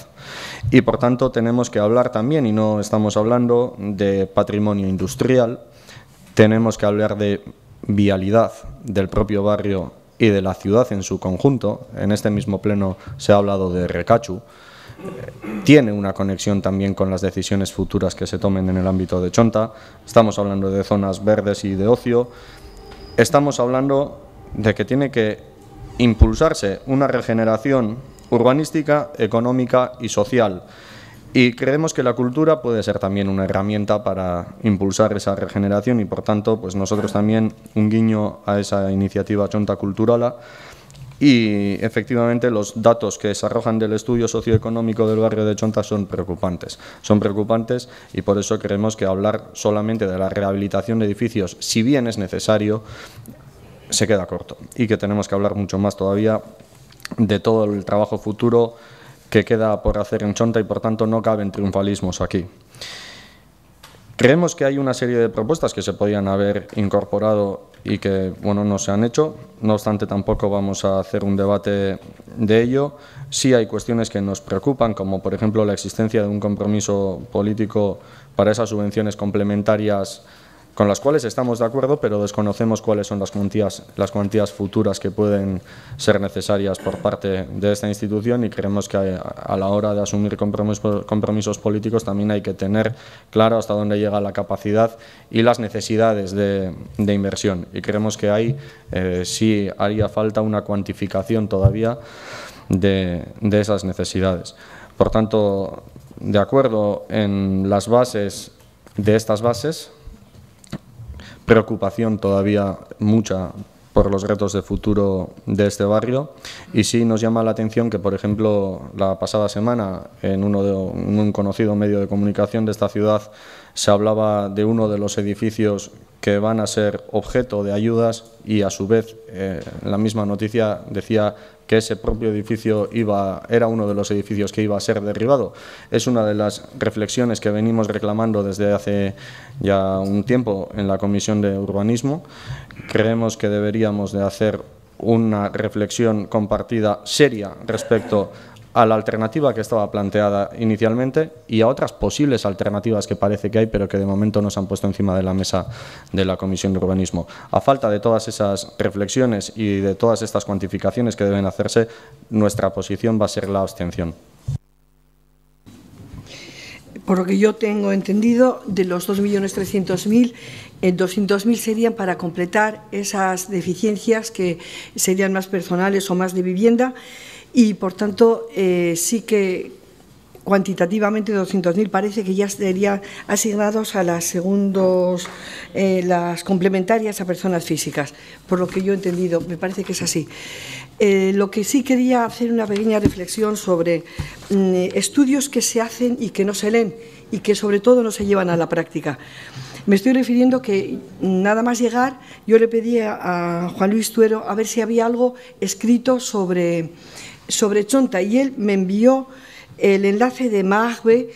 Y por tanto tenemos que hablar también, y no estamos hablando de patrimonio industrial, tenemos que hablar de vialidad del propio barrio y de la ciudad en su conjunto. En este mismo pleno se ha hablado de Rekatxu. Tiene una conexión también con las decisiones futuras que se tomen en el ámbito de Txonta. Estamos hablando de zonas verdes y de ocio. Estamos hablando de que tiene que impulsarse una regeneración urbanística, económica y social. Y creemos que la cultura puede ser también una herramienta para impulsar esa regeneración, y por tanto, pues nosotros también un guiño a esa iniciativa Txonta Kulturala, Y efectivamente los datos que se arrojan del estudio socioeconómico del barrio de Chonta son preocupantes y por eso creemos que hablar solamente de la rehabilitación de edificios, si bien es necesario, se queda corto y que tenemos que hablar mucho más todavía de todo el trabajo futuro que queda por hacer en Chonta y por tanto no caben triunfalismos aquí. Creemos que hay una serie de propuestas que se podían haber incorporado y que, bueno, no se han hecho. No obstante, tampoco vamos a hacer un debate de ello. Sí hay cuestiones que nos preocupan, como por ejemplo la existencia de un compromiso político para esas subvenciones complementarias con las cuales estamos de acuerdo, pero desconocemos cuáles son las cuantías futuras que pueden ser necesarias por parte de esta institución y creemos que a la hora de asumir compromisos políticos también hay que tener claro hasta dónde llega la capacidad y las necesidades de inversión. Y creemos que ahí sí haría falta una cuantificación todavía de esas necesidades. Por tanto, de acuerdo en las bases de estas bases, preocupación todavía mucha por los retos de futuro de este barrio y sí nos llama la atención que, por ejemplo, la pasada semana en un conocido medio de comunicación de esta ciudad se hablaba de uno de los edificios que van a ser objeto de ayudas y a su vez la misma noticia decía que ese propio edificio era uno de los edificios que iba a ser derribado. Es una de las reflexiones que venimos reclamando desde hace ya un tiempo en la Comisión de Urbanismo. Creemos que deberíamos de hacer una reflexión compartida seria respecto a la alternativa que estaba planteada inicialmente y a otras posibles alternativas que parece que hay, pero que de momento no se han puesto encima de la mesa de la Comisión de Urbanismo. A falta de todas esas reflexiones y de todas estas cuantificaciones que deben hacerse, nuestra posición va a ser la abstención. Por lo que yo tengo entendido, de los 2.300.000, 200.000 serían para completar esas deficiencias que serían más personales o más de vivienda. Y, por tanto, sí que cuantitativamente 200.000 parece que ya serían asignados a las las complementarias a personas físicas, por lo que yo he entendido, me parece que es así. Lo que sí quería hacer una pequeña reflexión sobre estudios que se hacen y que no se leen y que sobre todo no se llevan a la práctica. Me estoy refiriendo que nada más llegar yo le pedí a Juan Luis Tuero a ver si había algo escrito sobre Chonta y él me envió el enlace de MAGBE,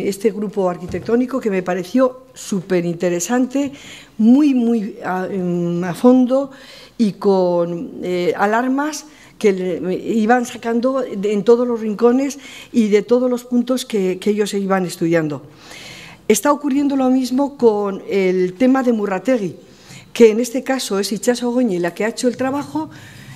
este grupo arquitectónico que me pareció súper interesante, muy a fondo y con alarmas que iban sacando en todos los rincones y de todos los puntos que ellos iban estudiando. Está ocurriendo lo mismo con el tema de Murrategui, que en este caso es Itxaso Goñi la que ha hecho el trabajo.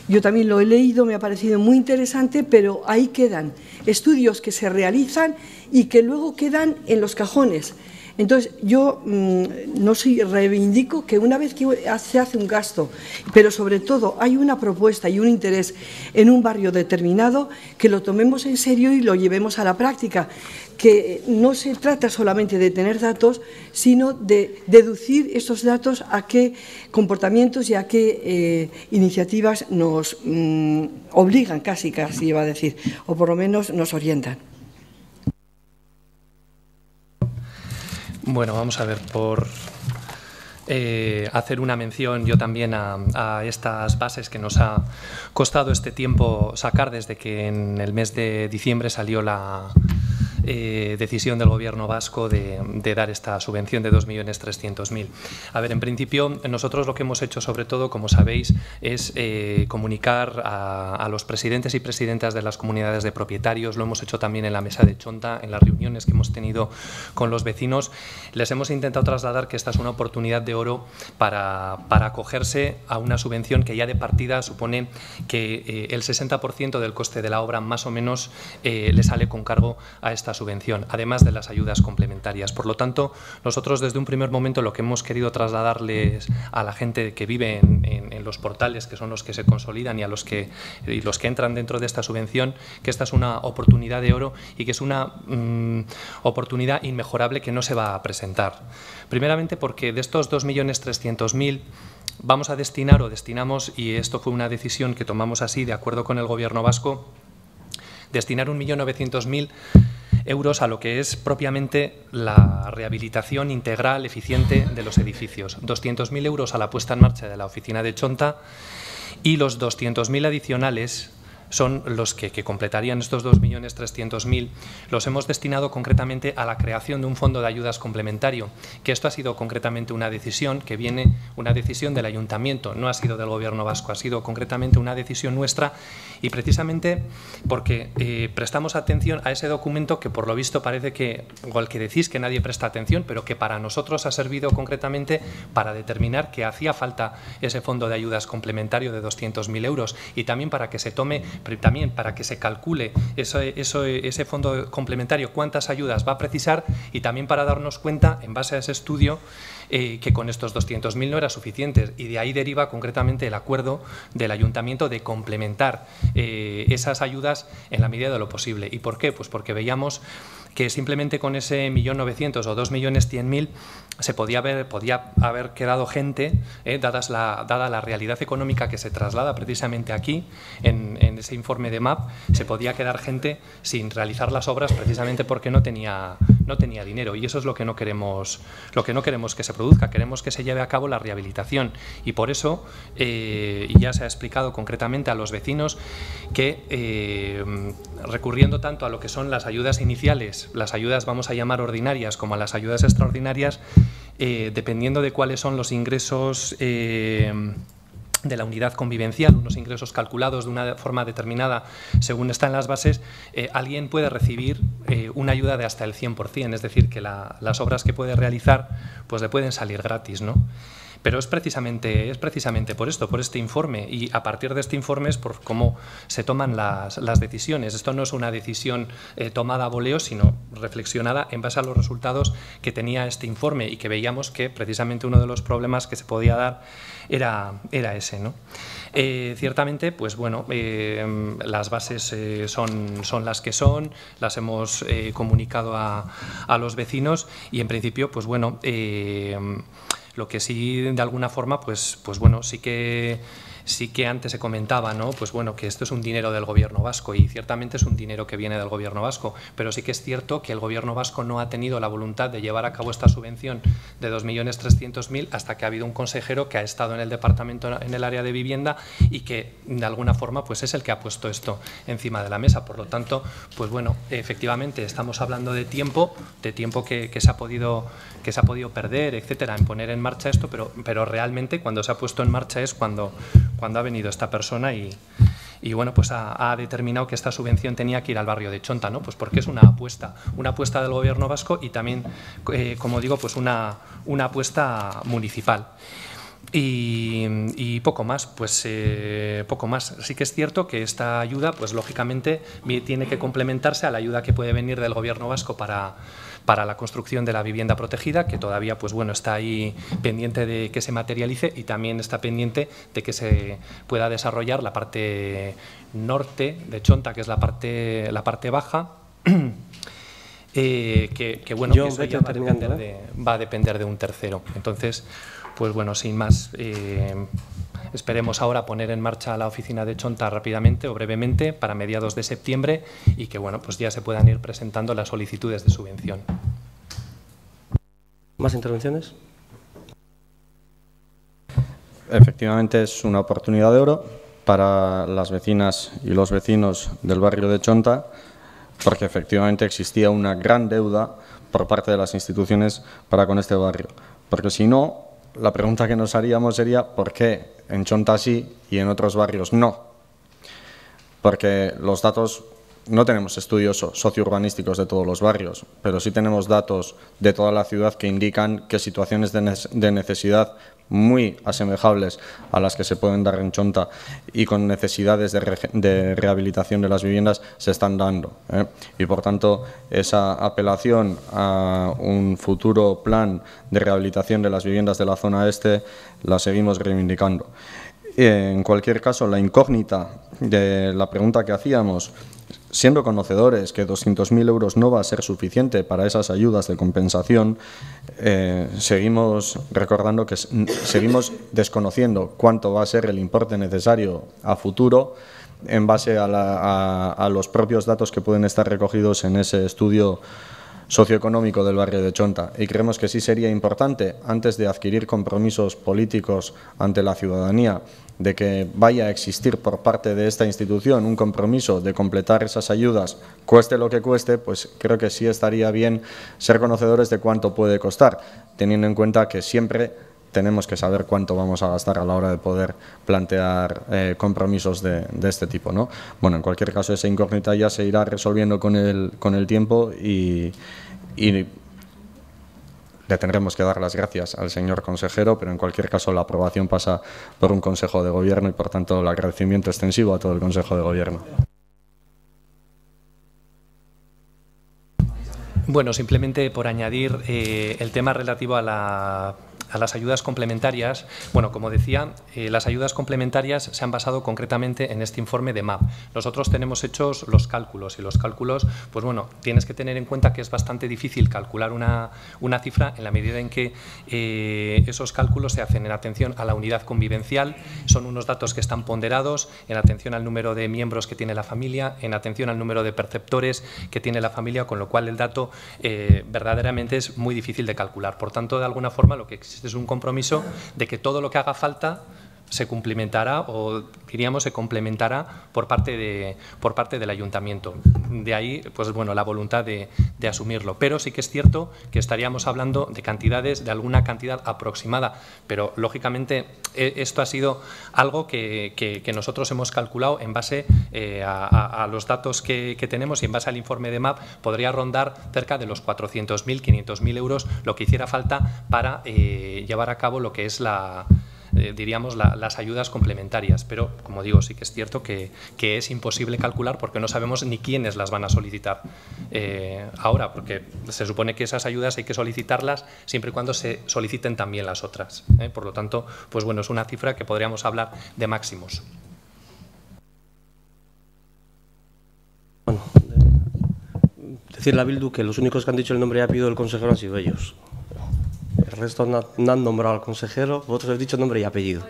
Yo también lo he leído, me ha parecido muy interesante, pero ahí quedan estudios que se realizan y que luego quedan en los cajones. Entonces, yo reivindico que una vez que se hace un gasto, pero sobre todo hay una propuesta y un interés en un barrio determinado, que lo tomemos en serio y lo llevemos a la práctica, que no se trata solamente de tener datos, sino de deducir estos datos a qué comportamientos y a qué iniciativas nos obligan, casi iba a decir, o por lo menos nos orientan. Bueno, vamos a ver, por hacer una mención yo también a estas bases que nos ha costado este tiempo sacar desde que en el mes de diciembre salió la decisión del Gobierno vasco de dar esta subvención de 2.300.000. A ver, en principio, nosotros lo que hemos hecho, sobre todo, como sabéis, es comunicar a los presidentes y presidentas de las comunidades de propietarios. Lo hemos hecho también en la mesa de Chonta, en las reuniones que hemos tenido con los vecinos. Les hemos intentado trasladar que esta es una oportunidad de oro para acogerse a una subvención que ya de partida supone que el 60% del coste de la obra más o menos le sale con cargo a esta subvención, además de las ayudas complementarias. Por lo tanto, nosotros desde un primer momento lo que hemos querido trasladarles a la gente que vive en los portales, que son los que se consolidan y los que entran dentro de esta subvención, que esta es una oportunidad de oro y que es una oportunidad inmejorable que no se va a presentar. Primeramente porque de estos 2.300.000, vamos a destinar o destinamos, y esto fue una decisión que tomamos así de acuerdo con el Gobierno vasco, destinar 1.900.000 euros a lo que es propiamente la rehabilitación integral, eficiente de los edificios. 200.000 euros a la puesta en marcha de la oficina de Chonta y los 200.000 adicionales son los que completarían estos 2.300.000. Los hemos destinado concretamente a la creación de un fondo de ayudas complementario, que esto ha sido concretamente una decisión que viene, una decisión del Ayuntamiento, no ha sido del Gobierno vasco, ha sido concretamente una decisión nuestra, y precisamente porque prestamos atención a ese documento que por lo visto parece que, o al que decís que nadie presta atención, pero que para nosotros ha servido concretamente para determinar que hacía falta ese fondo de ayudas complementario de 200.000 euros y también para que se tome, también para que se calcule ese fondo complementario cuántas ayudas va a precisar y también para darnos cuenta, en base a ese estudio, que con estos 200.000 no era suficientes, y de ahí deriva concretamente el acuerdo del Ayuntamiento de complementar esas ayudas en la medida de lo posible. ¿Y por qué? Pues porque veíamos que simplemente con ese 1.900.000 o 2.100.000 se podía haber quedado gente, dada la realidad económica que se traslada precisamente aquí, en ese informe de MAP, se podía quedar gente sin realizar las obras precisamente porque no tenía dinero, y eso es lo que no queremos que se produzca. Queremos que se lleve a cabo la rehabilitación, y por eso y ya se ha explicado concretamente a los vecinos que recurriendo tanto a lo que son las ayudas iniciales, las ayudas vamos a llamar ordinarias, como a las ayudas extraordinarias, dependiendo de cuáles son los ingresos de la unidad convivencial, unos ingresos calculados de una forma determinada según está en las bases, alguien puede recibir una ayuda de hasta el 100%, es decir, que las obras que puede realizar pues le pueden salir gratis, ¿no? Pero es precisamente por esto, por este informe, y a partir de este informe es por cómo se toman las decisiones. Esto no es una decisión tomada a voleo, sino reflexionada en base a los resultados que tenía este informe, y que veíamos que precisamente uno de los problemas que se podía dar era ese, ¿no? Ciertamente, pues bueno, las bases son las que son, las hemos comunicado a los vecinos, y en principio, pues bueno, lo que sí, de alguna forma, pues bueno, sí que antes se comentaba, ¿no? Pues bueno, que esto es un dinero del Gobierno vasco, y ciertamente es un dinero que viene del Gobierno vasco, pero sí que es cierto que el Gobierno vasco no ha tenido la voluntad de llevar a cabo esta subvención de 2.300.000 hasta que ha habido un consejero que ha estado en el departamento, en el área de vivienda, y que de alguna forma pues es el que ha puesto esto encima de la mesa. Por lo tanto, pues bueno, efectivamente estamos hablando de tiempo que se ha podido perder, etcétera, en poner en marcha esto, pero realmente cuando se ha puesto en marcha es cuando ha venido esta persona y bueno, pues ha determinado que esta subvención tenía que ir al barrio de Chonta, ¿no? Pues porque es una apuesta del Gobierno vasco, y también, como digo, pues una apuesta municipal. Y poco más, pues poco más. Sí que es cierto que esta ayuda, pues lógicamente tiene que complementarse a la ayuda que puede venir del Gobierno vasco para la construcción de la vivienda protegida, que todavía pues bueno, está ahí pendiente de que se materialice, y también está pendiente de que se pueda desarrollar la parte norte de Chonta, que es la parte baja, que bueno, que eso ya va a depender de un tercero. Entonces, pues bueno, sin más, esperemos ahora poner en marcha la oficina de Chonta rápidamente o brevemente para mediados de septiembre, y que bueno, pues ya se puedan ir presentando las solicitudes de subvención. ¿Más intervenciones? Efectivamente, es una oportunidad de oro para las vecinas y los vecinos del barrio de Chonta, porque efectivamente existía una gran deuda por parte de las instituciones para con este barrio. Porque si no, la pregunta que nos haríamos sería ¿por qué en Chonta sí y en otros barrios no? Porque los datos, no tenemos estudios sociourbanísticos de todos los barrios, pero sí tenemos datos de toda la ciudad que indican que situaciones de necesidad muy asemejables a las que se pueden dar en Chonta y con necesidades de rehabilitación de las viviendas se están dando, ¿eh? Y por tanto esa apelación a un futuro plan de rehabilitación de las viviendas de la zona este la seguimos reivindicando. En cualquier caso, la incógnita de la pregunta que hacíamos, siendo conocedores que 200.000 euros no va a ser suficiente para esas ayudas de compensación, seguimos recordando que seguimos desconociendo cuánto va a ser el importe necesario a futuro en base a los propios datos que pueden estar recogidos en ese estudio socioeconómico del barrio de Chonta. Y creemos que sí sería importante, antes de adquirir compromisos políticos ante la ciudadanía, de que vaya a existir por parte de esta institución un compromiso de completar esas ayudas, cueste lo que cueste, pues creo que sí estaría bien ser conocedores de cuánto puede costar, teniendo en cuenta que siempre tenemos que saber cuánto vamos a gastar a la hora de poder plantear compromisos de este tipo, ¿no? Bueno, en cualquier caso, esa incógnita ya se irá resolviendo con el tiempo y le tendremos que dar las gracias al señor consejero, pero en cualquier caso la aprobación pasa por un Consejo de Gobierno y, por tanto, el agradecimiento extensivo a todo el Consejo de Gobierno. Bueno, simplemente por añadir el tema relativo a las ayudas complementarias. Bueno, como decía, las ayudas complementarias se han basado concretamente en este informe de MAP. Nosotros tenemos hechos los cálculos y los cálculos, pues bueno, tienes que tener en cuenta que es bastante difícil calcular una cifra en la medida en que esos cálculos se hacen en atención a la unidad convivencial, son unos datos que están ponderados en atención al número de miembros que tiene la familia, en atención al número de perceptores que tiene la familia, con lo cual el dato verdaderamente es muy difícil de calcular. Por tanto, de alguna forma, lo que existe es un compromiso de que todo lo que haga falta se cumplimentará o, diríamos, se complementará por parte del ayuntamiento. De ahí, pues bueno, la voluntad de asumirlo. Pero sí que es cierto que estaríamos hablando de cantidades, de alguna cantidad aproximada, pero lógicamente esto ha sido algo que nosotros hemos calculado en base a los datos que tenemos, y en base al informe de MAP podría rondar cerca de los 400.000, 500.000 euros lo que hiciera falta para llevar a cabo lo que es diríamos, las ayudas complementarias, pero como digo, sí que es cierto que es imposible calcular porque no sabemos ni quiénes las van a solicitar ahora, porque se supone que esas ayudas hay que solicitarlas siempre y cuando se soliciten también las otras. Por lo tanto, pues bueno, es una cifra que podríamos hablar de máximos. Bueno, decirle a Bildu que los únicos que han dicho el nombre y apellido del consejero han sido ellos. El resto no han nombrado al consejero, vosotros habéis dicho nombre y apellido.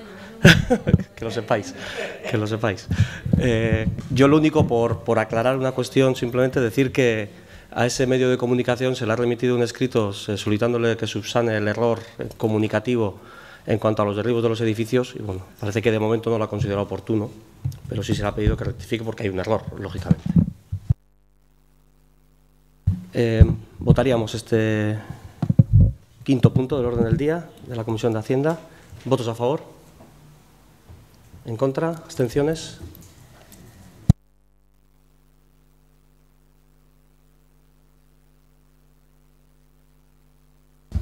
Que lo sepáis, que lo sepáis. Yo lo único, por aclarar una cuestión, simplemente decir que a ese medio de comunicación se le ha remitido un escrito solicitándole que subsane el error comunicativo en cuanto a los derribos de los edificios, y bueno, parece que de momento no lo ha considerado oportuno, pero sí se le ha pedido que rectifique porque hay un error, lógicamente. Votaríamos este quinto punto del orden del día de la Comisión de Hacienda. ¿Votos a favor? ¿En contra? ¿Abstenciones?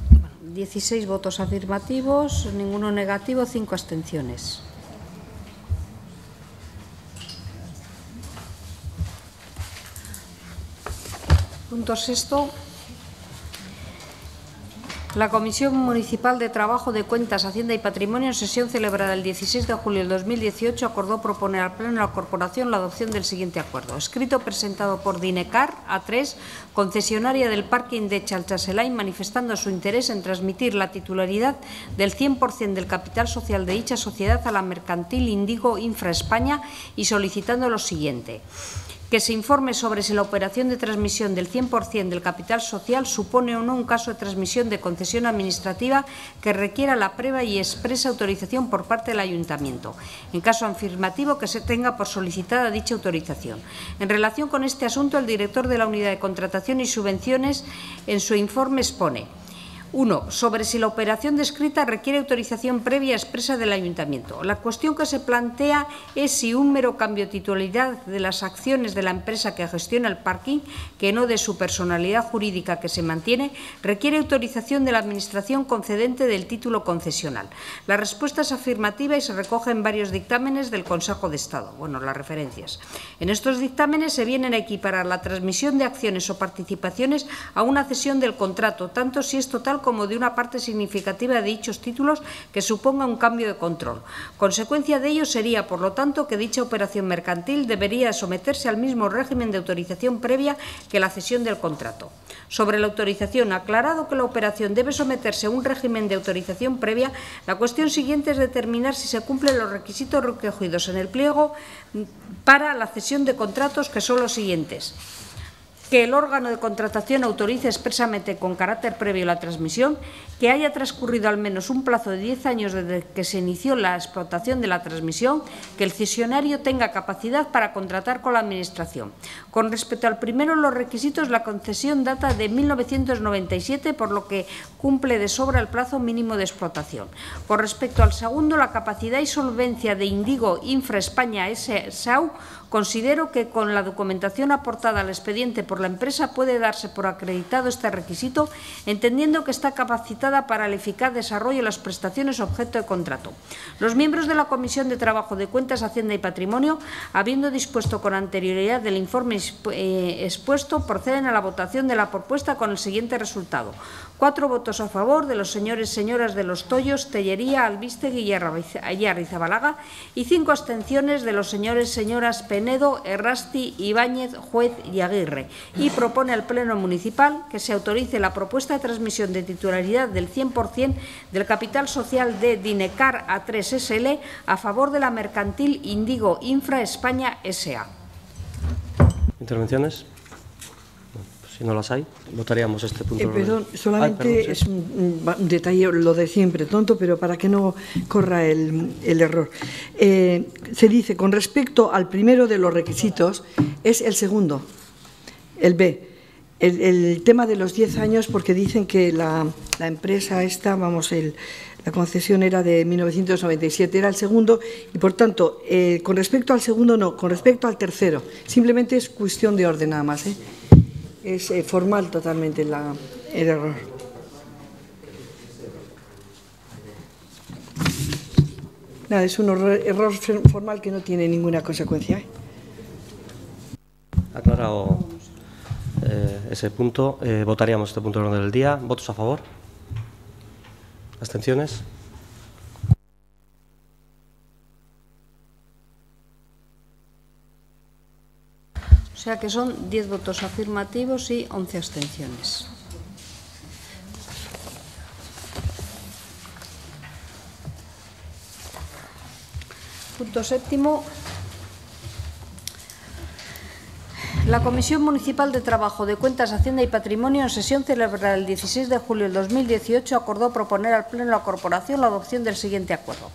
Bueno, 16 votos afirmativos, ninguno negativo, 5 abstenciones. Punto sexto. La Comisión Municipal de Trabajo de Cuentas, Hacienda y Patrimonio, en sesión celebrada el 16 de julio del 2018, acordó proponer al Pleno de la Corporación la adopción del siguiente acuerdo. Escrito presentado por Dinecar A3, concesionaria del parking de Chalchaselain, manifestando su interés en transmitir la titularidad del 100% del capital social de dicha sociedad a la mercantil Indigo Infra España y solicitando lo siguiente: que se informe sobre si la operación de transmisión del 100% del capital social supone o no un caso de transmisión de concesión administrativa que requiera la previa y expresa autorización por parte del Ayuntamiento. En caso afirmativo, que se tenga por solicitada dicha autorización. En relación con este asunto, el director de la Unidad de Contratación y Subvenciones en su informe expone: 1. Sobre si la operación descrita requiere autorización previa expresa del Ayuntamiento. La cuestión que se plantea es si un mero cambio de titularidad de las acciones de la empresa que gestiona el parking, que no de su personalidad jurídica que se mantiene, requiere autorización de la Administración concedente del título concesional. La respuesta es afirmativa y se recoge en varios dictámenes del Consejo de Estado. Bueno, las referencias. En estos dictámenes se vienen a equiparar la transmisión de acciones o participaciones a una cesión del contrato, tanto si es total total como de una parte significativa de dichos títulos que suponga un cambio de control. Consecuencia de ello sería, por lo tanto, que dicha operación mercantil debería someterse al mismo régimen de autorización previa que la cesión del contrato. Sobre la autorización, aclarado que la operación debe someterse a un régimen de autorización previa, la cuestión siguiente es determinar si se cumplen los requisitos recogidos en el pliego para la cesión de contratos, que son los siguientes: que el órgano de contratación autorice expresamente con carácter previo la transmisión, que haya transcurrido al menos un plazo de 10 años desde que se inició la explotación de la transmisión, que el cesionario tenga capacidad para contratar con la Administración. Con respecto al primero, los requisitos, la concesión data de 1997, por lo que cumple de sobra el plazo mínimo de explotación. Con respecto al segundo, la capacidad y solvencia de Indigo Infra España S.A.U., considero que con la documentación aportada al expediente por la empresa puede darse por acreditado este requisito, entendiendo que está capacitada para el eficaz desarrollo de las prestaciones objeto de contrato. Los miembros de la Comisión de Trabajo, de Cuentas, Hacienda y Patrimonio, habiendo dispuesto con anterioridad del informe expuesto, proceden a la votación de la propuesta con el siguiente resultado: 4 votos a favor de los señores y señoras de Los Toyos, Tellería, Albistegui y Arrizabalaga, y 5 abstenciones de los señores y señoras Penedo, Errasti, Ibáñez, Juez y Aguirre, y propone al Pleno Municipal que se autorice la propuesta de transmisión de titularidad del 100% del capital social de Dinecar A3 SL a favor de la mercantil Indigo Infra España S.A. ¿Intervenciones? Si no las hay, votaríamos este punto. Perdón, solamente es un detalle, lo de siempre, tonto, pero para que no corra el error. Se dice, con respecto al primero de los requisitos, es el segundo, el B. El tema de los 10 años, porque dicen que la empresa esta, la concesión era de 1997, era el segundo, y por tanto, con respecto al segundo no, con respecto al tercero, simplemente es cuestión de orden nada más, Es formal totalmente el error. Nada, es un error formal que no tiene ninguna consecuencia. Aclarado ese punto, votaríamos este punto del orden del día. ¿Votos a favor? ¿Abstenciones? O sea que son 10 votos afirmativos y 11 abstenciones. Punto séptimo. La Comisión Municipal de Trabajo, de Cuentas, Hacienda y Patrimonio, en sesión celebrada el 16 de julio del 2018, acordó proponer al Pleno de la Corporación la adopción del siguiente acuerdo.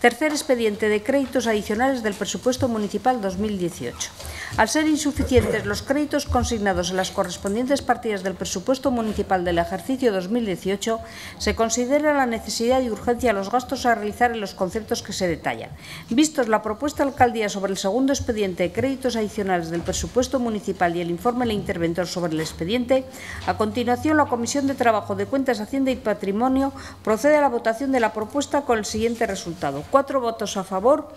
Tercer expediente de créditos adicionales del presupuesto municipal 2018. Al ser insuficientes los créditos consignados en las correspondientes partidas del presupuesto municipal del ejercicio 2018, se considera la necesidad y urgencia de los gastos a realizar en los conceptos que se detallan. Vistos la propuesta de alcaldía sobre el segundo expediente de créditos adicionales del presupuesto municipal y el informe del interventor sobre el expediente, a continuación la Comisión de Trabajo, de Cuentas, Hacienda y Patrimonio procede a la votación de la propuesta con el siguiente resultado: 4 votos a favor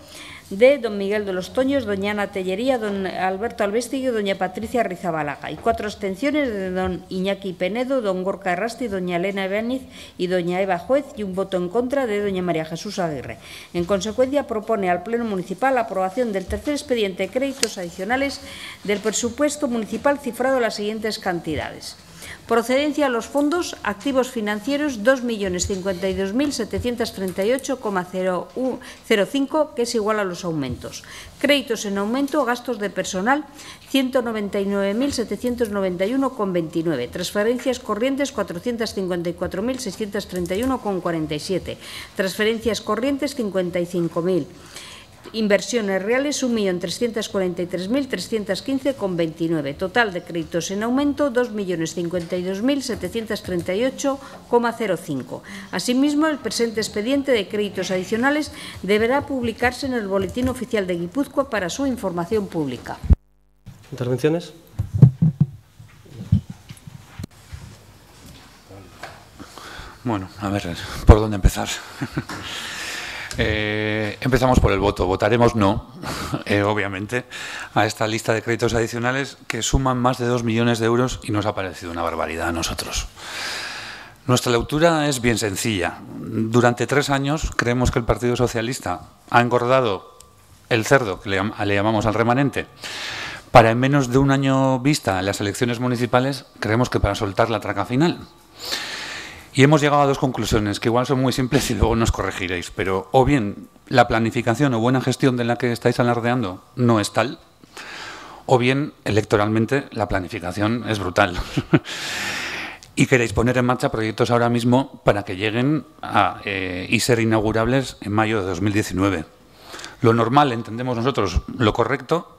de don Miguel de los Toños, doña Ana Tellería, don Alberto Albistegui y doña Patricia Arrizabalaga, y 4 abstenciones de don Iñaki Penedo, don Gorka Errasti, doña Elena Ibáñez y doña Eva Juez, y un voto en contra de doña María Jesús Aguirre. En consecuencia, propone al Pleno Municipal la aprobación del tercer expediente de créditos adicionales del presupuesto municipal cifrado en las siguientes cantidades: procedencia a los fondos: activos financieros 2.052.738,05, que es igual a los aumentos. Créditos en aumento: gastos de personal 199.791,29. Transferencias corrientes 454.631,47. Transferencias corrientes 55.000. Inversiones reales 1.343.315,29. Total de créditos en aumento 2.052.738,05. Asimismo, el presente expediente de créditos adicionales deberá publicarse en el Boletín Oficial de Guipúzcoa para su información pública. ¿Intervenciones? Bueno, a ver, ¿por dónde empezar? Empezamos por el voto. Votaremos no, obviamente, a esta lista de créditos adicionales que suman más de 2 millones de euros y nos ha parecido una barbaridad a nosotros. Nuestra lectura es bien sencilla. Durante 3 años creemos que el Partido Socialista ha engordado el cerdo, que le llamamos al remanente, para en menos de un año vista en las elecciones municipales, creemos que para soltar la traca final. Y hemos llegado a 2 conclusiones, que igual son muy simples y luego nos corregiréis, pero o bien la planificación o buena gestión de la que estáis alardeando no es tal, o bien electoralmente la planificación es brutal. Y queréis poner en marcha proyectos ahora mismo para que lleguen y ser inaugurables en mayo de 2019. Lo normal, entendemos nosotros, lo correcto,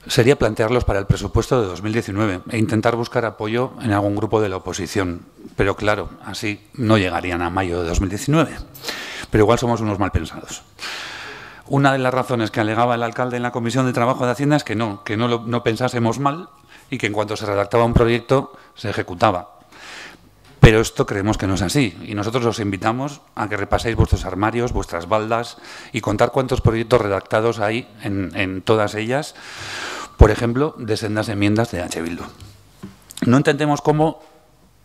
sería plantearlos para el presupuesto de 2019 e intentar buscar apoyo en algún grupo de la oposición. Pero claro, así no llegarían a mayo de 2019. Pero igual somos unos mal pensados. Una de las razones que alegaba el alcalde en la Comisión de Trabajo de Hacienda es que no pensásemos mal y que en cuanto se redactaba un proyecto se ejecutaba. Pero esto creemos que no es así y nosotros os invitamos a que repaséis vuestros armarios, vuestras baldas y contar cuántos proyectos redactados hay en todas ellas, por ejemplo, de sendas enmiendas de H. Bildu. No entendemos cómo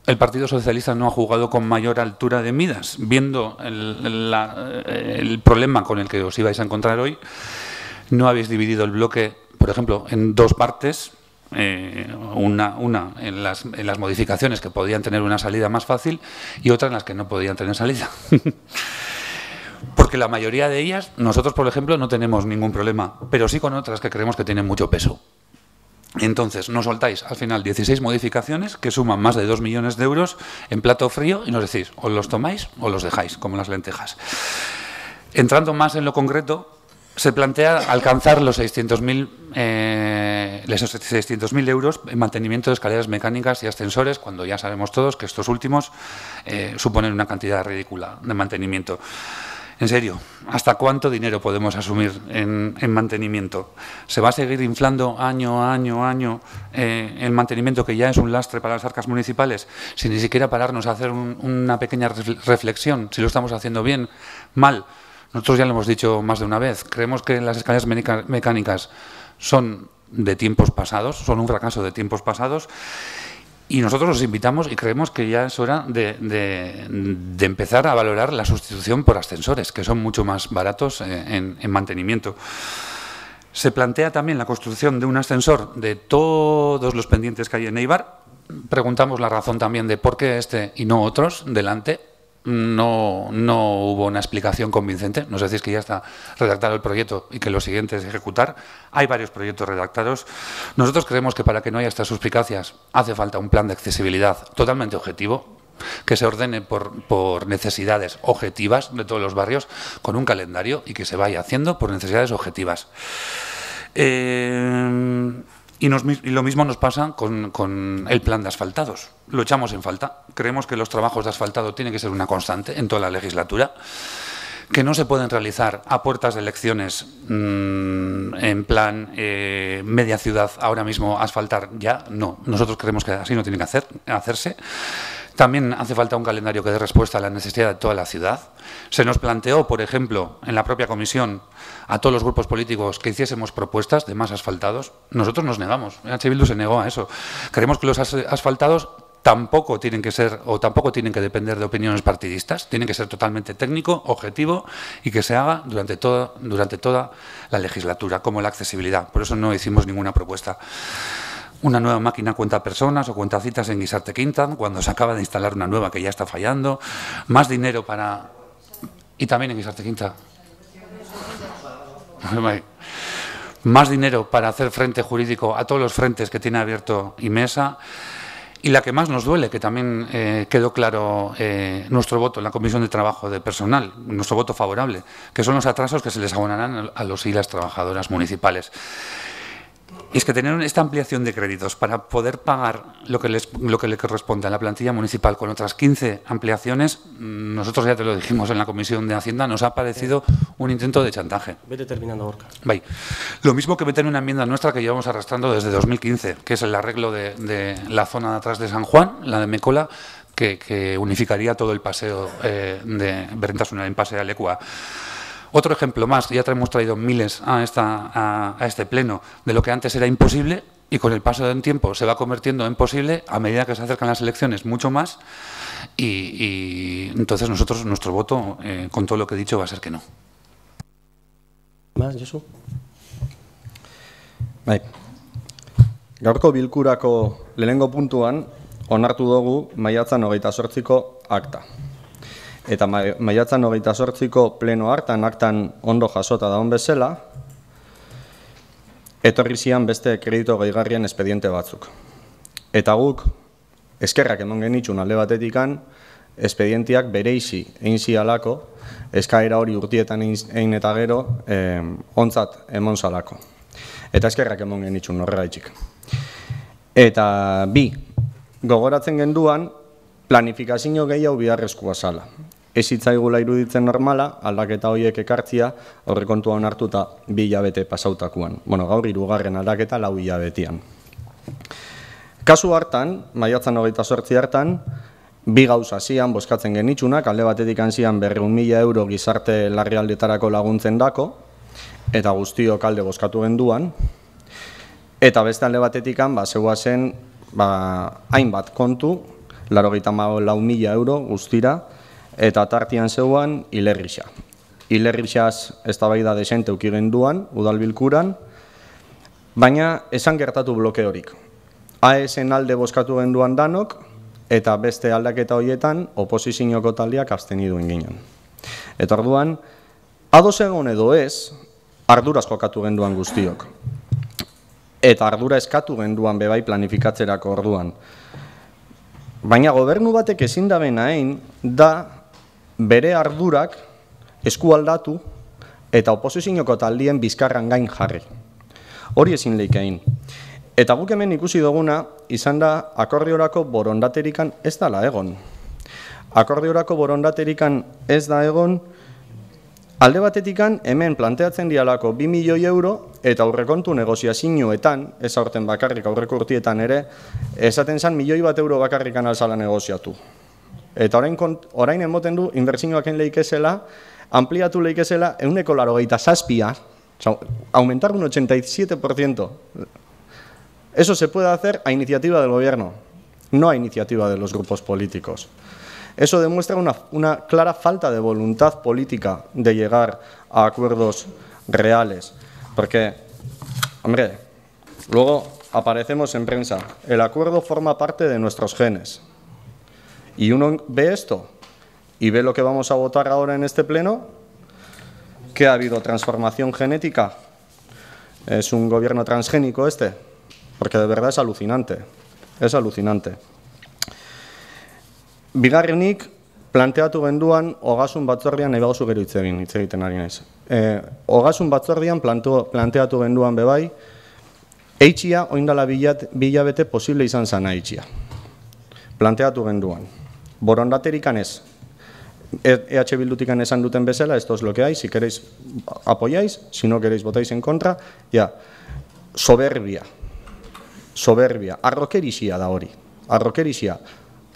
el Partido Socialista no ha jugado con mayor altura de miras, viendo el problema con el que os ibais a encontrar hoy. No habéis dividido el bloque, por ejemplo, en 2 partes. Una en las modificaciones que podían tener una salida más fácil y otra en las que no podían tener salida. Porque la mayoría de ellas, nosotros, por ejemplo, no tenemos ningún problema, pero sí con otras que creemos que tienen mucho peso. Entonces, nos soltáis al final 16 modificaciones que suman más de 2 millones de euros en plato frío y nos decís, o los tomáis o los dejáis, como las lentejas. Entrando más en lo concreto, se plantea alcanzar los 600.000 euros en mantenimiento de escaleras mecánicas y ascensores, cuando ya sabemos todos que estos últimos suponen una cantidad ridícula de mantenimiento. En serio, ¿hasta cuánto dinero podemos asumir en mantenimiento? ¿Se va a seguir inflando año a año el mantenimiento, que ya es un lastre para las arcas municipales, sin ni siquiera pararnos a hacer una pequeña reflexión, si lo estamos haciendo bien, mal? Nosotros ya lo hemos dicho más de una vez, creemos que las escaleras mecánicas son de tiempos pasados, son un fracaso de tiempos pasados, y nosotros os invitamos y creemos que ya es hora de empezar a valorar la sustitución por ascensores, que son mucho más baratos en mantenimiento. Se plantea también la construcción de un ascensor de todos los pendientes que hay en Eibar. Preguntamos la razón también de por qué este y no otros delante. No hubo una explicación convincente. Nos decís que ya está redactado el proyecto y que lo siguiente es ejecutar. Hay varios proyectos redactados. Nosotros creemos que para que no haya estas suspicacias hace falta un plan de accesibilidad totalmente objetivo, que se ordene por necesidades objetivas de todos los barrios, con un calendario, y que se vaya haciendo por necesidades objetivas. Y lo mismo nos pasa con el plan de asfaltados. Lo echamos en falta. Creemos que los trabajos de asfaltado tienen que ser una constante en toda la legislatura, que no se pueden realizar a puertas de elecciones en plan media ciudad ahora mismo asfaltar ya. No, nosotros creemos que así no tiene que hacerse. También hace falta un calendario que dé respuesta a la necesidad de toda la ciudad. Se nos planteó, por ejemplo, en la propia comisión, a todos los grupos políticos que hiciésemos propuestas de más asfaltados. Nosotros nos negamos. H. Bildu se negó a eso. Creemos que los asfaltados tampoco tienen que ser o tampoco tienen que depender de opiniones partidistas. Tienen que ser totalmente técnico, objetivo y que se haga durante toda la legislatura, como la accesibilidad. Por eso no hicimos ninguna propuesta. Una nueva máquina cuenta personas o cuenta citas en Guisarte Quinta, cuando se acaba de instalar una nueva que ya está fallando. Más dinero para... Y también en Guisarte Quinta. Más dinero para hacer frente jurídico a todos los frentes que tiene abierto IMESA. Y la que más nos duele, que también quedó claro nuestro voto en la Comisión de Trabajo de Personal, nuestro voto favorable, que son los atrasos que se les abonarán a los y las trabajadoras municipales. Es que tener esta ampliación de créditos para poder pagar lo que le corresponde a la plantilla municipal con otras 15 ampliaciones, nosotros ya te lo dijimos en la Comisión de Hacienda, nos ha parecido un intento de chantaje. Vete terminando, Gorka. Bye. Lo mismo que meter una enmienda nuestra que llevamos arrastrando desde 2015, que es el arreglo de la zona de atrás de San Juan, la de Mecola, que unificaría todo el paseo de Berrintasuna en Paseo Alecua. Otro ejemplo más, ya hemos traído miles a este pleno, de lo que antes era imposible y con el paso del tiempo se va convirtiendo en posible a medida que se acercan las elecciones mucho más y entonces nuestro voto, con todo lo que he dicho, va a ser que no. ¿Más, Josu? Bai. Gaurko bilkurako lehenengo puntuan onartu dugu maiatzan 28ko akta. Eta maiatzan 28ko pleno hartan aktan ondo jasota daun bezala, etorri zian beste kredito gehigarrien espediente batzuk. Eta guk, eskerrak emon genitxun alde batetikan, espedientiak bereizi egin zialako, eskaera hori urtietan egin eta gero, ontzat emon zalako. Eta eskerrak emon genitxun horregaitxik. Eta bi, gogoratzen genduan, planifikazio gehiago biharrezkoa zala. Ez hitzaigula iruditzen normala, aldaketa horiek ekartzia, aurrekontua onartuta 2 hilabete pasautakuan. Bueno, gaur 3. aldaketa 4 hilabetean. Kasu hartan, maiatzan 28 hartan, 2 gauza zian bozkatzen genitxunak, alde batetik zian 200.000 euro gizarte larrialdetarako laguntzen dako, eta guztiok alde bozkatu genduan, eta beste alde batetik zeuazen hainbat kontu, 84.000 euro guztira, eta tartian zeuan Ilerrixa. Ilerrixaz eztabaida desente uki genduan, udalbilkuran, baina esan gertatu bloke horik. AES-en alde bozkatu genduan danok, eta beste aldaketa horietan oposizioko taldeak absteniduen ginen. Eta orduan, ados egon edo ez, arduraz jokatu genduan guztiok. Eta ardura eskatu genduan bebai planifikatzerako orduan. Baina gobernu batek ezin da benain da bere ardurak eskualdatu eta oposizioko taldien bizkarran gain jarri. Hori ezin leikein. Eta guk hemen ikusi duguna izan da akordiorako borondaterikan ez dala egon. Akordiorako borondaterikan ez da egon, alde batetikan hemen planteatzen dialako 2 milioi euro eta aurrekontu negoziazioetan, ez aurten bakarrik aurreko urtietan ere, esaten zan 1 milioi euro bakarrikan alzala negoziatu. Eta orain emoten du, inbertsioak leikezela, ampliatu leikezela, 187, aumentar un 87%. Eso se puede hacer a iniciativa del gobierno, no a iniciativa de los grupos políticos. Eso demuestra una clara falta de voluntad política de llegar a acuerdos reales. Porque, hombre, luego aparecemos en prensa, el acuerdo forma parte de nuestros genes. Y uno ve esto y ve lo que vamos a votar ahora en este pleno, que ha habido transformación genética. Es un gobierno transgénico este, porque de verdad es alucinante. Es alucinante. Bigarrenik, planteatu genduan, Ogasun batzordian, nahi bagozu gero hitz egiten ari naiz. Ogasun batzordian planteatu genduan bebai, eitxia, oindala bilabete posible izan zana eitxia. Planteatu genduan. Borondaterikan ez. EH Bildutikan esan duten bezala, esto es lo que hay, si queréis apoyáis, si no queréis votáis en contra, ya. Soberbia. Soberbia. Arrokerisia da hori. Arrokerisia.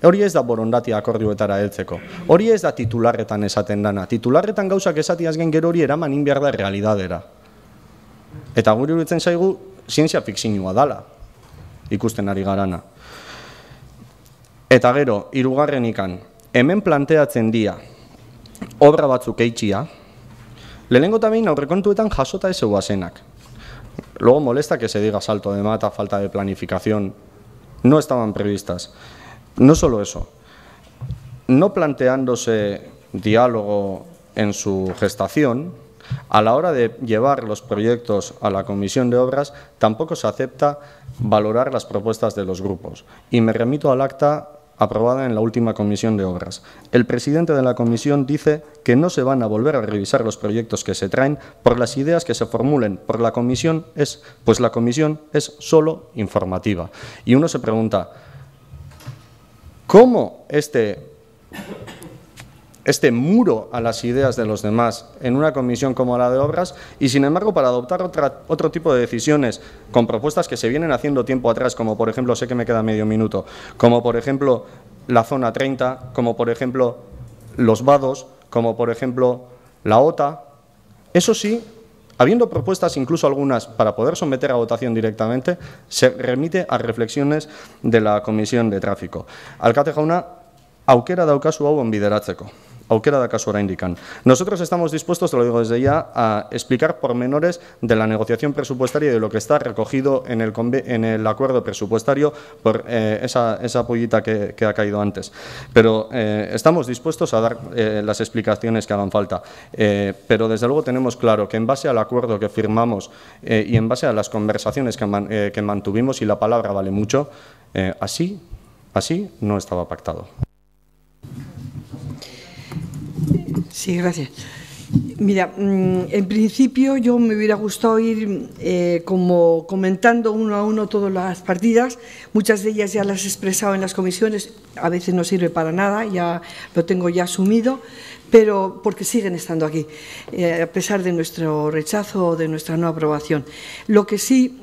Hori ez da borondatia akordioetara heltzeko. Hori ez da titularretan esaten dana. Titularretan gauzak esatiaz gen gero hori eraman inbiar da realidadera. Eta guri iruditzen zaigu zientzia fikzioa dala ikusten ari garana. Eta gero, hirugarrenikan, hemen planteatzen dira obra batzuk eitxia, lehenengo eta behin aurrekontuetan jasota ez zeuazenak. Luego molesta que se diga salto de mata, falta de planificación. No estaban previstas. No solo eso, no planteándose diálogo en su gestación, a la hora de llevar los proyectos a la Comisión de Obras, tampoco se acepta valorar las propuestas de los grupos. Y me remito al acta aprobada en la última Comisión de Obras. El presidente de la Comisión dice que no se van a volver a revisar los proyectos que se traen por las ideas que se formulen por la Comisión, pues la Comisión es solo informativa. Y uno se pregunta, ¿cómo este muro a las ideas de los demás en una comisión como la de Obras y, sin embargo, para adoptar otro tipo de decisiones con propuestas que se vienen haciendo tiempo atrás, como por ejemplo, sé que me queda medio minuto, como por ejemplo la zona 30, como por ejemplo los vados, como por ejemplo la OTA, eso sí, Habiendo propuestas, incluso algunas, para poder someter a votación directamente, se remite a reflexiones de la Comisión de Tráfico. Alkate jauna, aukera daukazu hau bideratzeko. Aukera daukazu oraindikan. Nosotros estamos dispuestos, te lo digo desde ya, a explicar pormenores de la negociación presupuestaria y de lo que está recogido en el acuerdo presupuestario por esa pollita que ha caído antes. Pero estamos dispuestos a dar las explicaciones que hagan falta. Pero desde luego tenemos claro que en base al acuerdo que firmamos y en base a las conversaciones que mantuvimos, y la palabra vale mucho, así no estaba pactado. Sí, gracias. Mira, en principio yo me hubiera gustado ir como comentando uno a uno todas las partidas. Muchas de ellas ya las he expresado en las comisiones, a veces no sirve para nada, ya lo tengo ya asumido, pero porque siguen estando aquí, a pesar de nuestro rechazo o de nuestra no aprobación. Lo que sí,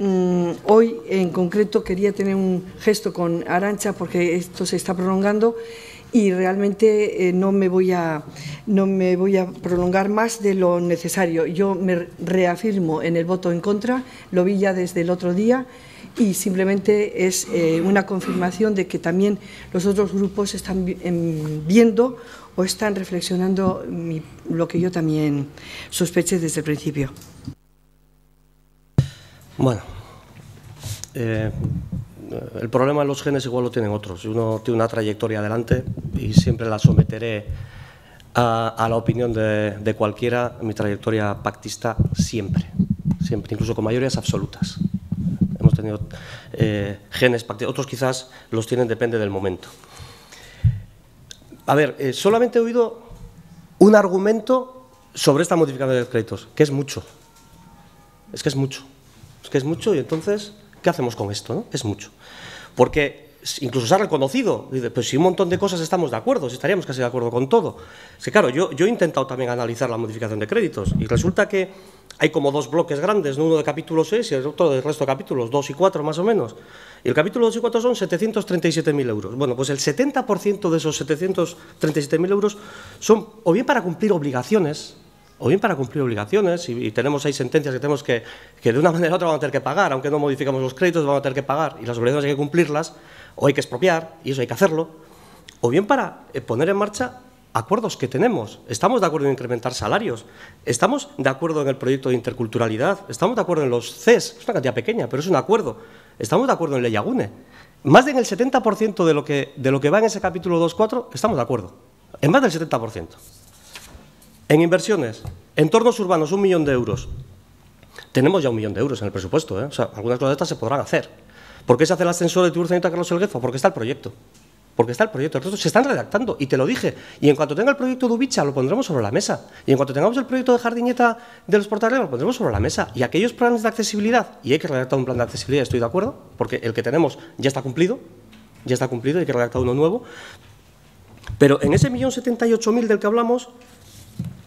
hoy en concreto quería tener un gesto con Arantxa, porque esto se está prolongando, y realmente no me voy a prolongar más de lo necesario. Yo me reafirmo en el voto en contra, lo vi ya desde el otro día, y simplemente es una confirmación de que también los otros grupos están viendo o están reflexionando lo que yo también sospeché desde el principio. Bueno, el problema de los genes igual lo tienen otros. Uno tiene una trayectoria adelante y siempre la someteré a la opinión de cualquiera. Mi trayectoria pactista siempre, incluso con mayorías absolutas. Hemos tenido genes pactistas, otros quizás los tienen, depende del momento. A ver, solamente he oído un argumento sobre esta modificación de créditos, que es mucho. Es que es mucho y entonces, ¿qué hacemos con esto, no? Es mucho. Porque incluso se ha reconocido, pues si un montón de cosas estamos de acuerdo, si estaríamos casi de acuerdo con todo. Es que claro, yo he intentado también analizar la modificación de créditos y resulta que hay como dos bloques grandes, ¿no? Uno de capítulo 6 y el otro del resto de capítulos, 2 y 4 más o menos. Y el capítulo 2 y 4 son 737.000 euros. Bueno, pues el 70% de esos 737.000 euros son o bien para cumplir obligaciones, y tenemos 6 sentencias que tenemos que de una manera u otra van a tener que pagar, aunque no modificamos los créditos, van a tener que pagar, y las obligaciones hay que cumplirlas, o hay que expropiar, y eso hay que hacerlo, o bien para poner en marcha acuerdos que tenemos. Estamos de acuerdo en incrementar salarios, estamos de acuerdo en el proyecto de interculturalidad, estamos de acuerdo en los CES, es una cantidad pequeña, pero es un acuerdo, estamos de acuerdo en Ley Agune. Más del 70% de lo que va en ese capítulo 2.4 estamos de acuerdo, en más del 70%. En inversiones, entornos urbanos, 1 millón de euros. Tenemos ya 1 millón de euros en el presupuesto, ¿eh? O sea, algunas cosas de estas se podrán hacer. ¿Por qué se hace el ascensor de Tiburcio Carlos Elguezo? Porque está el proyecto. Se están redactando, y te lo dije. Y en cuanto tenga el proyecto de Ubicha, lo pondremos sobre la mesa. Y en cuanto tengamos el proyecto de Jardiñeta de los Portales, lo pondremos sobre la mesa. Y aquellos planes de accesibilidad, y hay que redactar un plan de accesibilidad, estoy de acuerdo, porque el que tenemos ya está cumplido, y hay que redactar uno nuevo. Pero en ese 1.078.000 del que hablamos,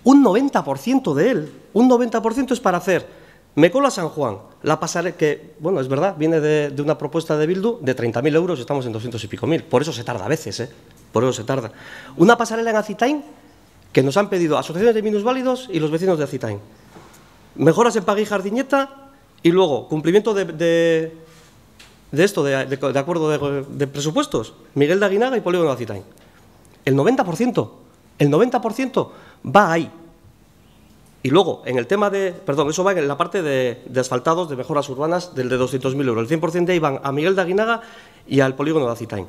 un 90% de él, un 90% es para hacer Mecola San Juan, la pasarela, que, bueno, es verdad, viene de una propuesta de Bildu de 30.000 euros, estamos en 200 y pico mil, por eso se tarda a veces, por eso se tarda. Una pasarela en Acitain que nos han pedido asociaciones de minusválidos y los vecinos de Acitain. Mejoras en Pagui y Jardiñeta y luego cumplimiento de acuerdo de presupuestos, Miguel de Aguinaga y Polígono de Acitain. El 90% va ahí. Y luego, en el tema de, eso va en la parte de asfaltados, de mejoras urbanas, del de 200.000 euros. El 100% de ahí van a Miguel de Aguinaga y al polígono de Acitain.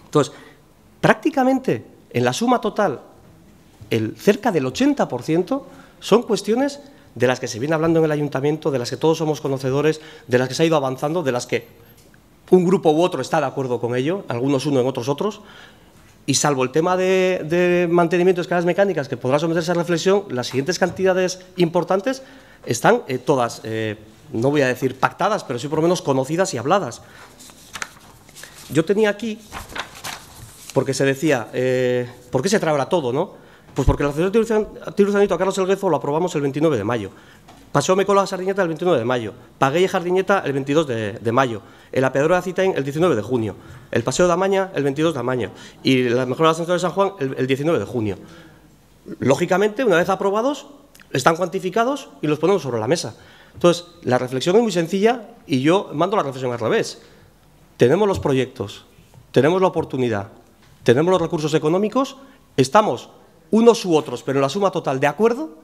Entonces, prácticamente, en la suma total, cerca del 80% son cuestiones de las que se viene hablando en el ayuntamiento, de las que todos somos conocedores, de las que se ha ido avanzando, de las que un grupo u otro está de acuerdo con ello, algunos uno, en otros. Y salvo el tema de mantenimiento de escaleras mecánicas, que podrá someterse a reflexión, las siguientes cantidades importantes están todas, no voy a decir pactadas, pero sí por lo menos conocidas y habladas. Yo tenía aquí, porque se decía, ¿por qué se traerá todo, no? Pues porque el ascensor Tiburcio a Carlos Elguezo lo aprobamos el 29 de mayo. Pasó Mecola Jardiñeta el 29 de mayo, Pagué y Jardiñeta el 22 de mayo, el apeadero de Acitain el 19 de junio, el paseo de Amaña el 22 de mayo y la mejora del ascensor de San Juan el 19 de junio. Lógicamente, una vez aprobados, están cuantificados y los ponemos sobre la mesa. Entonces, la reflexión es muy sencilla y yo mando la reflexión al revés. Tenemos los proyectos, tenemos la oportunidad, tenemos los recursos económicos, estamos unos u otros, pero en la suma total de acuerdo.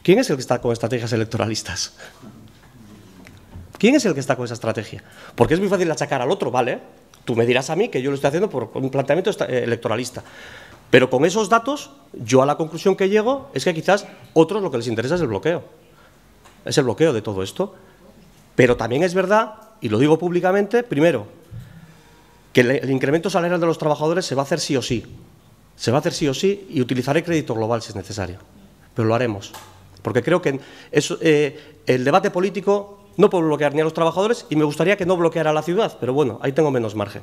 ¿Quién es el que está con estrategias electoralistas? ¿Quién es el que está con esa estrategia? Porque es muy fácil achacar al otro, ¿vale? Tú me dirás a mí que yo lo estoy haciendo por un planteamiento electoralista. Pero con esos datos, yo a la conclusión que llego es que quizás otros lo que les interesa es el bloqueo. Es el bloqueo de todo esto. Pero también es verdad, y lo digo públicamente, primero, que el incremento salarial de los trabajadores se va a hacer sí o sí. Se va a hacer sí o sí y utilizaré crédito global si es necesario. Pero lo haremos. Porque creo que el debate político no puede bloquear ni a los trabajadores y me gustaría que no bloqueara a la ciudad, pero bueno, ahí tengo menos margen.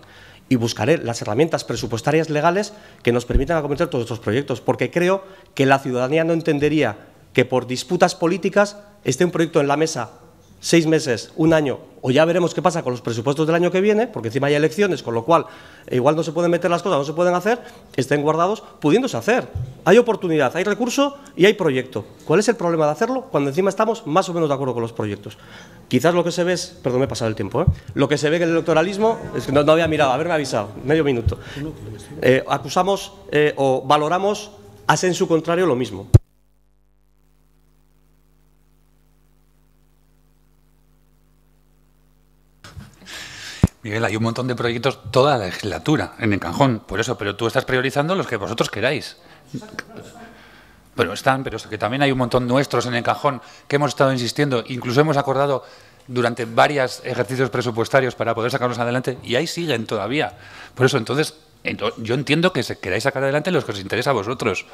Y buscaré las herramientas presupuestarias legales que nos permitan acometer todos estos proyectos, porque creo que la ciudadanía no entendería que por disputas políticas esté un proyecto en la mesa 6 meses, un año, o ya veremos qué pasa con los presupuestos del año que viene, porque encima hay elecciones, con lo cual igual no se pueden meter las cosas, no se pueden hacer, estén guardados, pudiéndose hacer. Hay oportunidad, hay recurso y hay proyecto. ¿Cuál es el problema de hacerlo? Cuando encima estamos más o menos de acuerdo con los proyectos. Quizás lo que se ve es, perdón, me he pasado el tiempo, lo que se ve en el electoralismo, es que no había mirado, haberme avisado, medio minuto. Acusamos o valoramos a sensu contrario lo mismo. Miguel, hay un montón de proyectos toda la legislatura en el cajón, por eso, pero tú estás priorizando los que vosotros queráis. Pero es que también hay un montón nuestros en el cajón que hemos estado insistiendo, incluso hemos acordado durante varios ejercicios presupuestarios para poder sacarlos adelante y ahí siguen todavía. Por eso, entonces, yo entiendo que queráis sacar adelante los que os interesa a vosotros.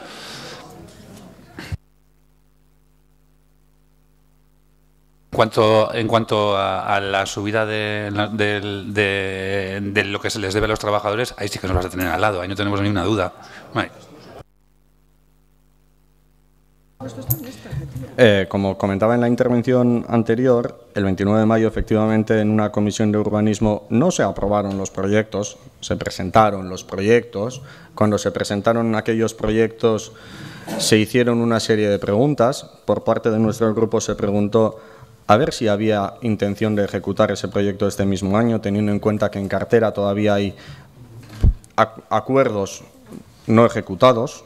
En cuanto a la subida de lo que se les debe a los trabajadores, ahí sí que nos vas a tener al lado, ahí no tenemos ninguna duda. Vale. Como comentaba en la intervención anterior, el 29 de mayo, efectivamente, en una comisión de urbanismo no se aprobaron los proyectos, se presentaron los proyectos. Cuando se presentaron aquellos proyectos, se hicieron una serie de preguntas. Por parte de nuestro grupo se preguntó a ver si había intención de ejecutar ese proyecto este mismo año, teniendo en cuenta que en cartera todavía hay acuerdos no ejecutados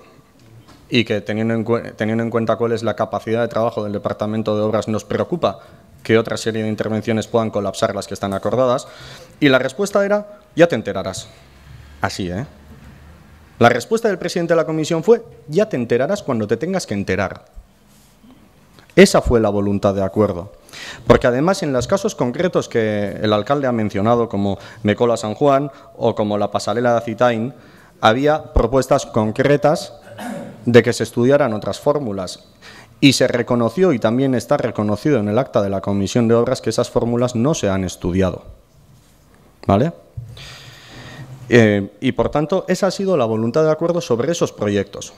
y que teniendo en cuenta cuál es la capacidad de trabajo del Departamento de Obras, nos preocupa que otra serie de intervenciones puedan colapsar las que están acordadas. Y la respuesta era, ya te enterarás. Así, ¿eh? La respuesta del presidente de la comisión fue, ya te enterarás cuando te tengas que enterar. Esa fue la voluntad de acuerdo. Porque además en los casos concretos que el alcalde ha mencionado, como Mecola San Juan o como la pasarela de Acitain, había propuestas concretas de que se estudiaran otras fórmulas. Y se reconoció, y también está reconocido en el acta de la Comisión de Obras, que esas fórmulas no se han estudiado. ¿Vale? Y por tanto, esa ha sido la voluntad de acuerdo sobre esos proyectos.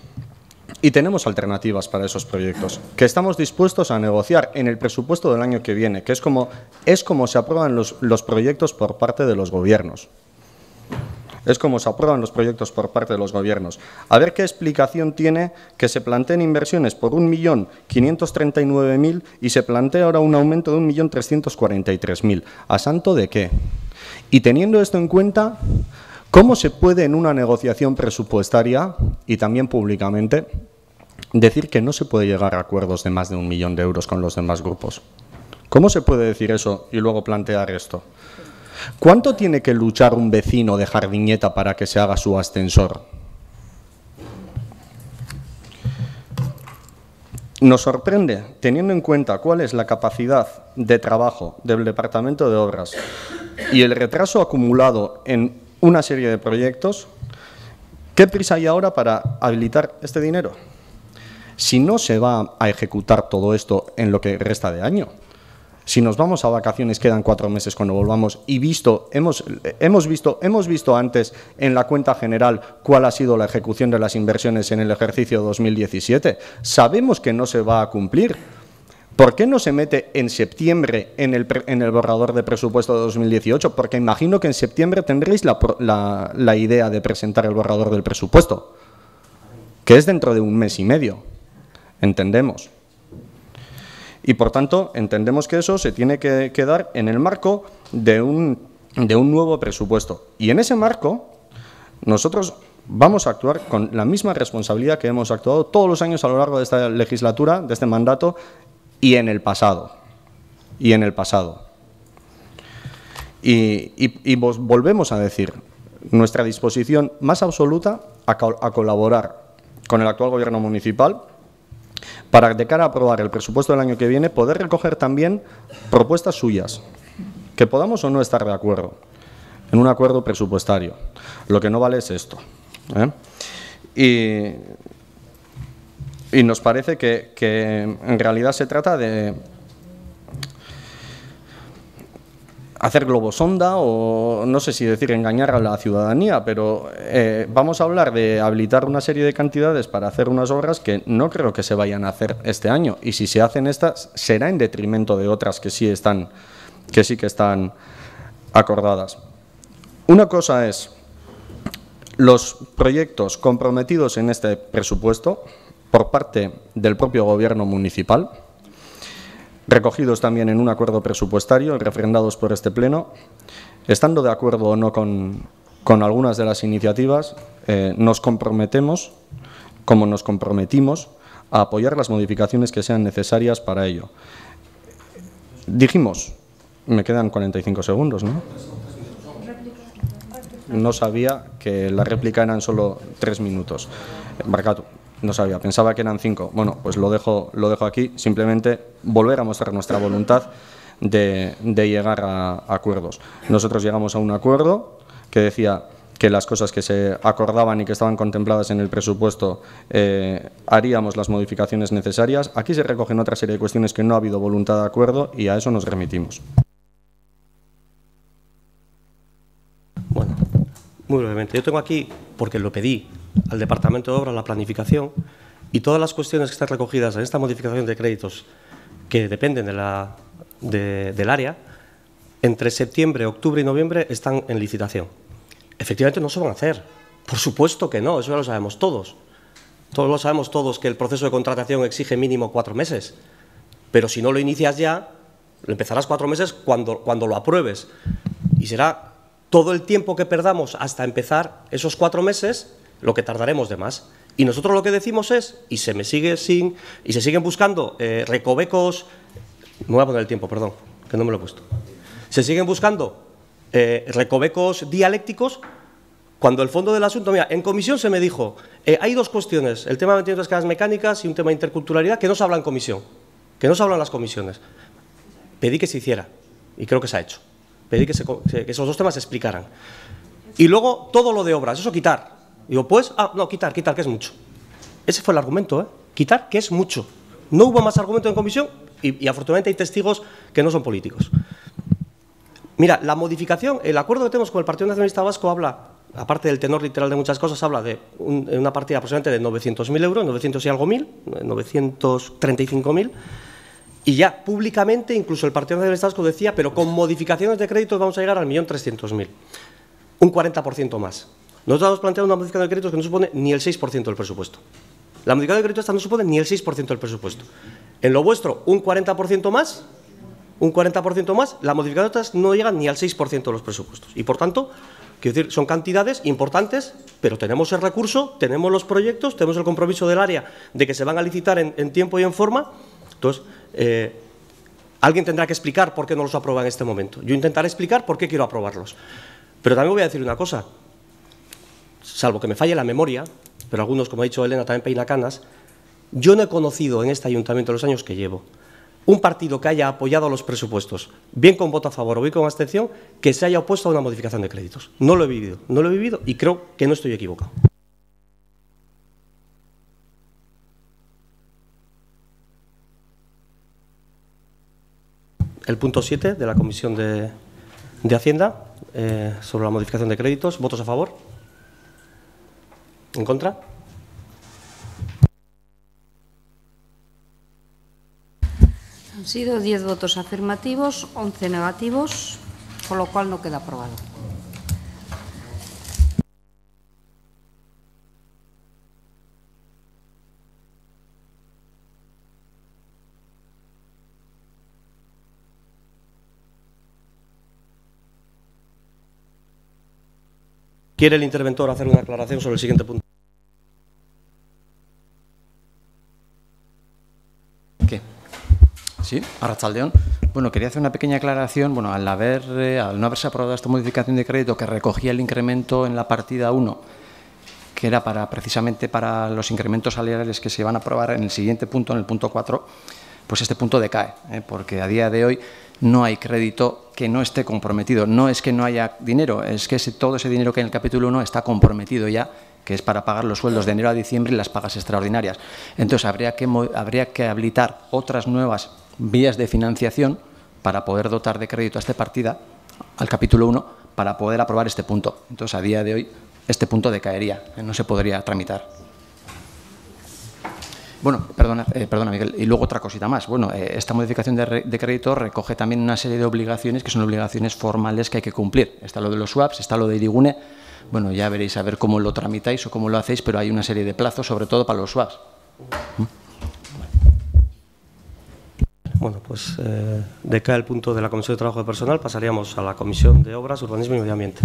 Y tenemos alternativas para esos proyectos, que estamos dispuestos a negociar en el presupuesto del año que viene, que es como se aprueban los proyectos por parte de los gobiernos. Es como se aprueban los proyectos por parte de los gobiernos. A ver qué explicación tiene que se planteen inversiones por 1.539.000 y se plantea ahora un aumento de 1.343.000. ¿A santo de qué? Y teniendo esto en cuenta, ¿cómo se puede en una negociación presupuestaria y también públicamente decir que no se puede llegar a acuerdos de más de 1 millón de euros con los demás grupos? ¿Cómo se puede decir eso y luego plantear esto? ¿Cuánto tiene que luchar un vecino de Jardiñeta para que se haga su ascensor? Nos sorprende, teniendo en cuenta cuál es la capacidad de trabajo del Departamento de Obras y el retraso acumulado en una serie de proyectos, ¿qué prisa hay ahora para habilitar este dinero? Si no se va a ejecutar todo esto en lo que resta de año, si nos vamos a vacaciones quedan 4 meses cuando volvamos y hemos visto antes en la cuenta general cuál ha sido la ejecución de las inversiones en el ejercicio 2017, sabemos que no se va a cumplir. ¿Por qué no se mete en septiembre en el borrador de presupuesto de 2018? Porque imagino que en septiembre tendréis la idea de presentar el borrador del presupuesto, que es dentro de 1 mes y medio, entendemos. Y, por tanto, entendemos que eso se tiene que dar en el marco de un nuevo presupuesto. Y en ese marco, nosotros vamos a actuar con la misma responsabilidad que hemos actuado todos los años a lo largo de esta legislatura, de este mandato, y en el pasado. Y volvemos a decir nuestra disposición más absoluta a colaborar con el actual Gobierno municipal para, de cara a aprobar el presupuesto del año que viene, poder recoger también propuestas suyas, que podamos o no estar de acuerdo en un acuerdo presupuestario. Lo que no vale es esto, ¿eh? Y nos parece que en realidad se trata de hacer globosonda o no sé si decir engañar a la ciudadanía, pero vamos a hablar de habilitar una serie de cantidades para hacer unas obras que no creo que se vayan a hacer este año, y si se hacen estas será en detrimento de otras que sí que están acordadas. Una cosa es los proyectos comprometidos en este presupuesto por parte del propio Gobierno municipal, recogidos también en un acuerdo presupuestario, refrendados por este Pleno. Estando de acuerdo o no con algunas de las iniciativas, nos comprometemos, como nos comprometimos, a apoyar las modificaciones que sean necesarias para ello. Dijimos, me quedan 45 segundos, ¿no? No sabía que la réplica eran solo 3 minutos. Barkatu. No sabía, pensaba que eran 5. Bueno, pues lo dejo aquí. Simplemente volver a mostrar nuestra voluntad de llegar a acuerdos. Nosotros llegamos a un acuerdo que decía que las cosas que se acordaban y que estaban contempladas en el presupuesto haríamos las modificaciones necesarias. Aquí se recogen otra serie de cuestiones que no ha habido voluntad de acuerdo y a eso nos remitimos. Bueno, muy brevemente. Yo tengo aquí, porque lo pedí al Departamento de Obras, la planificación, y todas las cuestiones que están recogidas en esta modificación de créditos que dependen del área, entre septiembre, octubre y noviembre están en licitación. Efectivamente no se van a hacer, por supuesto que no, eso ya lo sabemos todos. Todos lo sabemos todos que el proceso de contratación exige mínimo 4 meses, pero si no lo inicias ya, lo empezarás 4 meses cuando lo apruebes, y será todo el tiempo que perdamos hasta empezar esos 4 meses lo que tardaremos de más. Y nosotros lo que decimos es, y se siguen buscando recovecos, me voy a poner el tiempo, perdón, que no me lo he puesto, se siguen buscando recovecos dialécticos, cuando el fondo del asunto, mira, en comisión se me dijo, hay 2 cuestiones, el tema de mantenimiento de escalas mecánicas y un tema de interculturalidad que no se habla en comisión, que no se habla en las comisiones. Pedí que se hiciera, y creo que se ha hecho. Pedí que esos 2 temas se explicaran. Y luego todo lo de obras, eso quitar. Digo, pues, no, quitar, que es mucho. Ese fue el argumento, ¿eh? Quitar, que es mucho. No hubo más argumento en comisión y afortunadamente hay testigos que no son políticos. Mira, la modificación, el acuerdo que tenemos con el Partido Nacionalista Vasco habla, aparte del tenor literal de muchas cosas, habla de una partida aproximadamente de 900.000 euros, 900 y algo mil, 935.000, y ya públicamente incluso el Partido Nacionalista Vasco decía, pero con modificaciones de créditos vamos a llegar al 1.300.000, un 40% más. Nosotros hemos planteado una modificación de créditos que no supone ni el 6% del presupuesto. La modificación de créditos esta no supone ni el 6% del presupuesto. En lo vuestro, un 40% más, la modificación de estas no llega ni al 6% de los presupuestos. Y, por tanto, quiero decir, son cantidades importantes, pero tenemos el recurso, tenemos los proyectos, tenemos el compromiso del área de que se van a licitar en tiempo y en forma. Entonces, alguien tendrá que explicar por qué no los aprueba en este momento. Yo intentaré explicar por qué quiero aprobarlos. Pero también voy a decir una cosa, salvo que me falle la memoria, pero algunos, como ha dicho Elena, también peina canas, yo no he conocido en este ayuntamiento, en los años que llevo, un partido que haya apoyado los presupuestos, bien con voto a favor o bien con abstención, que se haya opuesto a una modificación de créditos. No lo he vivido y creo que no estoy equivocado. El punto 7 de la Comisión de Hacienda sobre la modificación de créditos. ¿Votos a favor? ¿En contra? Han sido 10 votos afirmativos, 11 negativos, con lo cual no queda aprobado. ¿Quiere el interventor hacer una aclaración sobre el siguiente punto? ¿Qué? Sí, Arratsaldeon. Bueno, quería hacer una pequeña aclaración. Bueno, al no haberse aprobado esta modificación de crédito que recogía el incremento en la partida 1, que era precisamente para los incrementos salariales que se van a aprobar en el siguiente punto, en el punto 4, pues este punto decae, porque a día de hoy no hay crédito que no esté comprometido. No es que no haya dinero, es que todo ese dinero que hay en el capítulo 1 está comprometido ya, que es para pagar los sueldos de enero a diciembre y las pagas extraordinarias. Entonces, habría que habilitar otras nuevas vías de financiación para poder dotar de crédito a esta partida, al capítulo 1, para poder aprobar este punto. Entonces, a día de hoy, este punto decaería, no se podría tramitar. Bueno, perdona Miguel, y luego otra cosita más. Bueno, esta modificación de crédito recoge también una serie de obligaciones que son obligaciones formales que hay que cumplir. Está lo de los swaps, está lo de Irigune. Bueno, ya veréis a ver cómo lo tramitáis o cómo lo hacéis, pero hay una serie de plazos, sobre todo para los swaps. Bueno, pues decae el punto de la Comisión de Trabajo de Personal. Pasaríamos a la Comisión de Obras, Urbanismo y Medio Ambiente.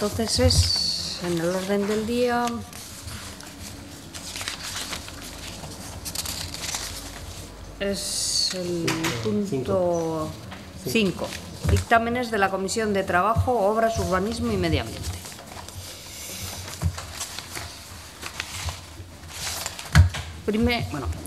Entonces es en el orden del día es el punto 5, dictámenes de la Comisión de Trabajo, Obras, Urbanismo y Medio Ambiente.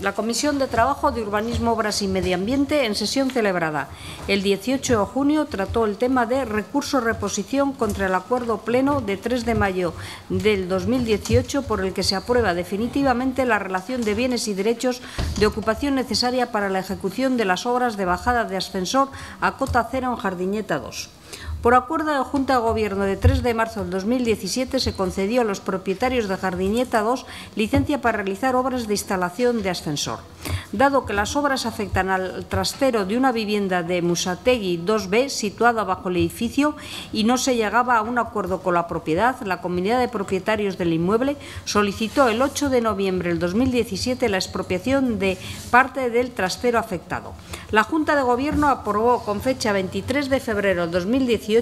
La Comisión de Trabajo, de Urbanismo, Obras y Medio Ambiente, en sesión celebrada el 18 de junio, trató el tema de recurso reposición contra el acuerdo pleno de 3 de mayo del 2018, por el que se aprueba definitivamente la relación de bienes y derechos de ocupación necesaria para la ejecución de las obras de bajada de ascensor a cota cero en Jardiñeta 2. Por acuerdo de Junta de Gobierno de 3 de marzo del 2017 se concedió a los propietarios de Jardiñeta 2 licencia para realizar obras de instalación de ascensor. Dado que las obras afectan al trastero de una vivienda de Musategui 2B situada bajo el edificio y no se llegaba a un acuerdo con la propiedad, la comunidad de propietarios del inmueble solicitó el 8 de noviembre del 2017 la expropiación de parte del trastero afectado. La Junta de Gobierno aprobó con fecha 23 de febrero del 2018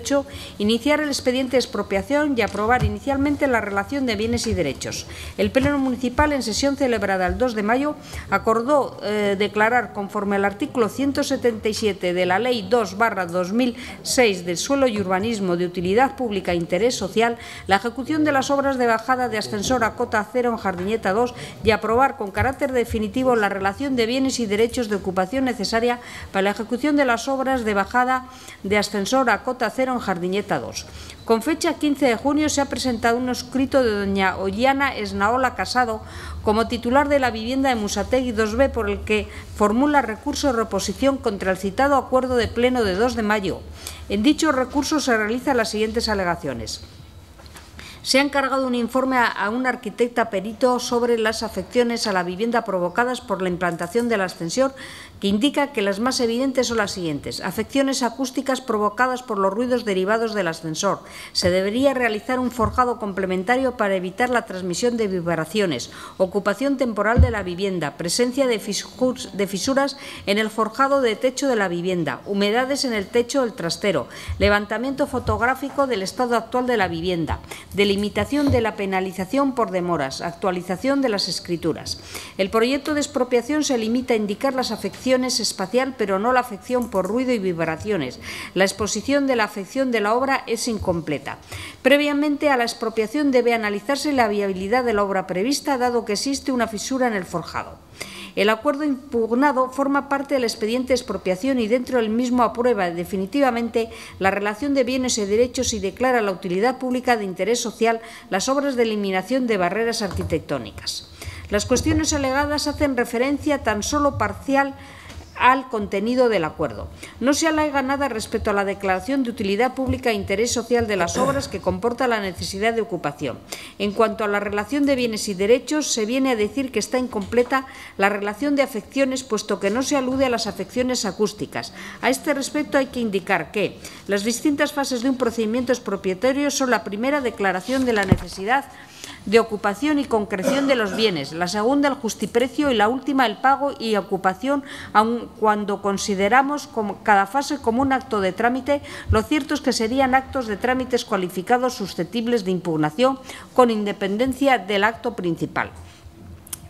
iniciar el expediente de expropiación y aprobar inicialmente la relación de bienes y derechos. El Pleno Municipal, en sesión celebrada el 2 de mayo, acordó declarar, conforme al artículo 177 de la Ley 2/2006 del Suelo y Urbanismo de Utilidad Pública e Interés Social, la ejecución de las obras de bajada de ascensor a cota cero en Jardiñeta 2 y aprobar con carácter definitivo la relación de bienes y derechos de ocupación necesaria para la ejecución de las obras de bajada de ascensor a cota cero en Jardiñeta 2. Con fecha 15 de junio se ha presentado un escrito de doña Ollana Esnaola Casado como titular de la vivienda de Musategui 2B, por el que formula recurso de reposición contra el citado acuerdo de pleno de 2 de mayo. En dicho recurso se realizan las siguientes alegaciones. Se ha encargado un informe a un arquitecta perito sobre las afecciones a la vivienda provocadas por la implantación del ascensor, que indica que las más evidentes son las siguientes: afecciones acústicas provocadas por los ruidos derivados del ascensor. Se debería realizar un forjado complementario para evitar la transmisión de vibraciones, ocupación temporal de la vivienda, presencia de fisuras en el forjado de techo de la vivienda, humedades en el techo del trastero, levantamiento fotográfico del estado actual de la vivienda, delimitación de la penalización por demoras, actualización de las escrituras. El proyecto de expropiación se limita a indicar las afecciones espacial, pero no la afección por ruido y vibraciones. La exposición de la afección de la obra es incompleta. Previamente a la expropiación debe analizarse la viabilidad de la obra prevista, dado que existe una fisura en el forjado. El acuerdo impugnado forma parte del expediente de expropiación y dentro del mismo aprueba definitivamente la relación de bienes y derechos y declara la utilidad pública de interés social las obras de eliminación de barreras arquitectónicas. Las cuestiones alegadas hacen referencia tan solo parcial al contenido del acuerdo. No se alega nada respecto a la declaración de utilidad pública e interés social de las obras, que comporta la necesidad de ocupación. En cuanto a la relación de bienes y derechos, se viene a decir que está incompleta la relación de afecciones, puesto que no se alude a las afecciones acústicas. A este respecto hay que indicar que las distintas fases de un procedimiento expropiatorio son: la primera, declaración de la necesidad de ocupación y concreción de los bienes, la segunda el justiprecio y la última el pago y ocupación, aun cuando consideramos cada fase como un acto de trámite, lo cierto es que serían actos de trámites cualificados susceptibles de impugnación con independencia del acto principal.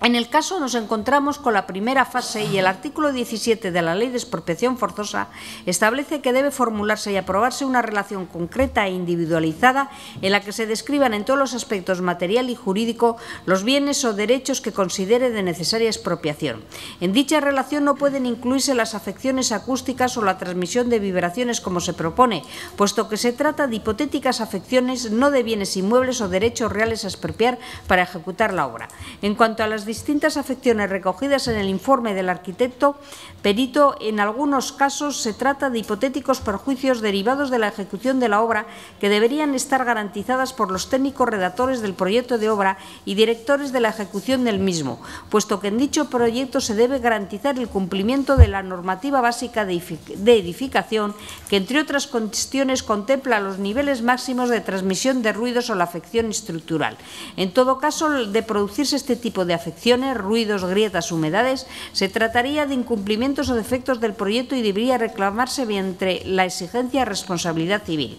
En el caso nos encontramos con la primera fase y el artículo 17 de la Ley de Expropiación Forzosa establece que debe formularse y aprobarse una relación concreta e individualizada en la que se describan en todos los aspectos material y jurídico los bienes o derechos que considere de necesaria expropiación. En dicha relación no pueden incluirse las afecciones acústicas o la transmisión de vibraciones como se propone, puesto que se trata de hipotéticas afecciones, no de bienes inmuebles o derechos reales a expropiar para ejecutar la obra. En cuanto a las distintas afecciones recogidas en el informe del arquitecto perito, en algunos casos se trata de hipotéticos perjuicios derivados de la ejecución de la obra que deberían estar garantizadas por los técnicos redactores del proyecto de obra y directores de la ejecución del mismo, puesto que en dicho proyecto se debe garantizar el cumplimiento de la normativa básica de edificación que, entre otras cuestiones, contempla los niveles máximos de transmisión de ruidos o la afección estructural. En todo caso, de producirse este tipo de afecciones, ruidos, grietas, humedades, se trataría de incumplimientos o defectos del proyecto y debería reclamarse mediante la exigencia de responsabilidad civil.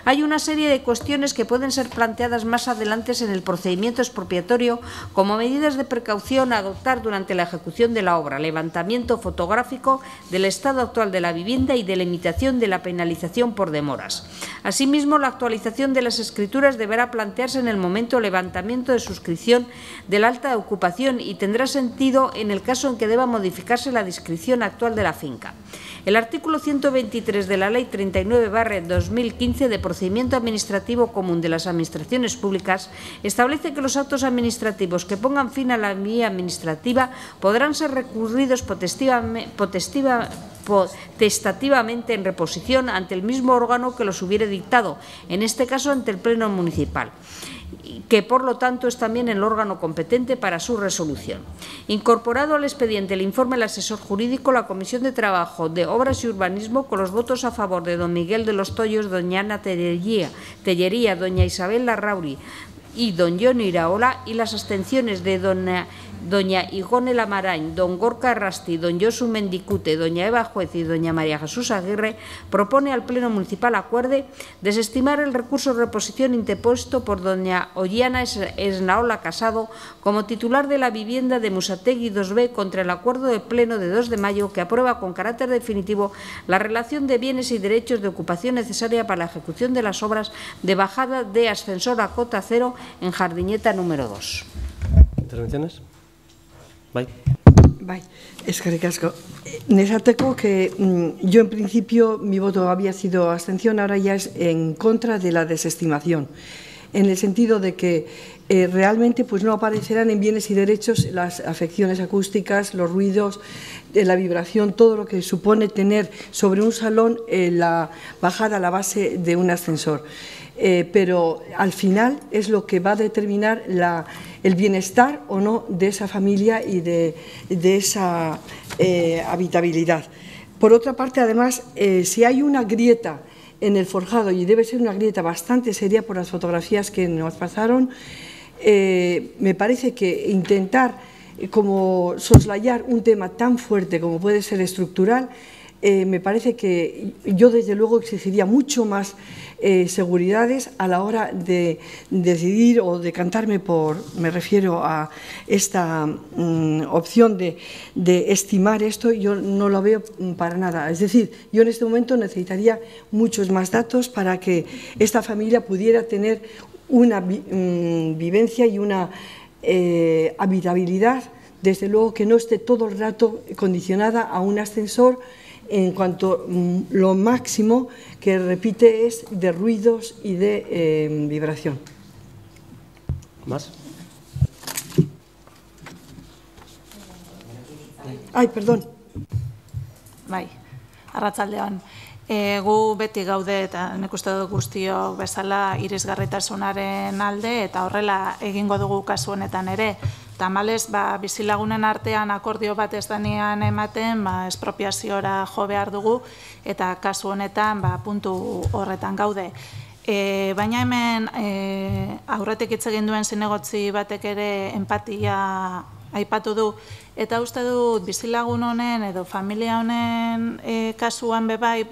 Hay una serie de cuestiones que pueden ser planteadas más adelante en el procedimiento expropiatorio como medidas de precaución a adoptar durante la ejecución de la obra, levantamiento fotográfico del estado actual de la vivienda y delimitación de la penalización por demoras. Asimismo, la actualización de las escrituras deberá plantearse en el momento de levantamiento de suscripción del alta de ocupación y tendrá sentido en el caso en que deba modificarse la descripción actual de la finca. El artículo 123 de la Ley 39/2015 de Procedimiento Administrativo Común de las Administraciones Públicas establece que los actos administrativos que pongan fin a la vía administrativa podrán ser recurridos potestativamente en reposición ante el mismo órgano que los hubiere dictado, en este caso ante el Pleno Municipal, que por lo tanto es también el órgano competente para su resolución. Incorporado al expediente el informe del asesor jurídico, la Comisión de Trabajo, de Obras y Urbanismo, con los votos a favor de don Miguel de los Tollos, doña Ana Tellería, doña Isabel Larrauri y don John Iraola, y las abstenciones de doña Igone Lamarain, don Gorka Rasti, don Josu Mendicute, doña Eva Juez y doña María Jesús Aguirre, propone al Pleno Municipal acuerde desestimar el recurso de reposición interpuesto por doña Ollana Esnaola Casado como titular de la vivienda de Musategui 2B contra el acuerdo de Pleno de 2 de mayo que aprueba con carácter definitivo la relación de bienes y derechos de ocupación necesaria para la ejecución de las obras de bajada de ascensor a cota cero en Jardineta número 2. ¿Intervenciones? Bai. Eskerrik asko. Nesateko que yo en principio mi voto había sido abstención, ahora ya es en contra de la desestimación, en el sentido de que realmente pues no aparecerán en bienes y derechos las afecciones acústicas, los ruidos, la vibración, todo lo que supone tener sobre un salón la bajada a la base de un ascensor. Pero al final es lo que va a determinar el bienestar o no de esa familia y de esa habitabilidad. Por otra parte, además, si hay una grieta en el forjado, y debe ser una grieta bastante seria por las fotografías que nos pasaron, me parece que intentar como soslayar un tema tan fuerte como puede ser estructural, me parece que yo desde luego exigiría mucho más seguridades a la hora de decidir o decantarme por, me refiero a esta opción de estimar esto, yo no lo veo para nada. Es decir, yo en este momento necesitaría muchos más datos para que esta familia pudiera tener una vivencia y una habitabilidad, desde luego que no esté todo el rato condicionada a un ascensor, en cuanto lo máximo que repite es de ruidos y de vibración. ¿Más? Ay, perdón. Bai, arratsaldean. Gu beti gaude eta nik uste dut guztiok bezala irisgarritasunaren alde eta horrela egingo dugu kasu honetan ere. Tamalez, bizilagunen artean akordio bat ez denean ematen, espropiaziora jo behar dugu eta kasu honetan puntu horretan gaude. Baina hemen aurretik hitz egin duen zinegotzi batek ere empatia aipatu du, eta uste dut bizilagun honen edo familia honen kasuan bebai,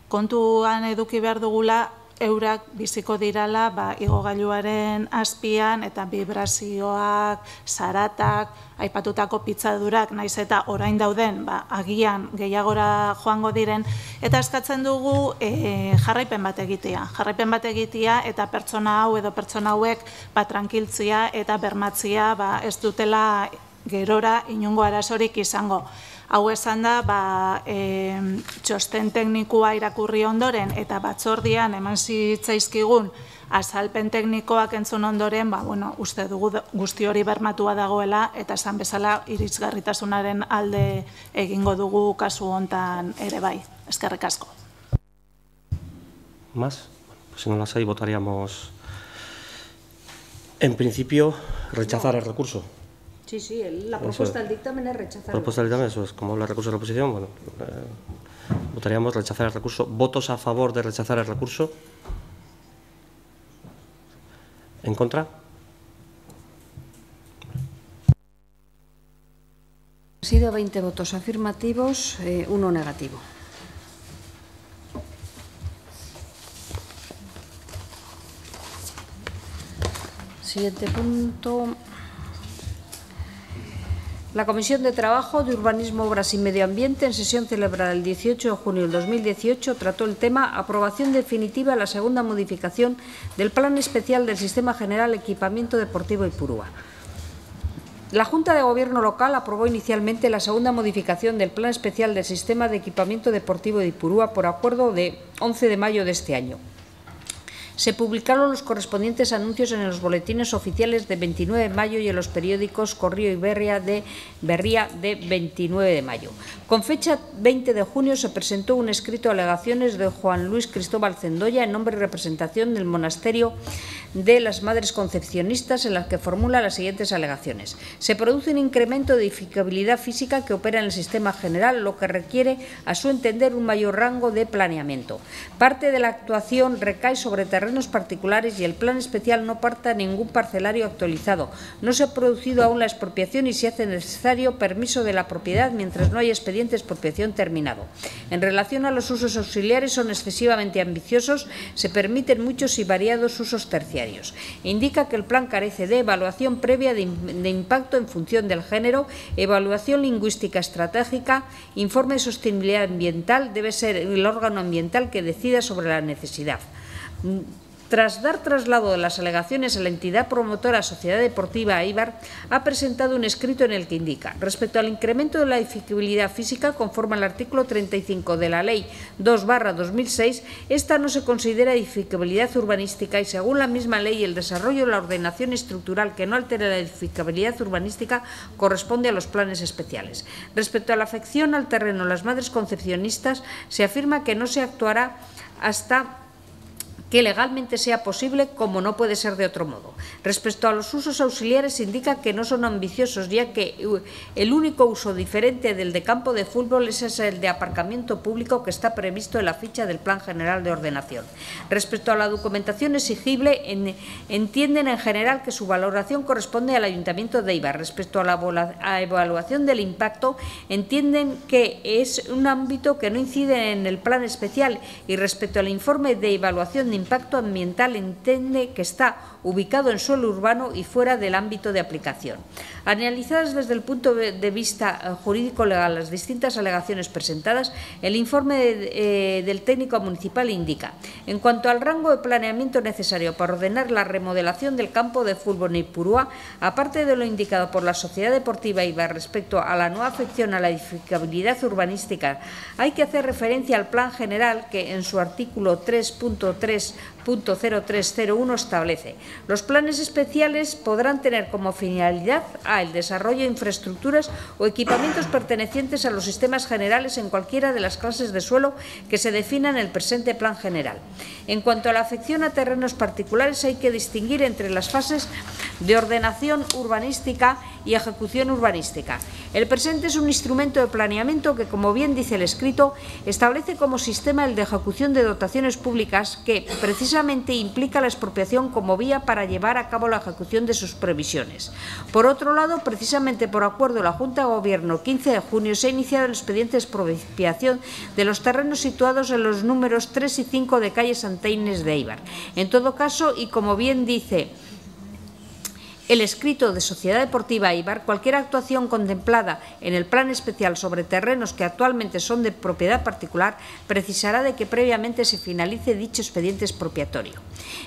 kontuan eduki behar dugula eurak biziko dirala igogailuaren azpian eta vibrazioak, zaratak, aipatutako pitzadurak, naiz eta orain dauden agian gehiagora joango diren, eta eskatzen dugu jarraipen bat egitea eta pertsona hau edo pertsona hauek trankiltzia eta bermatzia ez dutela gerora inongo arazorik izango. Hau esan da, txosten teknikoa irakurri ondoren eta batzordian eman zitzaizkigun azalpen teknikoak entzun ondoren, uste dugu guzti hori bermatua dagoela eta esan bezala irisgarritasunaren alde egingo dugu kasu hontan ere bai. Eskerrik asko. ¿Más? Pues si no las hay, votaríamos. En principio, rechazar el recurso. Sí, la propuesta del dictamen es rechazar. La propuesta del dictamen, eso es, como el recurso de la oposición, bueno, votaríamos rechazar el recurso. ¿Votos a favor de rechazar el recurso? ¿En contra? Han sido 20 votos afirmativos, 1 negativo. Siguiente punto. La Comisión de Trabajo, de Urbanismo, Obras y Medio Ambiente, en sesión celebrada el 18 de junio del 2018, trató el tema aprobación definitiva de la segunda modificación del Plan Especial del Sistema General Equipamiento Deportivo Ipurúa. La Junta de Gobierno local aprobó inicialmente la segunda modificación del Plan Especial del Sistema de Equipamiento Deportivo de Ipurúa por acuerdo de 11 de mayo de este año. Se publicaron los correspondientes anuncios en los boletines oficiales de 29 de mayo y en los periódicos Correo y Berria de 29 de mayo. Con fecha 20 de junio se presentó un escrito de alegaciones de Juan Luis Cristóbal Cendoya en nombre y representación del Monasterio de las Madres Concepcionistas, en las que formula las siguientes alegaciones. Se produce un incremento de edificabilidad física que opera en el sistema general, lo que requiere, a su entender, un mayor rango de planeamiento. Parte de la actuación recae sobre terrenos particulares y el plan especial no parta ningún parcelario actualizado. No se ha producido aún la expropiación y se hace necesario permiso de la propiedad mientras no haya expediente de expropiación terminado. En relación a los usos auxiliares, son excesivamente ambiciosos, se permiten muchos y variados usos terciarios. Indica que el plan carece de evaluación previa de impacto en función del género, evaluación lingüística estratégica, informe de sostenibilidad ambiental, debe ser el órgano ambiental que decida sobre la necesidad. Tras dar traslado de las alegaciones a la entidad promotora Sociedad Deportiva Eibar, ha presentado un escrito en el que indica: respecto al incremento de la edificabilidad física, conforme al artículo 35 de la Ley 2/2006, esta no se considera edificabilidad urbanística y, según la misma ley, el desarrollo de la ordenación estructural que no altere la edificabilidad urbanística corresponde a los planes especiales. Respecto a la afección al terreno Las Madres Concepcionistas, se afirma que no se actuará hasta que legalmente sea posible, como no puede ser de otro modo. Respecto a los usos auxiliares, indica que no son ambiciosos, ya que el único uso diferente del de campo de fútbol es el de aparcamiento público que está previsto en la ficha del Plan General de Ordenación. Respecto a la documentación exigible, entienden en general que su valoración corresponde al Ayuntamiento de Eibar. Respecto a la evaluación del impacto, entienden que es un ámbito que no incide en el plan especial, y respecto al informe de evaluación de impacto ambiental, entiende que está ubicado en suelo urbano y fuera del ámbito de aplicación. Analizadas desde el punto de vista jurídico-legal las distintas alegaciones presentadas, el informe del técnico municipal indica: en cuanto al rango de planeamiento necesario para ordenar la remodelación del campo de fútbol en Ipurúa, aparte de lo indicado por la Sociedad Deportiva Eibar respecto a la no afección a la edificabilidad urbanística, hay que hacer referencia al Plan General que, en su artículo 3.3.0301, establece: los planes especiales podrán tener como finalidad el desarrollo de infraestructuras o equipamientos pertenecientes a los sistemas generales en cualquiera de las clases de suelo que se definan en el presente Plan General. En cuanto a la afección a terrenos particulares, hay que distinguir entre las fases de ordenación urbanística y ejecución urbanística. El presente es un instrumento de planeamiento que, como bien dice el escrito, establece como sistema el de ejecución de dotaciones públicas que precisamente implica la expropiación como vía para llevar a cabo la ejecución de sus previsiones. Por otro lado, precisamente por acuerdo de la Junta de Gobierno 15 de junio se ha iniciado el expediente de expropiación de los terrenos situados en los números 3 y 5 de calle Santa Inés de Éibar. En todo caso, y como bien dice el escrito de Sociedad Deportiva Éibar, cualquier actuación contemplada en el plan especial sobre terrenos que actualmente son de propiedad particular precisará de que previamente se finalice dicho expediente expropiatorio.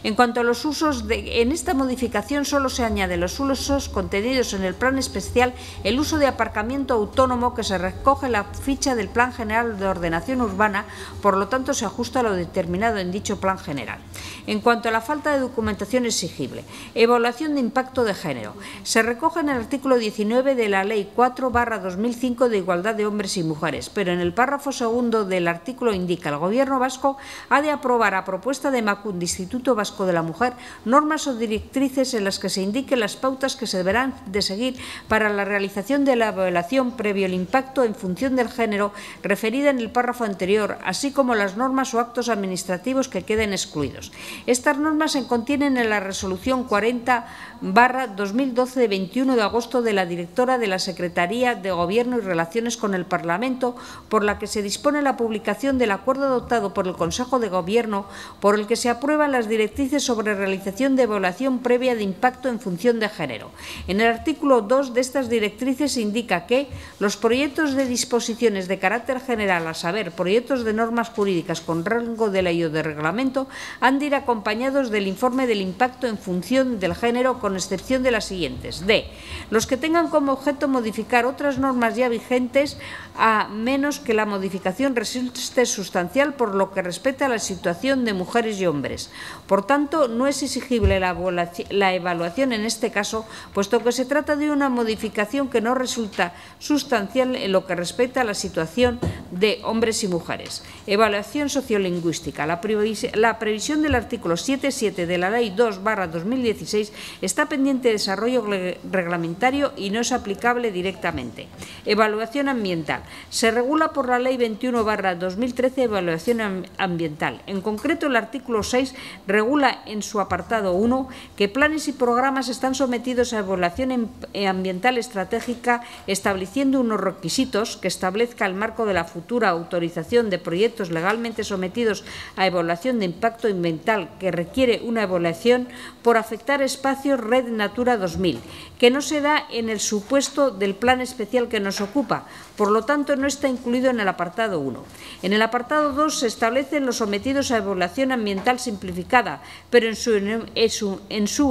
En cuanto a los usos, en esta modificación solo se añaden los usos contenidos en el plan especial, el uso de aparcamiento autónomo que se recoge en la ficha del Plan General de Ordenación Urbana, por lo tanto se ajusta a lo determinado en dicho plan general. En cuanto a la falta de documentación exigible, evaluación de impacto de género. Se recoge en el artículo 19 de la Ley 4/2005 de Igualdad de Hombres y Mujeres, pero en el párrafo segundo del artículo indica: el Gobierno vasco ha de aprobar a propuesta de Emakunde, Instituto Vasco de la Mujer, normas o directrices en las que se indiquen las pautas que se deberán de seguir para la realización de la evaluación previo el impacto en función del género referida en el párrafo anterior, así como las normas o actos administrativos que queden excluidos. Estas normas se contienen en la Resolución 40/2012 de 21 de agosto de la directora de la Secretaría de Gobierno y Relaciones con el Parlamento, por la que se dispone la publicación del acuerdo adoptado por el Consejo de Gobierno por el que se aprueban las directrices sobre realización de evaluación previa de impacto en función de género. En el artículo 2 de estas directrices se indica que los proyectos de disposiciones de carácter general, a saber, proyectos de normas jurídicas con rango de ley o de reglamento, han de ir acompañados del informe del impacto en función del género, con excepción de las siguientes: d. Los que tengan como objeto modificar otras normas ya vigentes, a menos que la modificación resulte sustancial por lo que respecta a la situación de mujeres y hombres. Por tanto, no es exigible la evaluación en este caso, puesto que se trata de una modificación que no resulta sustancial en lo que respecta a la situación de hombres y mujeres. Evaluación sociolingüística. La previsión del artículo 7.7 de la Ley 2/2016 está pendiente de desarrollo reglamentario y no es aplicable directamente. Evaluación ambiental. Se regula por la Ley 21/2013 evaluación ambiental. En concreto, el artículo 6 regula en su apartado 1 que planes y programas están sometidos a evaluación ambiental estratégica, estableciendo unos requisitos que establezca el marco de la futura autorización de proyectos legalmente sometidos a evaluación de impacto ambiental que requiere una evaluación por afectar espacios Red Natura 2000, que no se da en el supuesto del plan especial que nos ocupa, por lo tanto no está incluido en el apartado 1. En el apartado 2 se establecen los sometidos a evaluación ambiental simplificada, pero en su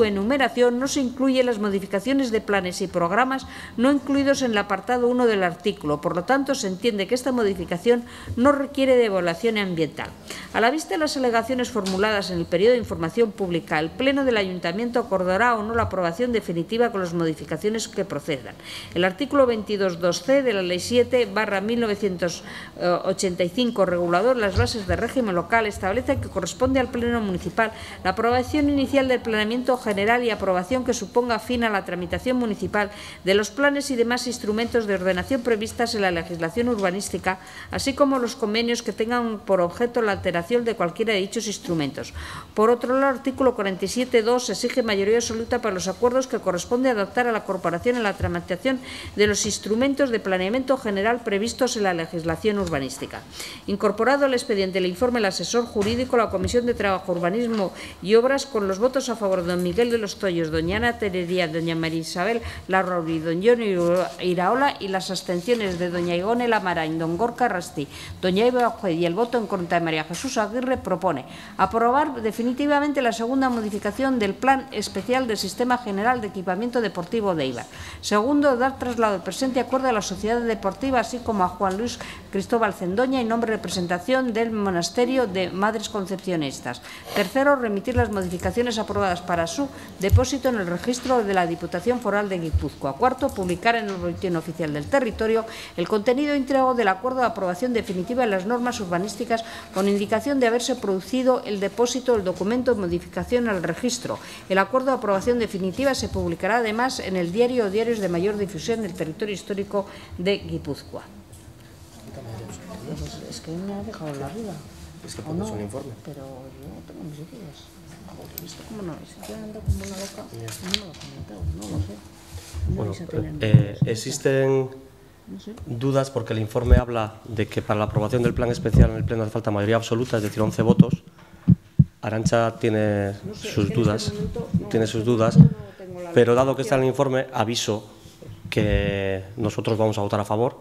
enumeración no se incluyen las modificaciones de planes y programas no incluidos en el apartado 1 del artículo, por lo tanto se entiende que esta modificación no requiere de evaluación ambiental. A la vista de las alegaciones formuladas en el periodo de información pública, el Pleno del Ayuntamiento acordará o no la aprobación definitiva con las modificaciones que procedan. El artículo 22.2c de la Ley 7/1985, regulador de las bases de régimen local, establece que corresponde al Pleno Municipal la aprobación inicial del planeamiento general y aprobación que suponga fin a la tramitación municipal de los planes y demás instrumentos de ordenación previstas en la legislación urbanística, así como los convenios que tengan por objeto la alteración de cualquiera de dichos instrumentos. Por otro lado, el artículo 47.2 exige mayoría absoluta para los acuerdos que corresponde adoptar a la Corporación en la tramitación de los instrumentos de planeamiento general previstos en la legislación urbanística. Incorporado al expediente el informe del asesor jurídico, la Comisión de Trabajo, Urbanismo y Obras, con los votos a favor de don Miguel de los Toyos, doña Ana Terería, doña María Isabel Larrauri, don John Iraola, y las abstenciones de doña Igone Lamarain, don Gorka Rasti, doña Eva Ojed y el voto en contra de María Jesús Aguirre, propone aprobar definitivamente la segunda modificación del Plan Especial del Sistema General de Equipamiento Deportivo de Éibar. Segundo, dar traslado del presente acuerdo a la Sociedad Deportiva, así como a Juan Luis Cristóbal Cendoña, en nombre de representación del Monasterio de Madres Concepcionistas. Tercero, remitir las modificaciones aprobadas para su depósito en el registro de la Diputación Foral de Guipúzcoa. Cuarto, publicar en el Boletín Oficial del Territorio el contenido íntegro del acuerdo de aprobación definitiva de las normas urbanísticas, con indicación de haberse producido el depósito del documento de modificación al registro. El acuerdo de aprobación definitiva se publicará además además en el diario o diarios de mayor difusión del territorio histórico de Guipúzcoa. Es que me ha dejado la duda. Es que pones un informe. Pero yo no tengo mis dudas. ¿Esto cómo no es? Yo ando como una loca. No me lo he comentado, no lo sé. Bueno, existen dudas porque el informe habla de que para la aprobación del plan especial en el Pleno hace falta mayoría absoluta, es decir, 11 votos. Arantxa tiene sus dudas, pero dado que está en el informe, aviso que nosotros vamos a votar a favor,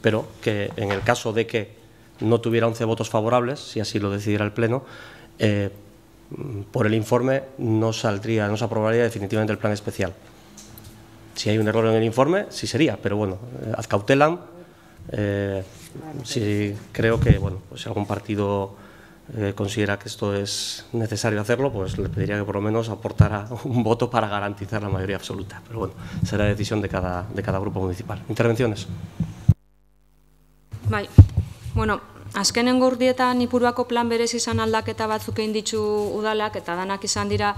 pero que en el caso de que no tuviera 11 votos favorables, si así lo decidiera el Pleno, por el informe no se aprobaría definitivamente el plan especial. Si hay un error en el informe, sí sería, pero bueno, ad cautelam, sí creo que, bueno, pues si algún partido considera que esto es necesario hacerlo, pues le pediría que por lo menos aportara un voto para garantizar la mayoría absoluta. Pero bueno, será decisión de cada grupo municipal. ¿Intervenciones? Bai, bueno, azkenengo urdietan Ipuruako plan berez izan aldaketa batzuk egin ditu udalak, eta danak izan dira,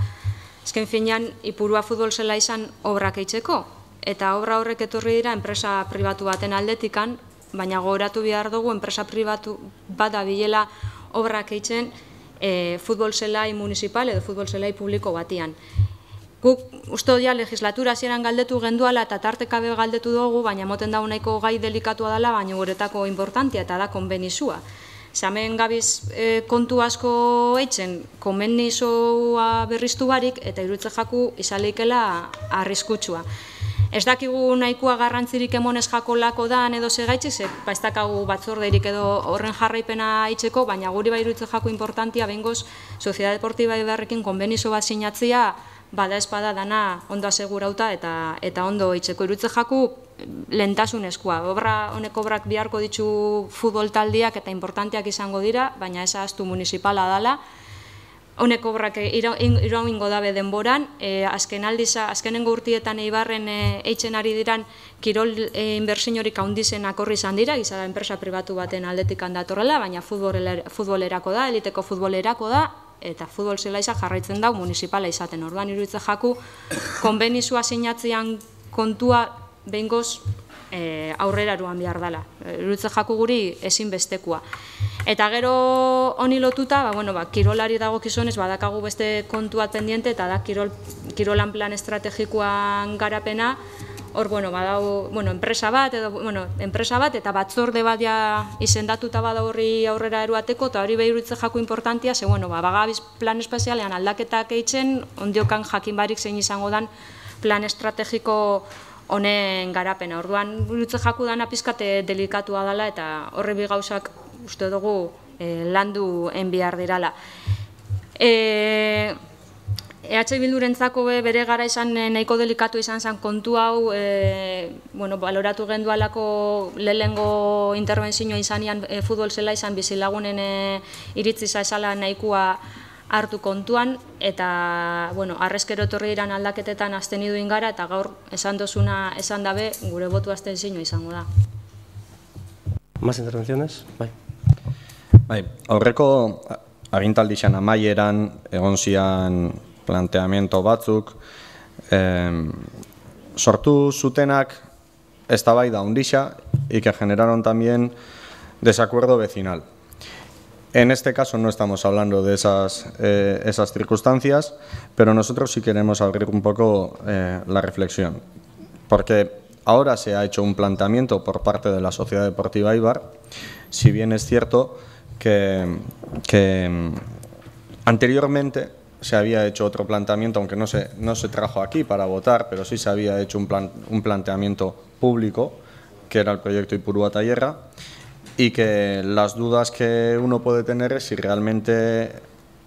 azken finean Ipurua futbol zela izan obrak eitzeko, eta obra horrek etorri dira enpresa pribatu baten aldetikan, baina gogoratu behar dugu enpresa pribatu bat dabilela obrak eitzen futbol zelai municipal edo futbol zelai publiko batian. Guk uste dira legislatura hasieran galdetu genduala eta tartekabe galdetu dugu, baina moten dago nahiko gai delikatua dela, baina guretako importantia eta da konbenizua. Hemen gabiz kontu asko eitzen konbenizua berriztu barik eta iruditze jaku izaleikela arriskutsua. Ez dakigu nahikoa garrantzirik emonez jakolako dan edo segaitzik, ez dakagu batzordeirik edo horren jarraipena itzeko, baina guri bai iruditze jaku importantia behingoz Sociedad Deportiva Eibarrekin konbenizo bat sinatzea bada espada dana ondo asegurauta eta ondo itzeko iruditze jaku lehentasunezkoa. Honek obrak biharko ditu futbol taldiak eta importanteak izango dira, baina ez ahaztu municipala dala. Honek obrak irauingo dabe denboran, azkenengo urtietan Eibarren eitzen ari diran kirol inbertsiorik handizenak horri izan dira, gizara enpresa pribatu baten aldetik handatorrela, baina futbolerako da, eliteko futbolerako da, eta futbol zelaisa jarraitzen dau municipala izaten. Orduan iruditze jaku konbenizua sinatzean kontua behingoz aurrera eruan behar dela. Iruditze jaku guri ezinbestekoa. Eta gero honi lotuta, kirolari dago kizunez, badakagu beste kontuat pendiente, eta da kirolan plan estrategikoan garapena, hor, badau, enpresa bat, eta batzorde bat izendatuta bada horri aurrera eruateko, eta hori behiruditze jaku importantia, ze, bagabiz plan espezialean aldaketak eitzen, ondiokan jakin barik zein izango dan plan estrategiko honen garapena. Orduan, iruditze jaku dana pizkate delikatua dela, eta horri bi gauzak uste dugu landu enbiar dirala. EH Bildurentzako bere gara izan nahiko delikatu izan zen kontu hau, baloratu gendualako lehengo intervenzioa izanean futbol zela izan bizilagunen iritziza esala nahikoa hartu kontuan, eta arrezkero etorri iran aldaketetan aztenidu ingara, eta gaur esan dozuna esan dabe gure botu abstentzioa izango da. Más intervenciones? Bai, aurreko agintaldixan amaieran egon zian planteamiento batzuk sortu zutenak eztabaida handixa y que generaron también desacuerdo vecinal. En este caso no estamos hablando de esas circunstancias, pero nosotros sí queremos abrir un poco la reflexión, porque ahora se ha hecho un planteamiento por parte de la Sociedad Deportiva Eibar, si bien es cierto que anteriormente se había hecho otro planteamiento, aunque no se trajo aquí para votar, pero sí se había hecho un planteamiento público, que era el proyecto Ipurua Tayerra, y que las dudas que uno puede tener es si realmente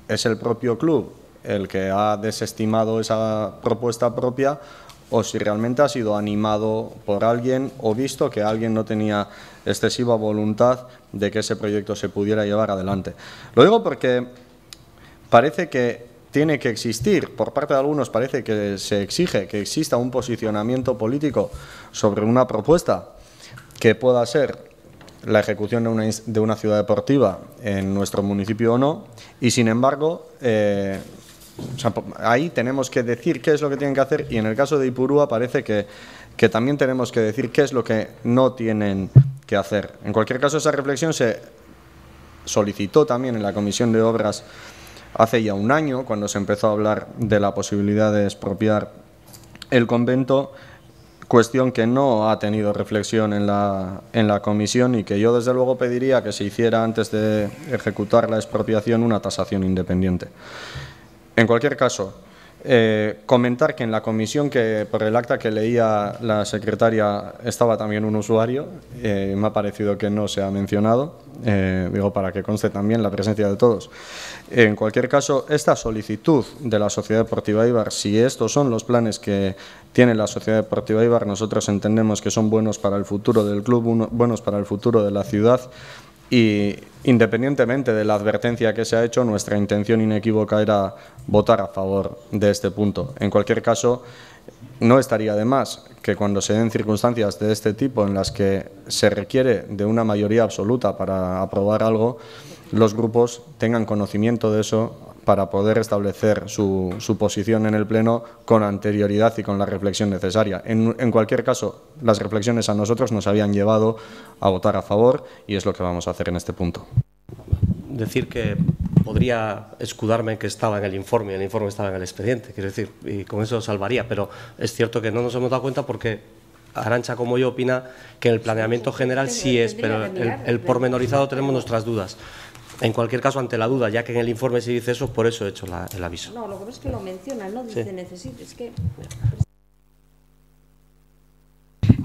es el propio club el que ha desestimado esa propuesta propia o si realmente ha sido animado por alguien o visto que alguien no tenía excesiva voluntad de que ese proyecto se pudiera llevar adelante. Lo digo porque parece que tiene que existir, por parte de algunos parece que se exige que exista un posicionamiento político sobre una propuesta que pueda ser la ejecución de una ciudad deportiva en nuestro municipio o no, y sin embargo O sea, ahí tenemos que decir qué es lo que tienen que hacer, y en el caso de Ipurúa parece que también tenemos que decir qué es lo que no tienen que hacer. En cualquier caso, esa reflexión se solicitó también en la Comisión de Obras hace ya un año, cuando se empezó a hablar de la posibilidad de expropiar el convento, cuestión que no ha tenido reflexión en la comisión, y que yo desde luego pediría que se hiciera antes de ejecutar la expropiación una tasación independiente. En cualquier caso, comentar que en la comisión, que por el acta que leía la secretaria estaba también un usuario, me ha parecido que no se ha mencionado, digo para que conste también la presencia de todos. En cualquier caso, esta solicitud de la Sociedad Deportiva Eibar, si estos son los planes que tiene la Sociedad Deportiva Eibar, nosotros entendemos que son buenos para el futuro del club, buenos para el futuro de la ciudad, y independientemente de la advertencia que se ha hecho, nuestra intención inequívoca era votar a favor de este punto. En cualquier caso, no estaría de más que cuando se den circunstancias de este tipo en las que se requiere de una mayoría absoluta para aprobar algo, los grupos tengan conocimiento de eso para poder establecer su posición en el Pleno con anterioridad y con la reflexión necesaria. En cualquier caso, las reflexiones a nosotros nos habían llevado a votar a favor, y es lo que vamos a hacer en este punto. Decir que podría escudarme en que estaba en el informe, y el informe estaba en el expediente, quiero decir, y con eso salvaría, pero es cierto que no nos hemos dado cuenta porque Arantxa, como yo, opina que en el planeamiento general sí es, pero el pormenorizado tenemos nuestras dudas. En cualquier caso, ante la duda, ya que en el informe se dice eso, por eso he hecho el aviso. No, lo que pasa es que lo menciona, no dice necesito, es que...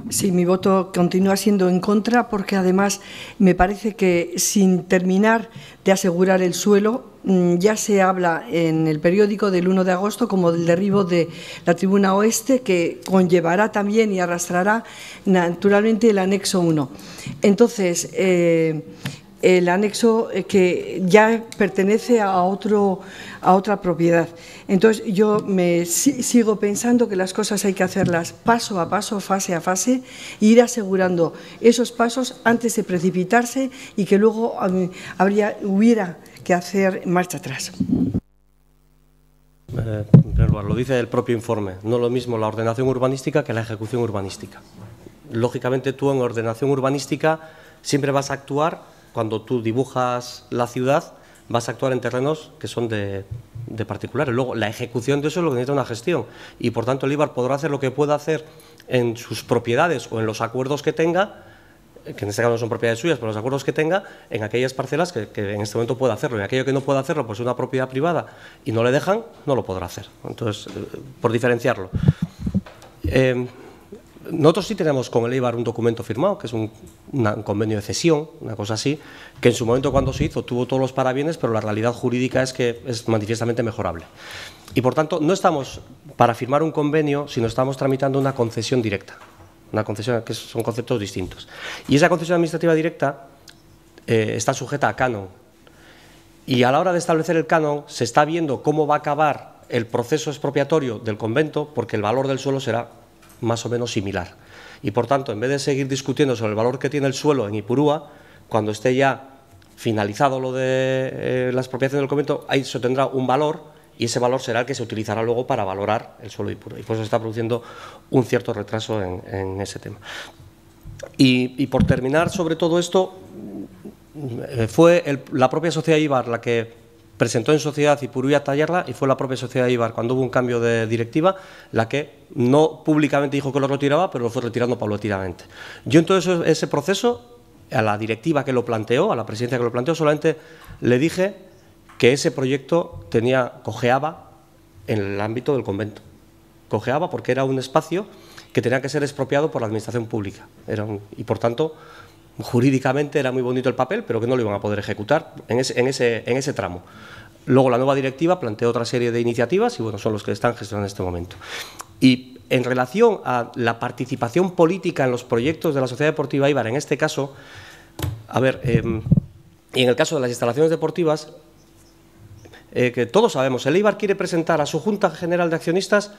Sí, mi voto continúa siendo en contra, porque además me parece que sin terminar de asegurar el suelo, ya se habla en el periódico del 1 de agosto como del derribo de la tribuna oeste, que conllevará también y arrastrará naturalmente el anexo 1. Entonces, el anexo que ya pertenece a otra propiedad. Entonces, yo sigo pensando que las cosas hay que hacerlas paso a paso, fase a fase, e ir asegurando esos pasos antes de precipitarse y que luego hubiera que hacer marcha atrás. Lo dice el propio informe, no lo mismo la ordenación urbanística que la ejecución urbanística. Lógicamente, tú en ordenación urbanística siempre vas a actuar. Cuando tú dibujas la ciudad, vas a actuar en terrenos que son de particulares. Luego, la ejecución de eso es lo que necesita una gestión. Y, por tanto, el Eibar podrá hacer lo que pueda hacer en sus propiedades o en los acuerdos que tenga, que en este caso no son propiedades suyas, pero los acuerdos que tenga en aquellas parcelas que en este momento pueda hacerlo. Y aquello que no pueda hacerlo, pues es una propiedad privada y no le dejan, no lo podrá hacer. Entonces, por diferenciarlo. Nosotros sí tenemos con el Eibar un documento firmado, que es un convenio de cesión, una cosa así, que en su momento cuando se hizo tuvo todos los parabienes, pero la realidad jurídica es que es manifiestamente mejorable. Y por tanto, no estamos para firmar un convenio, sino estamos tramitando una concesión directa, una concesión que son conceptos distintos. Y esa concesión administrativa directa está sujeta a canon. Y a la hora de establecer el canon, se está viendo cómo va a acabar el proceso expropiatorio del convento, porque el valor del suelo será más o menos similar. Y por tanto, en vez de seguir discutiendo sobre el valor que tiene el suelo en Ipurúa, cuando esté ya finalizado lo de la expropiación del convento, ahí se tendrá un valor, y ese valor será el que se utilizará luego para valorar el suelo de Ipurúa. Y por eso se está produciendo un cierto retraso en ese tema. Y por terminar sobre todo esto, fue la propia sociedad Eibar la que presentó en sociedad Ipurúa tallarla, y fue la propia sociedad Eibar, cuando hubo un cambio de directiva, la que no públicamente dijo que lo retiraba, pero lo fue retirando paulatinamente. Yo en todo ese proceso, a la directiva que lo planteó, a la presidencia que lo planteó, solamente le dije que ese proyecto cojeaba en el ámbito del convento. Cojeaba porque era un espacio que tenía que ser expropiado por la administración pública. Y por tanto, jurídicamente era muy bonito el papel, pero que no lo iban a poder ejecutar en ese tramo. Luego la nueva directiva planteó otra serie de iniciativas y bueno, son los que están gestionando en este momento. Y en relación a la participación política en los proyectos de la Sociedad Deportiva Eibar, en este caso, a ver, y en el caso de las instalaciones deportivas, que todos sabemos, el Eibar quiere presentar a su Junta General de Accionistas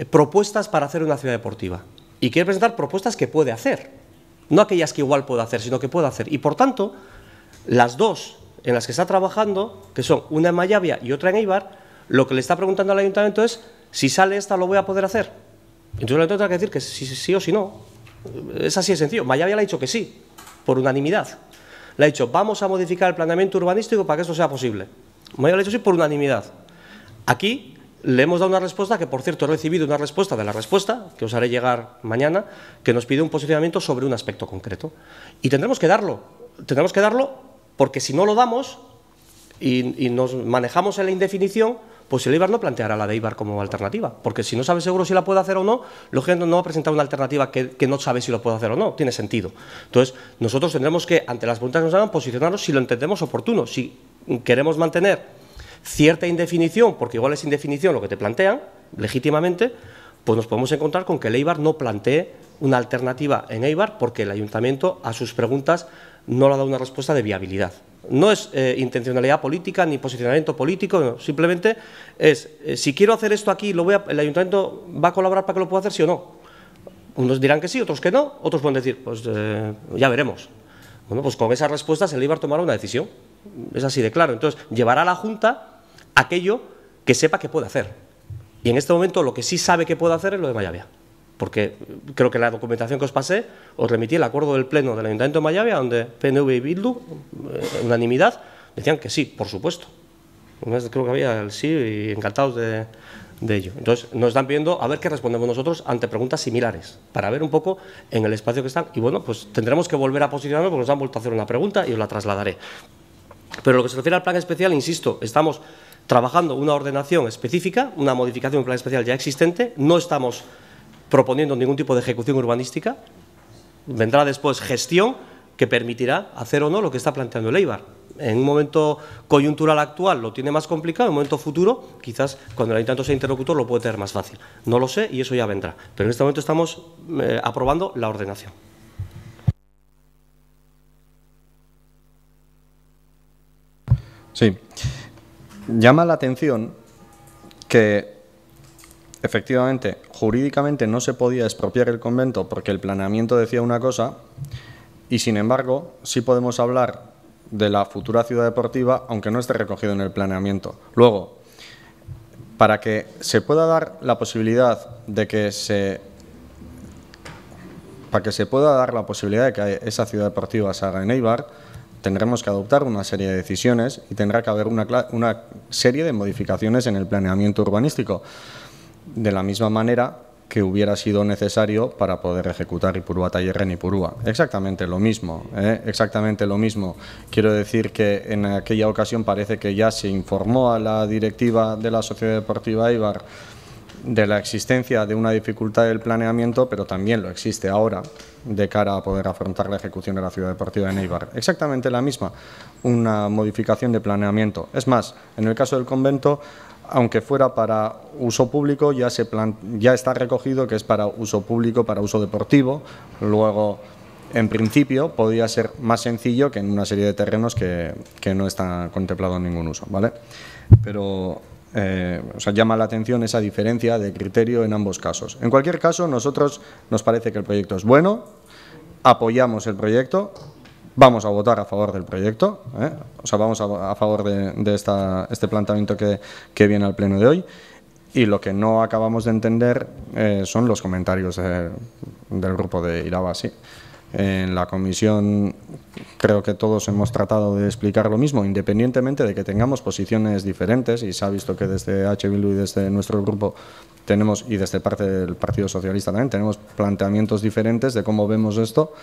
propuestas para hacer una ciudad deportiva. Y quiere presentar propuestas que puede hacer. No aquellas que igual pueda hacer, sino que pueda hacer. Y por tanto, las dos en las que está trabajando, que son una en Mayavia y otra en Eibar, Lo que le está preguntando al ayuntamiento es si sale esta, ¿lo voy a poder hacer? Entonces el ayuntamiento tiene que decir que sí o sí no. Es así de sencillo. Mayavia le ha dicho que sí, por unanimidad. Le ha dicho, vamos a modificar el planeamiento urbanístico para que esto sea posible. Mayavia le ha dicho sí por unanimidad. Aquí le hemos dado una respuesta que, por cierto, he recibido una respuesta de la respuesta, que os haré llegar mañana, que nos pide un posicionamiento sobre un aspecto concreto. Y tendremos que darlo. Tendremos que darlo porque si no lo damos y nos manejamos en la indefinición, pues el Eibar no planteará la de Eibar como alternativa. Porque si no sabe seguro si la puede hacer o no, lógicamente no va a presentar una alternativa que no sabe si lo puede hacer o no. Tiene sentido. Entonces, nosotros tendremos que, ante las preguntas que nos hagan, posicionarnos si lo entendemos oportuno. Si queremos mantener cierta indefinición, porque igual es indefinición lo que te plantean, legítimamente, pues nos podemos encontrar con que el Eibar no plantee una alternativa en Eibar porque el ayuntamiento a sus preguntas no le ha dado una respuesta de viabilidad. No es intencionalidad política ni posicionamiento político, no. Simplemente es, si quiero hacer esto aquí, el ayuntamiento va a colaborar para que lo pueda hacer, sí o no. Unos dirán que sí, otros que no, otros pueden decir, pues ya veremos. Bueno, pues con esas respuestas el Eibar tomará una decisión. Es así de claro. Entonces, llevará a la Junta aquello que sepa que puede hacer. Y en este momento lo que sí sabe que puede hacer es lo de Mayavia. Porque creo que la documentación que os pasé, os remití el acuerdo del Pleno del Ayuntamiento de Mayavia, donde PNV y Bildu, unanimidad, decían que sí, por supuesto. Creo que había el sí y encantados de ello. Entonces, nos están pidiendo a ver qué respondemos nosotros ante preguntas similares, para ver un poco en el espacio que están. Y bueno, pues tendremos que volver a posicionarnos porque nos han vuelto a hacer una pregunta y os la trasladaré. Pero lo que se refiere al plan especial, insisto, estamos trabajando una ordenación específica, una modificación de un plan especial ya existente, no estamos proponiendo ningún tipo de ejecución urbanística, vendrá después gestión que permitirá hacer o no lo que está planteando el Eibar. En un momento coyuntural actual lo tiene más complicado, en un momento futuro, quizás cuando el ayuntamiento sea interlocutor lo puede tener más fácil. No lo sé y eso ya vendrá, pero en este momento estamos aprobando la ordenación. Sí, llama la atención que efectivamente, jurídicamente no se podía expropiar el convento porque el planeamiento decía una cosa y, sin embargo, sí podemos hablar de la futura ciudad deportiva, aunque no esté recogido en el planeamiento. Luego, para que se pueda dar la posibilidad de que esa ciudad deportiva se haga en Eibar, tendremos que adoptar una serie de decisiones y tendrá que haber una serie de modificaciones en el planeamiento urbanístico. De la misma manera que hubiera sido necesario para poder ejecutar Ipurúa Taller en Ipurúa. Exactamente lo mismo, exactamente lo mismo. Quiero decir que en aquella ocasión parece que ya se informó a la directiva de la Sociedad Deportiva Eibar de la existencia de una dificultad del planeamiento, pero también lo existe ahora de cara a poder afrontar la ejecución de la Ciudad Deportiva de Eibar. Exactamente la misma, una modificación de planeamiento. Es más, en el caso del convento, aunque fuera para uso público, ya está recogido que es para uso público, para uso deportivo. Luego, en principio, podría ser más sencillo que en una serie de terrenos que no está contemplado en ningún uso, ¿vale? Pero llama la atención esa diferencia de criterio en ambos casos. En cualquier caso, nosotros nos parece que el proyecto es bueno, apoyamos el proyecto. Vamos a votar a favor del proyecto, vamos a favor de este planteamiento que viene al pleno de hoy, y lo que no acabamos de entender son los comentarios del grupo de Iraba. Sí. En la comisión creo que todos hemos tratado de explicar lo mismo, independientemente de que tengamos posiciones diferentes, y se ha visto que desde H. Bildu y desde nuestro grupo tenemos, y desde parte del Partido Socialista también, tenemos planteamientos diferentes de cómo vemos esto.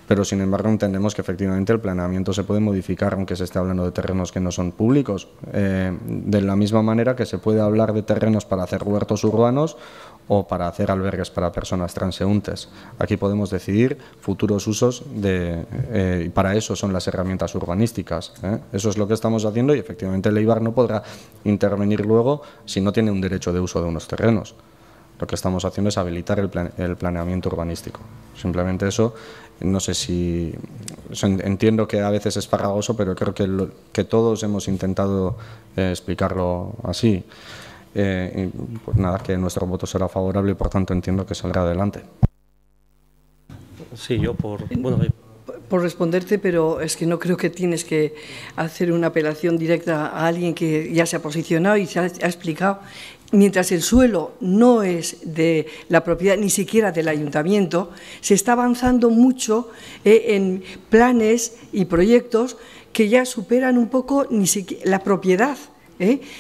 Pero, sin embargo, entendemos que efectivamente el planeamiento se puede modificar, aunque se esté hablando de terrenos que no son públicos. De la misma manera que se puede hablar de terrenos para hacer huertos urbanos o para hacer albergues para personas transeúntes. Aquí podemos decidir futuros usos y para eso son las herramientas urbanísticas. Eso es lo que estamos haciendo y, efectivamente, el Eibar no podrá intervenir luego si no tiene un derecho de uso de unos terrenos. Lo que estamos haciendo es habilitar el planeamiento urbanístico. Simplemente eso. No sé si... entiendo que a veces es farragoso, pero creo que todos hemos intentado explicarlo así. Pues nada, que nuestro voto será favorable y, por tanto, entiendo que saldrá adelante. Sí, yo por... por responderte, pero es que no creo que tienes que hacer una apelación directa a alguien que ya se ha posicionado y se ha explicado. Mientras el suelo no es de la propiedad, ni siquiera del ayuntamiento, se está avanzando mucho en planes y proyectos que ya superan un poco ni siquiera la propiedad.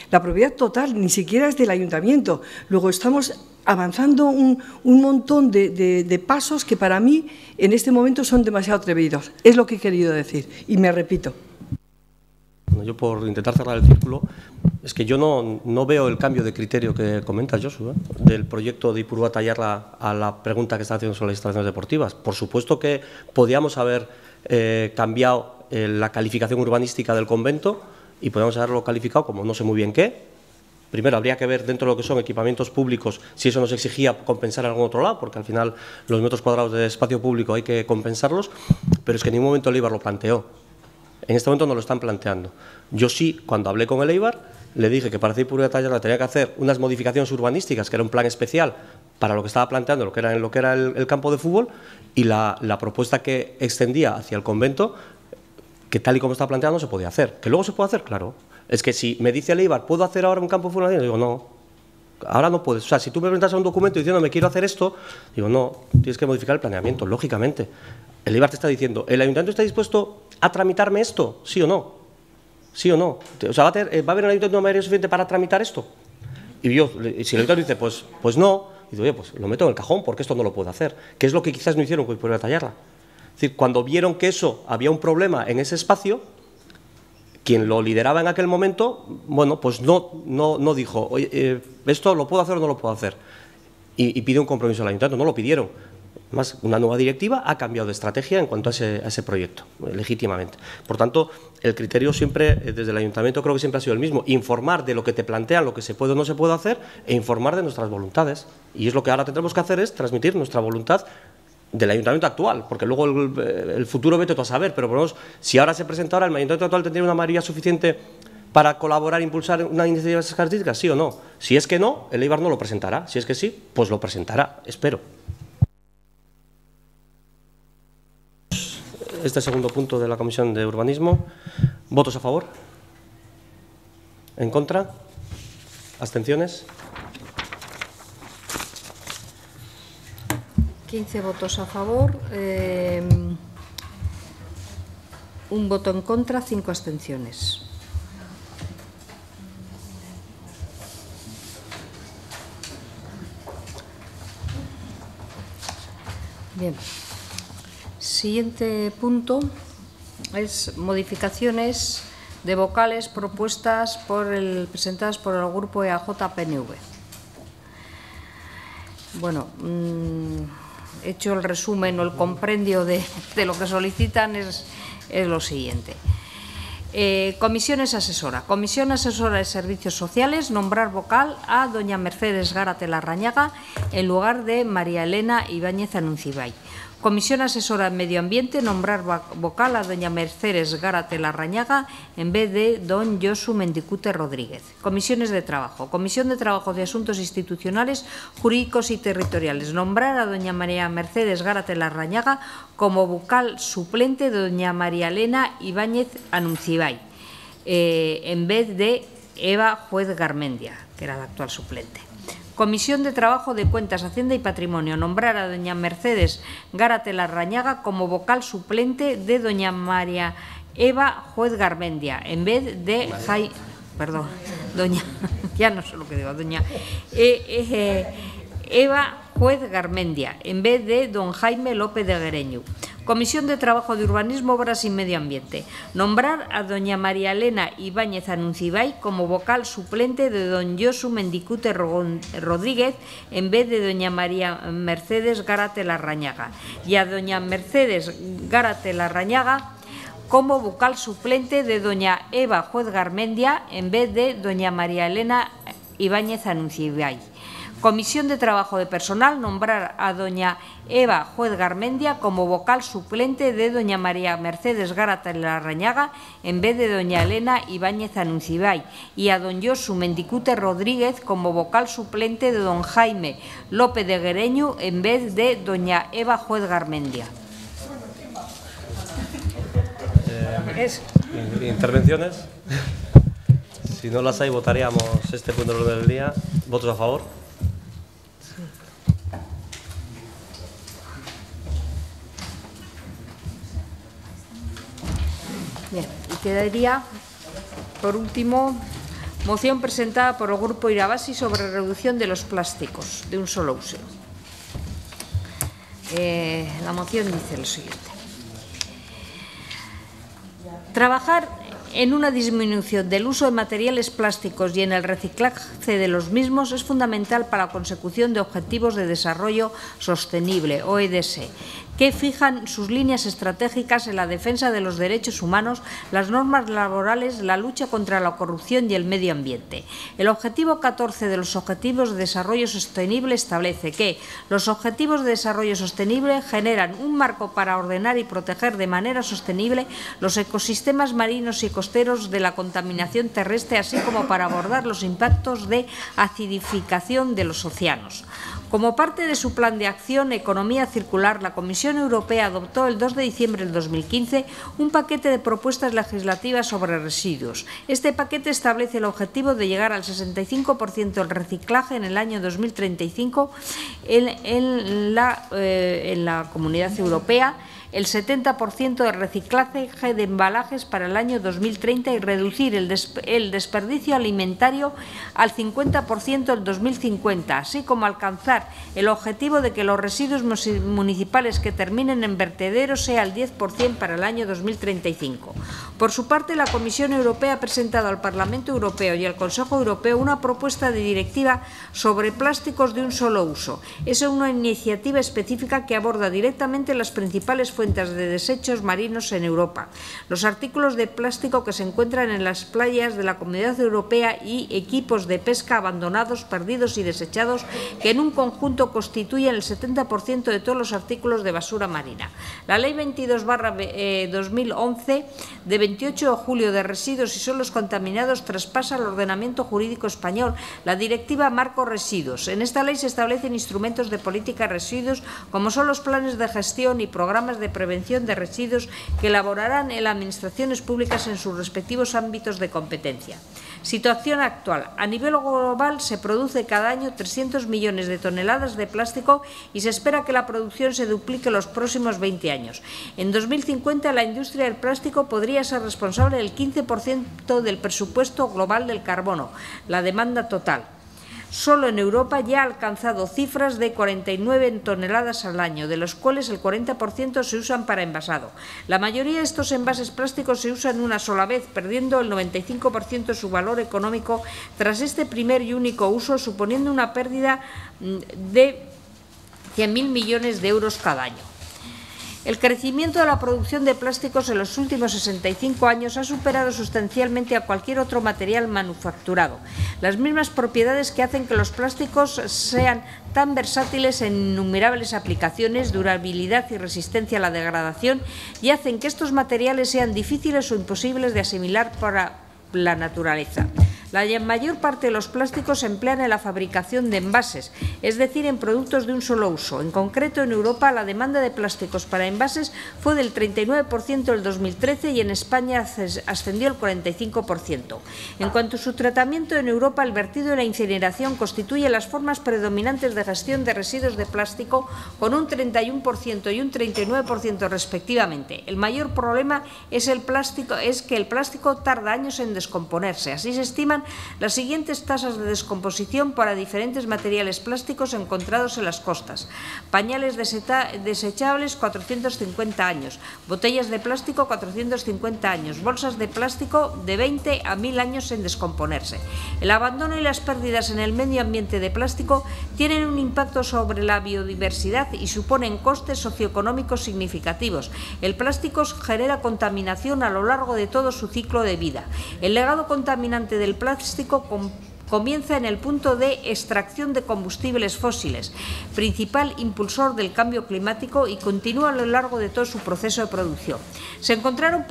La propiedad total ni siquiera es del ayuntamiento. Luego estamos avanzando un montón de pasos que para mí en este momento son demasiado atrevidos. Es lo que he querido decir y me repito. Yo, por intentar cerrar el círculo, es que yo no veo el cambio de criterio que comentas, Josu, del proyecto de Ipurua Tallarla a la pregunta que está haciendo sobre las instalaciones deportivas. Por supuesto que podíamos haber cambiado la calificación urbanística del convento y podíamos haberlo calificado como no sé muy bien qué. Primero, habría que ver dentro de lo que son equipamientos públicos si eso nos exigía compensar en algún otro lado, porque al final los metros cuadrados de espacio público hay que compensarlos, pero es que en ningún momento el Eibar lo planteó. En este momento no lo están planteando. Yo sí, cuando hablé con el Eibar, le dije que para hacer Ipurua Tallarla tenía que hacer unas modificaciones urbanísticas, que era un plan especial para lo que estaba planteando, lo que era el campo de fútbol, y la propuesta que extendía hacia el convento, que tal y como estaba planteado no se podía hacer. ¿Que luego se puede hacer? Claro. Es que si me dice el Eibar, ¿puedo hacer ahora un campo de fútbol? Digo, no, ahora no puedes. O sea, si tú me presentas un documento diciendo me quiero hacer esto, digo, no, tienes que modificar el planeamiento, lógicamente. El Eibar te está diciendo, ¿el ayuntamiento está dispuesto a tramitarme esto? ¿Sí o no? ¿Sí o no? O sea, ¿va a haber en el ayuntamiento una mayoría suficiente para tramitar esto? Y yo, si el ayuntamiento dice, pues no, y digo, oye, pues lo meto en el cajón porque esto no lo puedo hacer. Que es lo que quizás no hicieron con Ipurua Tallarla. Es decir, cuando vieron que eso había un problema en ese espacio, quien lo lideraba en aquel momento, bueno, pues no dijo, oye, ¿esto lo puedo hacer o no lo puedo hacer? Y pide un compromiso al ayuntamiento, no lo pidieron. Además, una nueva directiva ha cambiado de estrategia en cuanto a ese proyecto, legítimamente. Por tanto, el criterio siempre, desde el ayuntamiento, creo que siempre ha sido el mismo: informar de lo que te plantean, lo que se puede o no se puede hacer, e informar de nuestras voluntades. Y es lo que ahora tendremos que hacer, es transmitir nuestra voluntad del ayuntamiento actual, porque luego el futuro vete tú a saber, pero por lo menos, si ahora se presenta ahora, ¿el ayuntamiento actual tendría una mayoría suficiente para colaborar e impulsar una iniciativa de esas características? ¿Sí o no? Si es que no, el Eibar no lo presentará. Si es que sí, pues lo presentará, espero. Este segundo punto de la Comisión de Urbanismo. ¿Votos a favor? ¿En contra? ¿Abstenciones? 15 votos a favor, un voto en contra, 5 abstenciones. Bien. Siguiente punto es modificaciones de vocales propuestas presentadas por el grupo EAJ-PNV. Bueno, hecho el resumen o el compendio de lo que solicitan, es lo siguiente. Comisiones asesora. Comisión asesora de Servicios Sociales, nombrar vocal a doña Mercedes Gárate Larrañaga en lugar de María Elena Ibáñez Anuncibay. Comisión asesora de Medio Ambiente, nombrar vocal a doña Mercedes Gárate Larrañaga en vez de don Josu Mendicute Rodríguez. Comisiones de Trabajo. Comisión de Trabajo de Asuntos Institucionales, Jurídicos y Territoriales, nombrar a doña María Mercedes Gárate Larrañaga como vocal suplente de doña María Elena Ibáñez Anuncibay en vez de Eva Juez Garmendia, que era la actual suplente. Comisión de Trabajo de Cuentas, Hacienda y Patrimonio, nombrar a doña Mercedes Gárate Larrañaga como vocal suplente de doña María Eva Juez Garmendia, en vez de doña Eva Juez Garmendia, en vez de don Jaime López de Guereñu. Comisión de Trabajo de Urbanismo, Obras y Medio Ambiente, nombrar a doña María Elena Ibáñez Anuncibay como vocal suplente de don Josu Mendicute Rodríguez en vez de doña María Mercedes Gárate Larrañaga, y a doña Mercedes Gárate Larrañaga como vocal suplente de doña Eva Juez Garmendia en vez de doña María Elena Ibáñez Anuncibay. Comisión de Trabajo de Personal, nombrar a doña Eva Juez Garmendia como vocal suplente de doña María Mercedes Gárate Larrañaga en vez de doña Elena Ibáñez Anuncibay, y a don Josu Mendicute Rodríguez como vocal suplente de don Jaime López de Guereñu en vez de doña Eva Juez Garmendia. ¿Intervenciones? Si no las hay, votaríamos este punto del orden del día. ¿Votos a favor? Bien, y quedaría, por último, moción presentada por el Grupo Irabasi sobre reducción de los plásticos de un solo uso. La moción dice lo siguiente. Trabajar en una disminución del uso de materiales plásticos y en el reciclaje de los mismos es fundamental para la consecución de Objetivos de Desarrollo Sostenible, ODS, que fijan sus líneas estratégicas en la defensa de los derechos humanos, las normas laborales, la lucha contra la corrupción y el medio ambiente. El objetivo 14 de los Objetivos de Desarrollo Sostenible establece que los Objetivos de Desarrollo Sostenible generan un marco para ordenar y proteger de manera sostenible los ecosistemas marinos y costeros de la contaminación terrestre, así como para abordar los impactos de acidificación de los océanos. Como parte de su plan de acción Economía Circular, la Comisión Europea adoptó el 2 de diciembre del 2015 un paquete de propuestas legislativas sobre residuos. Este paquete establece el objetivo de llegar al 65% del reciclaje en el año 2035 en la Comunidad Europea, el 70% de reciclaje de embalajes para el año 2030 y reducir el desperdicio alimentario al 50% en 2050, así como alcanzar el objetivo de que los residuos municipales que terminen en vertederos sea el 10% para el año 2035. Por su parte, la Comisión Europea ha presentado al Parlamento Europeo y al Consejo Europeo una propuesta de directiva sobre plásticos de un solo uso. Es una iniciativa específica que aborda directamente las principales fuentes de desechos marinos en Europa, los artículos de plástico que se encuentran en las playas de la Comunidad Europea y equipos de pesca abandonados, perdidos y desechados que en un conjunto constituyen el 70% de todos los artículos de basura marina. La Ley 22/2011 de 28 de julio de residuos y suelos contaminados traspasa al ordenamiento jurídico español la Directiva Marco Residuos. En esta ley se establecen instrumentos de política de residuos como son los planes de gestión y programas de prevención de residuos que elaborarán en las administraciones públicas en sus respectivos ámbitos de competencia. Situación actual. A nivel global se produce cada año 300 millones de toneladas de plástico y se espera que la producción se duplique en los próximos 20 años. En 2050 la industria del plástico podría ser responsable del 15% del presupuesto global del carbono, la demanda total. Solo en Europa ya ha alcanzado cifras de 49 toneladas al año, de los cuales el 40% se usan para envasado. La mayoría de estos envases plásticos se usan una sola vez, perdiendo el 95% de su valor económico tras este primer y único uso, suponiendo una pérdida de 100.000 millones de euros cada año. El crecimiento de la producción de plásticos en los últimos 65 años ha superado sustancialmente a cualquier otro material manufacturado. Las mismas propiedades que hacen que los plásticos sean tan versátiles en innumerables aplicaciones, durabilidad y resistencia a la degradación, y hacen que estos materiales sean difíciles o imposibles de asimilar para la naturaleza. La mayor parte de los plásticos se emplean en la fabricación de envases, es decir, en productos de un solo uso. En concreto, en Europa, la demanda de plásticos para envases fue del 39% en 2013 y en España ascendió al 45%. En cuanto a su tratamiento, en Europa, el vertido y la incineración constituyen las formas predominantes de gestión de residuos de plástico, con un 31% y un 39% respectivamente. El mayor problema es que el plástico tarda años en descomponerse. Así se estiman las siguientes tasas de descomposición para diferentes materiales plásticos encontrados en las costas. Pañales desechables, 450 años. Botellas de plástico, 450 años. Bolsas de plástico, de 20 a 1000 años en descomponerse. El abandono y las pérdidas en el medio ambiente de plástico tienen un impacto sobre la biodiversidad y suponen costes socioeconómicos significativos. El plástico genera contaminación a lo largo de todo su ciclo de vida. El legado contaminante del plástico comienza en el punto de extracción de combustibles fósiles, principal impulsor del cambio climático, y continúa a lo largo de todo su proceso de producción. Se encontraron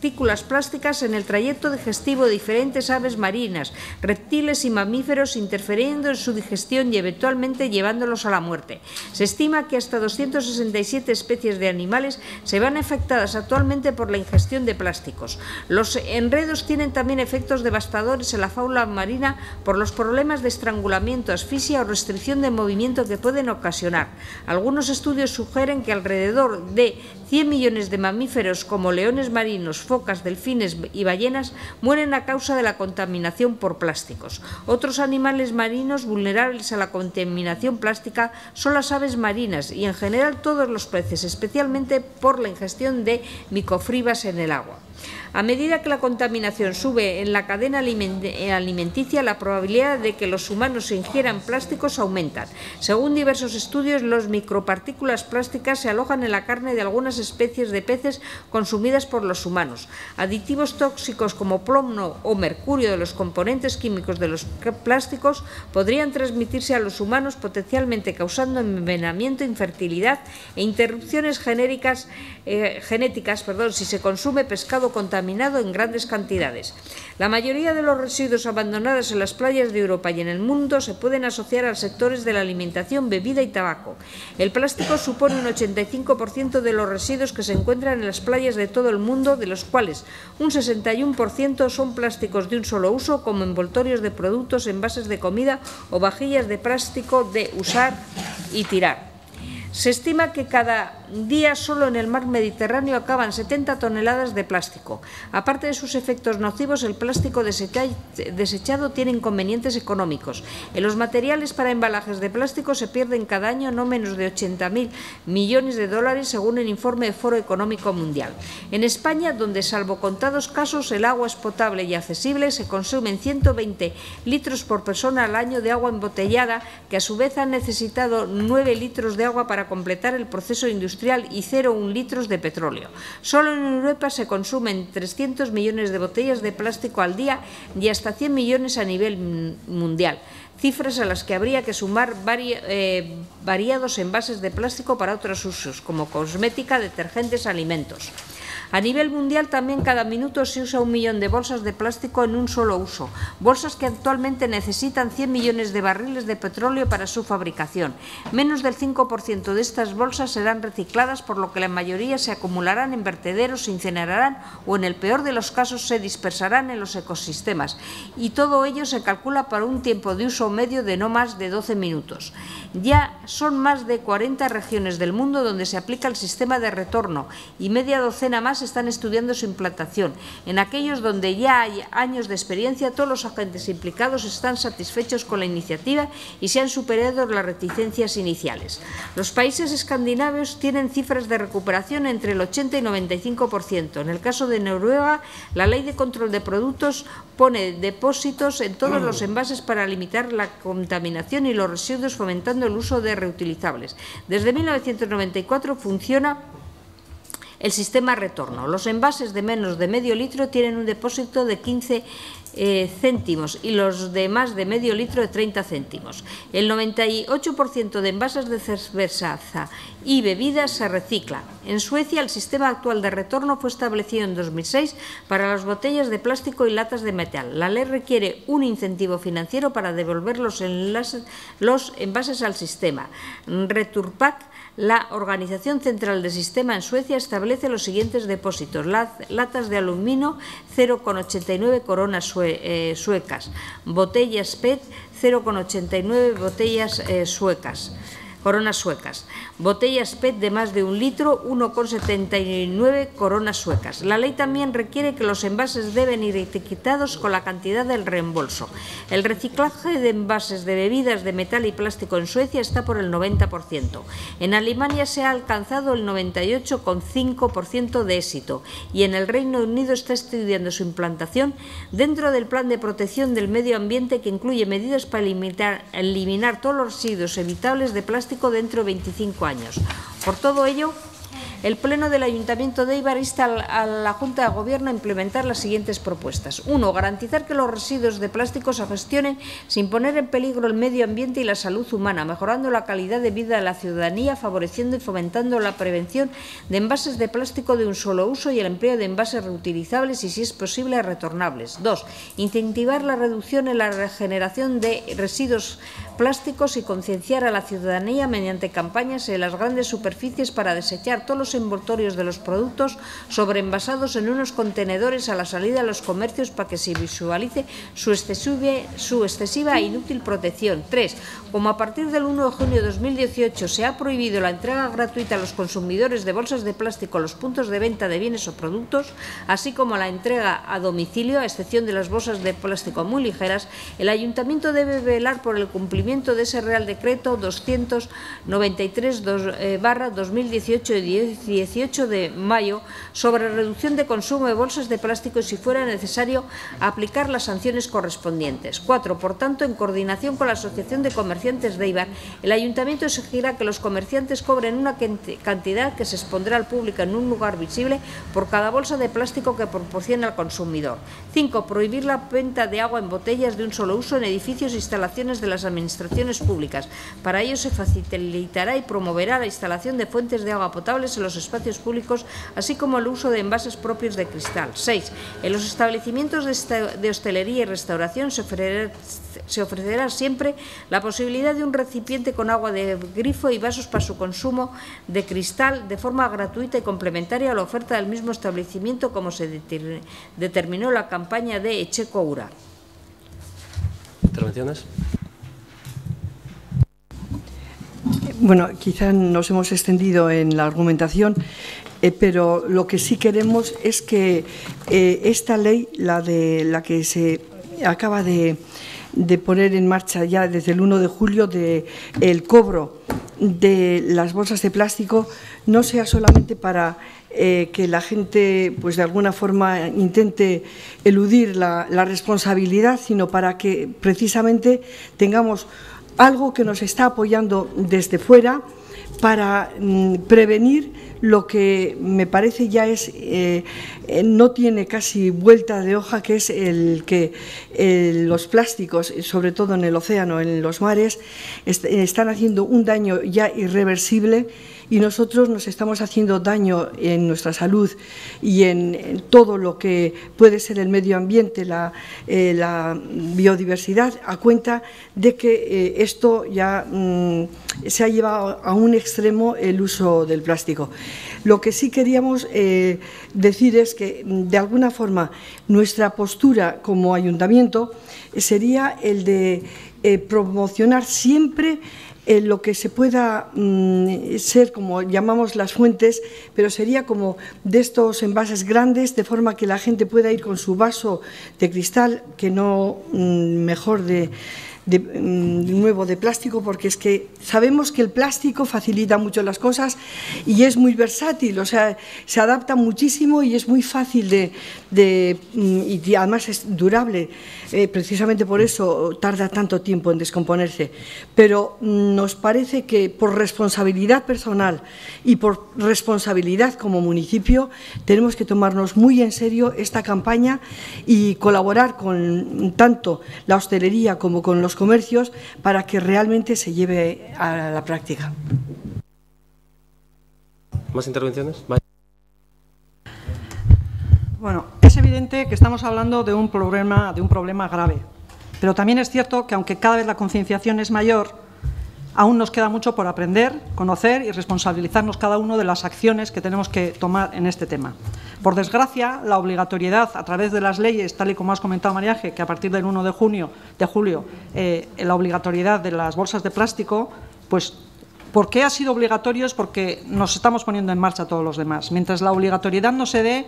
partículas plásticas en el trayecto digestivo de diferentes aves marinas, reptiles y mamíferos, interfiriendo en su digestión y eventualmente llevándolos a la muerte. Se estima que hasta 267 especies de animales se van afectadas actualmente por la ingestión de plásticos. Los enredos tienen también efectos devastadores en la fauna marina por los problemas de estrangulamiento, asfixia o restricción de movimiento que pueden ocasionar. Algunos estudios sugieren que alrededor de 100 millones de mamíferos como leones marinos, focas, delfines y ballenas mueren a causa de la contaminación por plásticos. Otros animales marinos vulnerables a la contaminación plástica son las aves marinas y en general todos los peces, especialmente por la ingestión de microfibras en el agua. A medida que la contaminación sube en la cadena alimenticia, la probabilidad de que los humanos ingieran plásticos aumentan. Según diversos estudios, las micropartículas plásticas se alojan en la carne de algunas especies de peces consumidas por los humanos. Aditivos tóxicos como plomo o mercurio de los componentes químicos de los plásticos podrían transmitirse a los humanos, potencialmente causando envenenamiento, infertilidad e interrupciones genéticas si se consume pescado contaminado en grandes cantidades. La mayoría de los residuos abandonados en las playas de Europa y en el mundo se pueden asociar a sectores de la alimentación, bebida y tabaco. El plástico supone un 85% de los residuos que se encuentran en las playas de todo el mundo, de los cuales un 61% son plásticos de un solo uso, como envoltorios de productos, envases de comida o vajillas de plástico de usar y tirar. Se estima que cada día solo en el mar Mediterráneo acaban 70 toneladas de plástico. Aparte de sus efectos nocivos, el plástico desechado tiene inconvenientes económicos. En los materiales para embalajes de plástico se pierden cada año no menos de 80.000 millones de dólares, según el informe del Foro Económico Mundial. En España, donde salvo contados casos el agua es potable y accesible, se consumen 120 litros por persona al año de agua embotellada, que a su vez han necesitado 9 litros de agua para completar el proceso industrial y 0,1 litros de petróleo. Solo en Europa se consumen 300 millones de botellas de plástico al día y hasta 100 millones a nivel mundial. Cifras a las que habría que sumar variados envases de plástico para otros usos, como cosmética, detergentes, alimentos. A nivel mundial también cada minuto se usa 1 millón de bolsas de plástico en un solo uso, bolsas que actualmente necesitan 100 millones de barriles de petróleo para su fabricación. Menos del 5% de estas bolsas serán recicladas, por lo que la mayoría se acumularán en vertederos, se incinerarán o, en el peor de los casos, se dispersarán en los ecosistemas. Y todo ello se calcula para un tiempo de uso medio de no más de 12 minutos. Ya son más de 40 regiones del mundo donde se aplica el sistema de retorno y media docena más están estudiando su implantación. En aquellos donde ya hay años de experiencia, todos los agentes implicados están satisfechos con la iniciativa y se han superado las reticencias iniciales. Los países escandinavos tienen cifras de recuperación entre el 80 y 95%. En el caso de Noruega, la ley de control de productos pone depósitos en todos los envases para limitar la contaminación y los residuos, fomentando el uso de reutilizables. Desde 1994 funciona el sistema retorno. Los envases de menos de medio litro tienen un depósito de 15 céntimos y los de más de medio litro de 30 céntimos. El 98% de envases de cerveza y bebidas se recicla. En Suecia, el sistema actual de retorno fue establecido en 2006 para las botellas de plástico y latas de metal. La ley requiere un incentivo financiero para devolver los envases al sistema. Returpack, la organización central del sistema en Suecia, establece los siguientes depósitos: latas de aluminio 0,89 coronas suecas, botellas PET 0,89 botellas coronas suecas, botellas PET de más de 1 litro 1,79 coronas suecas. La ley también requiere que los envases deben ir etiquetados con la cantidad del reembolso. El reciclaje de envases de bebidas de metal y plástico en Suecia está por el 90%. En Alemania se ha alcanzado el 98,5% de éxito y en el Reino Unido está estudiando su implantación dentro del Plan de Protección del Medio Ambiente, que incluye medidas para eliminar todos los residuos evitables de plástico dentro de 25 años. Por todo ello, el Pleno del Ayuntamiento de Éibar insta a la Junta de Gobierno a implementar las siguientes propuestas. 1. Garantizar que los residuos de plástico se gestionen sin poner en peligro el medio ambiente y la salud humana, mejorando la calidad de vida de la ciudadanía, favoreciendo y fomentando la prevención de envases de plástico de un solo uso y el empleo de envases reutilizables y, si es posible, retornables. 2. Incentivar la reducción en la regeneración de residuos plásticos y concienciar a la ciudadanía mediante campañas en las grandes superficies para desechar todos los envoltorios de los productos sobreenvasados en unos contenedores a la salida de los comercios para que se visualice su excesiva e inútil protección. 3. Como a partir del 1 de junio de 2018 se ha prohibido la entrega gratuita a los consumidores de bolsas de plástico a los puntos de venta de bienes o productos, así como la entrega a domicilio, a excepción de las bolsas de plástico muy ligeras, el Ayuntamiento debe velar por el cumplimiento de ese Real Decreto 293/2018 de 18 de mayo sobre reducción de consumo de bolsas de plástico y, si fuera necesario, aplicar las sanciones correspondientes. 4. Por tanto, en coordinación con la Asociación de Comerciantes de Éibar, el Ayuntamiento exigirá que los comerciantes cobren una cantidad que se expondrá al público en un lugar visible por cada bolsa de plástico que proporciona al consumidor. 5. Prohibir la venta de agua en botellas de un solo uso en edificios e instalaciones de las administraciones públicas. Para ello se facilitará y promoverá la instalación de fuentes de agua potables en los espacios públicos, así como el uso de envases propios de cristal. 6. En los establecimientos de hostelería y restauración se ofrecerá siempre la posibilidad de un recipiente con agua de grifo y vasos para su consumo de cristal de forma gratuita y complementaria a la oferta del mismo establecimiento, como se determinó en la campaña de Echeco Ura. ¿Intervenciones? Bueno, quizá nos hemos extendido en la argumentación, pero lo que sí queremos es que esta ley, la que se acaba de poner en marcha ya desde el 1 de julio, el cobro de las bolsas de plástico, no sea solamente para que la gente, pues de alguna forma, intente eludir la responsabilidad, sino para que precisamente tengamos algo que nos está apoyando desde fuera para prevenir lo que me parece ya no tiene casi vuelta de hoja, que es el que los plásticos, sobre todo en el océano, en los mares, están haciendo un daño ya irreversible, y nosotros nos estamos haciendo daño en nuestra salud y en todo lo que puede ser el medio ambiente, la biodiversidad, a cuenta de que esto ya se ha llevado a un extremo el uso del plástico. Lo que sí queríamos decir es que, de alguna forma, nuestra postura como ayuntamiento sería el de promocionar siempre lo que se pueda ser, como llamamos, las fuentes, pero sería como de estos envases grandes, de forma que la gente pueda ir con su vaso de cristal, que no mejor de nuevo de plástico, porque es que sabemos que el plástico facilita mucho las cosas y es muy versátil, o sea, se adapta muchísimo y es muy fácil y además es durable, precisamente por eso tarda tanto tiempo en descomponerse. Pero nos parece que por responsabilidad personal y por responsabilidad como municipio tenemos que tomarnos muy en serio esta campaña y colaborar con tanto la hostelería como con los comercios para que realmente se lleve a la práctica. ¿Más intervenciones? Bueno, es evidente que estamos hablando de un problema grave, pero también es cierto que, aunque cada vez la concienciación es mayor, aún nos queda mucho por aprender, conocer y responsabilizarnos cada uno de las acciones que tenemos que tomar en este tema. Por desgracia, la obligatoriedad a través de las leyes, tal y como has comentado, María Ángel, que a partir del 1 de julio, la obligatoriedad de las bolsas de plástico, pues, ¿por qué ha sido obligatorio? Es porque nos estamos poniendo en marcha todos los demás. Mientras la obligatoriedad no se dé,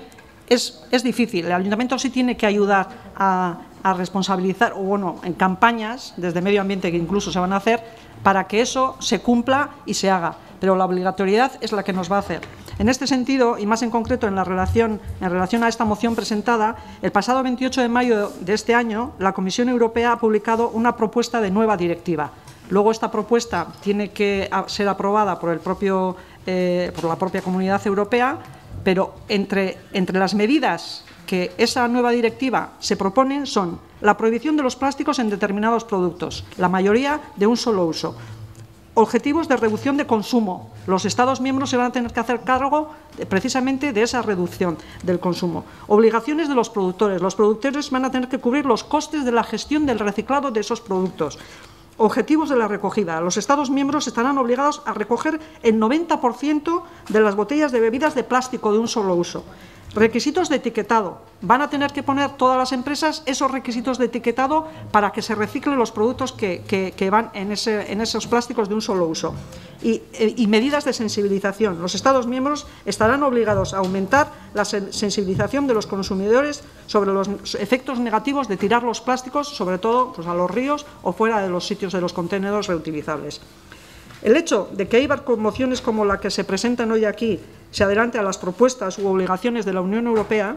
es difícil. El Ayuntamiento sí tiene que ayudar a responsabilizar, o bueno, en campañas desde medio ambiente que incluso se van a hacer, para que eso se cumpla y se haga. Pero la obligatoriedad es la que nos va a hacer. En este sentido, y más en concreto en relación a esta moción presentada, el pasado 28 de mayo de este año, la Comisión Europea ha publicado una propuesta de nueva directiva. Luego esta propuesta tiene que ser aprobada por el propio por la propia Comunidad Europea, pero entre las medidas que esa nueva directiva se propone son la prohibición de los plásticos en determinados productos, la mayoría de un solo uso. Objetivos de reducción de consumo. Los Estados miembros se van a tener que hacer cargo precisamente de esa reducción del consumo. Obligaciones de los productores. Los productores van a tener que cubrir los costes de la gestión del reciclado de esos productos. Objetivos de la recogida. Los Estados miembros estarán obligados a recoger el 90% de las botellas de bebidas de plástico de un solo uso. Requisitos de etiquetado. Van a tener que poner todas las empresas esos requisitos de etiquetado para que se reciclen los productos que van en esos plásticos de un solo uso. Y medidas de sensibilización. Los Estados miembros estarán obligados a aumentar la sensibilización de los consumidores sobre los efectos negativos de tirar los plásticos, sobre todo pues, a los ríos o fuera de los sitios de los contenedores reutilizables. El hecho de que Eibar, con mociones como la que se presentan hoy aquí, se adelante a las propuestas u obligaciones de la Unión Europea,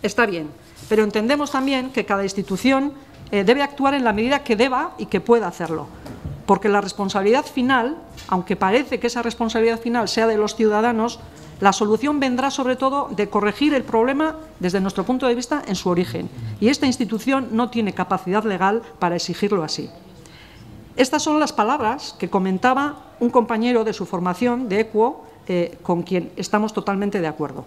está bien, pero entendemos también que cada institución debe actuar en la medida que deba y que pueda hacerlo, porque la responsabilidad final, aunque parece que esa responsabilidad final sea de los ciudadanos, la solución vendrá sobre todo de corregir el problema desde nuestro punto de vista en su origen, y esta institución no tiene capacidad legal para exigirlo así. Estas son las palabras que comentaba un compañero de su formación, de EQUO, con quien estamos totalmente de acuerdo.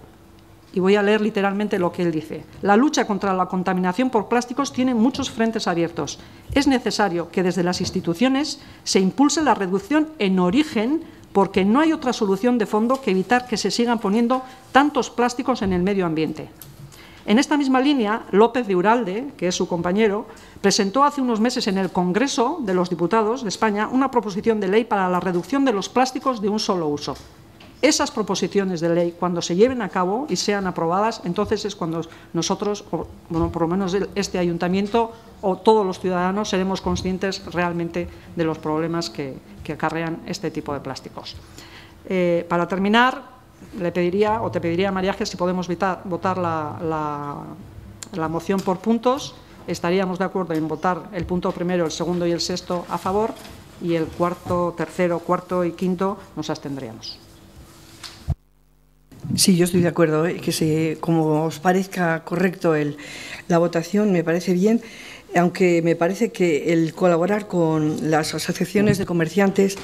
Y voy a leer literalmente lo que él dice. La lucha contra la contaminación por plásticos tiene muchos frentes abiertos. Es necesario que desde las instituciones se impulse la reducción en origen, porque no hay otra solución de fondo que evitar que se sigan poniendo tantos plásticos en el medio ambiente. En esta misma línea, López de Uralde, que es su compañero, presentó hace unos meses en el Congreso de los Diputados de España una proposición de ley para la reducción de los plásticos de un solo uso. Esas proposiciones de ley, cuando se lleven a cabo y sean aprobadas, entonces es cuando nosotros, bueno, por lo menos este ayuntamiento o todos los ciudadanos, seremos conscientes realmente de los problemas que acarrean este tipo de plásticos. Para terminar, le pediría, o te pediría, María Ángel, si podemos votar la moción por puntos. Estaríamos de acuerdo en votar el punto primero, el segundo y el sexto a favor, y el cuarto, tercero, cuarto y quinto nos abstendríamos. Sí, yo estoy de acuerdo, que como os parezca correcto la votación, me parece bien, aunque me parece que el colaborar con las asociaciones de comerciantes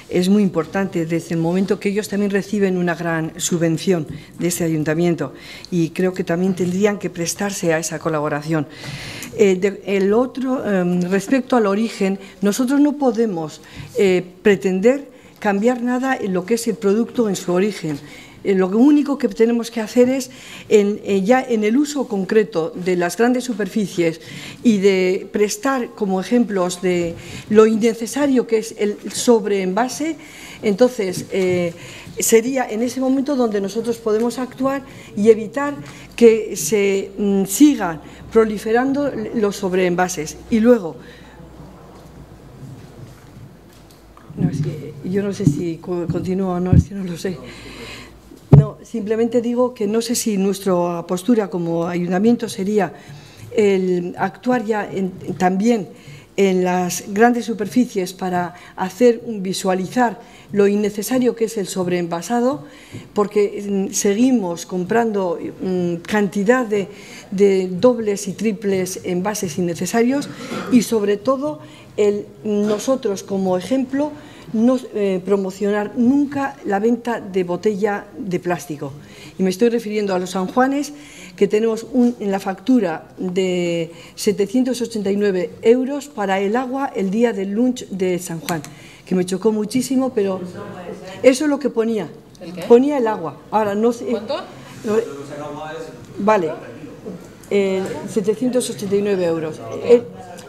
es muy importante desde el momento que ellos también reciben una gran subvención de este ayuntamiento, y creo que también tendrían que prestarse a esa colaboración. El otro, respecto al origen, nosotros no podemos pretender cambiar nada en lo que es el producto en su origen. Lo único que tenemos que hacer es, ya en el uso concreto de las grandes superficies y de prestar como ejemplos de lo innecesario que es el sobreenvase, entonces sería en ese momento donde nosotros podemos actuar y evitar que se sigan proliferando los sobreenvases. Y luego, yo no sé si continúo o no, si no lo sé. No, simplemente digo que no sé si nuestra postura como ayuntamiento sería el actuar ya también en las grandes superficies para visualizar lo innecesario que es el sobreenvasado, porque seguimos comprando cantidad de dobles y triples envases innecesarios, y sobre todo nosotros como ejemplo no promocionar nunca la venta de botella de plástico. Y me estoy refiriendo a los San Juanes, que tenemos en la factura de 789 € para el agua el día del lunch de San Juan, que me chocó muchísimo, pero eso es lo que ponía. ¿El qué? Ponía el agua. Ahora no sé. ¿Cuánto? Vale. 789 €.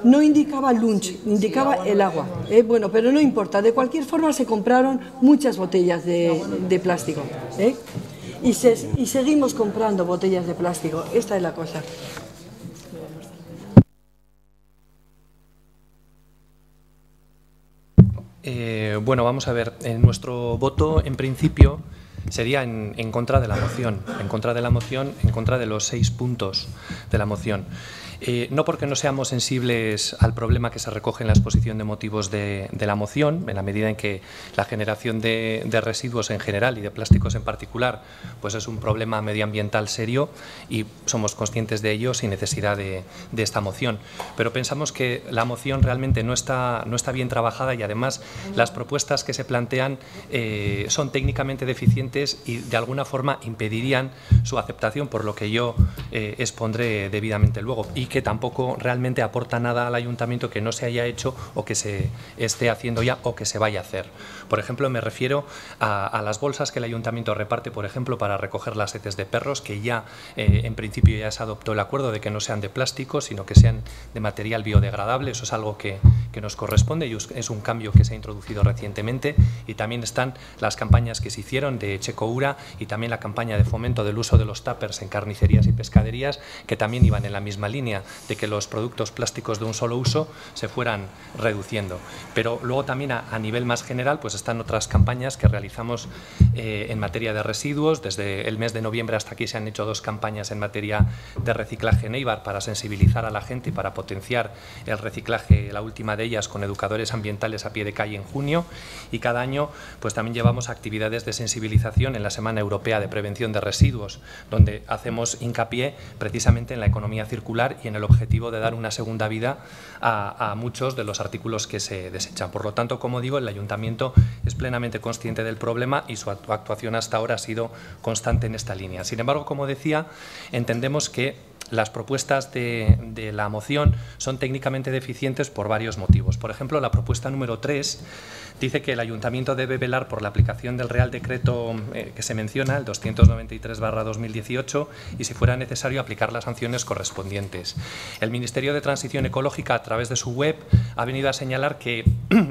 No indicaba lunch, indicaba el agua. Bueno, pero no importa. De cualquier forma se compraron muchas botellas de plástico. Y seguimos comprando botellas de plástico. Esta es la cosa. Bueno, vamos a ver. Nuestro voto, en principio, sería en contra de la moción. En contra de la moción, en contra de los 6 puntos de la moción. No porque no seamos sensibles al problema que se recoge en la exposición de motivos de la moción, en la medida en que la generación de residuos en general y de plásticos en particular pues es un problema medioambiental serio y somos conscientes de ello sin necesidad de esta moción. Pero pensamos que la moción realmente no está bien trabajada y además las propuestas que se plantean son técnicamente deficientes y de alguna forma impedirían su aceptación, por lo que yo expondré debidamente luego, y que tampoco realmente aporta nada al ayuntamiento que no se haya hecho o que se esté haciendo ya o que se vaya a hacer. Por ejemplo, me refiero a las bolsas que el ayuntamiento reparte, por ejemplo, para recoger las heces de perros, que ya en principio ya se adoptó el acuerdo de que no sean de plástico, sino que sean de material biodegradable. Eso es algo que nos corresponde y es un cambio que se ha introducido recientemente. Y también están las campañas que se hicieron de Checoura y también la campaña de fomento del uso de los tuppers en carnicerías y pescaderías, que también iban en la misma línea de que los productos plásticos de un solo uso se fueran reduciendo. Pero luego también a nivel más general pues están otras campañas que realizamos en materia de residuos. Desde el mes de noviembre hasta aquí se han hecho 2 campañas en materia de reciclaje en Eibar para sensibilizar a la gente y para potenciar el reciclaje, la última de ellas con educadores ambientales a pie de calle en junio, y cada año pues también llevamos actividades de sensibilización en la Semana Europea de Prevención de Residuos, donde hacemos hincapié precisamente en la economía circular y en el objetivo de dar una segunda vida a muchos de los artículos que se desechan. Por lo tanto, como digo, el ayuntamiento es plenamente consciente del problema y su actuación hasta ahora ha sido constante en esta línea. Sin embargo, como decía, entendemos que las propuestas de la moción son técnicamente deficientes por varios motivos. Por ejemplo, la propuesta número 3 dice que el ayuntamiento debe velar por la aplicación del Real Decreto que se menciona, el 293/2018, y si fuera necesario aplicar las sanciones correspondientes. El Ministerio de Transición Ecológica, a través de su web, ha venido a señalar que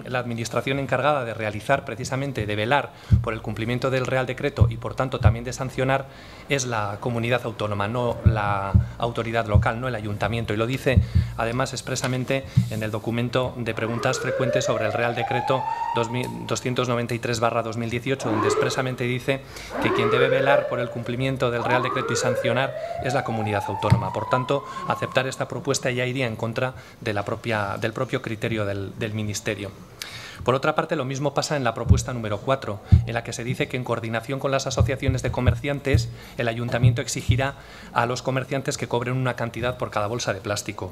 la administración encargada de realizar, precisamente de velar por el cumplimiento del Real Decreto y por tanto también de sancionar, es la comunidad autónoma, no la autoridad local, no el ayuntamiento. Y lo dice además expresamente en el documento de preguntas frecuentes sobre el Real Decreto 293/2018, donde expresamente dice que quien debe velar por el cumplimiento del Real Decreto y sancionar es la comunidad autónoma. Por tanto, aceptar esta propuesta ya iría en contra de del propio criterio del Ministerio. Por otra parte, lo mismo pasa en la propuesta número 4, en la que se dice que en coordinación con las asociaciones de comerciantes, el ayuntamiento exigirá a los comerciantes que cobren una cantidad por cada bolsa de plástico.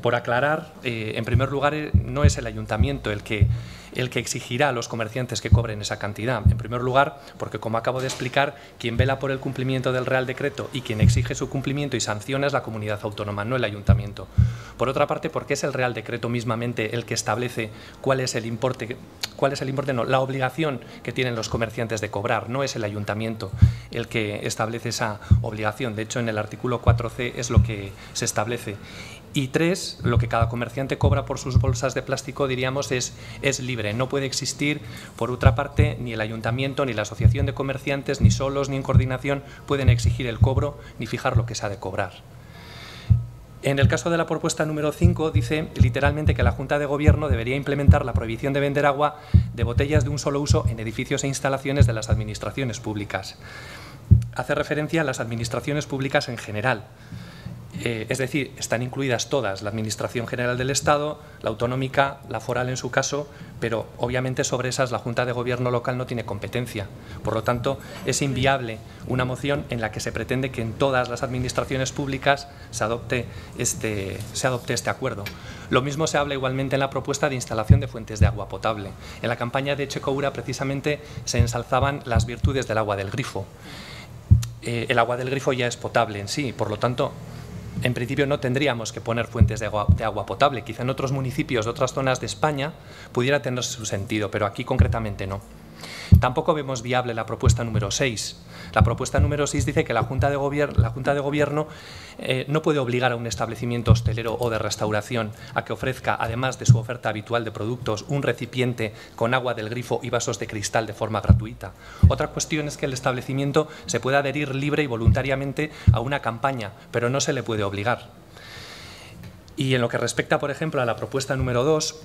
Por aclarar, en primer lugar, no es el ayuntamiento el que exigirá a los comerciantes que cobren esa cantidad. En primer lugar, porque, como acabo de explicar, quien vela por el cumplimiento del Real Decreto y quien exige su cumplimiento y sanciona es la comunidad autónoma, no el ayuntamiento. Por otra parte, porque es el Real Decreto mismamente el que establece cuál es el importe, la obligación que tienen los comerciantes de cobrar, no es el ayuntamiento el que establece esa obligación. De hecho, en el artículo 4c es lo que se establece. Y 3, lo que cada comerciante cobra por sus bolsas de plástico, diríamos, es libre. No puede existir, por otra parte, ni el ayuntamiento, ni la asociación de comerciantes, ni solos, ni en coordinación, pueden exigir el cobro ni fijar lo que se ha de cobrar. En el caso de la propuesta número 5, dice literalmente que la Junta de Gobierno debería implementar la prohibición de vender agua de botellas de un solo uso en edificios e instalaciones de las administraciones públicas. Hace referencia a las administraciones públicas en general. Es decir, están incluidas todas, la Administración General del Estado, la autonómica, la foral en su caso, pero obviamente sobre esas la Junta de Gobierno local no tiene competencia. Por lo tanto, es inviable una moción en la que se pretende que en todas las administraciones públicas se adopte este acuerdo. Lo mismo se habla igualmente en la propuesta de instalación de fuentes de agua potable. En la campaña de Checoura precisamente se ensalzaban las virtudes del agua del grifo. El agua del grifo ya es potable en sí, por lo tanto, en principio no tendríamos que poner fuentes de agua potable. Quizá en otros municipios de otras zonas de España pudiera tener su sentido, pero aquí concretamente no. Tampoco vemos viable la propuesta número 6. La propuesta número 6 dice que la Junta de Gobierno no puede obligar a un establecimiento hostelero o de restauración a que ofrezca, además de su oferta habitual de productos, un recipiente con agua del grifo y vasos de cristal de forma gratuita. Otra cuestión es que el establecimiento se puede adherir libre y voluntariamente a una campaña, pero no se le puede obligar. Y en lo que respecta, por ejemplo, a la propuesta número 2,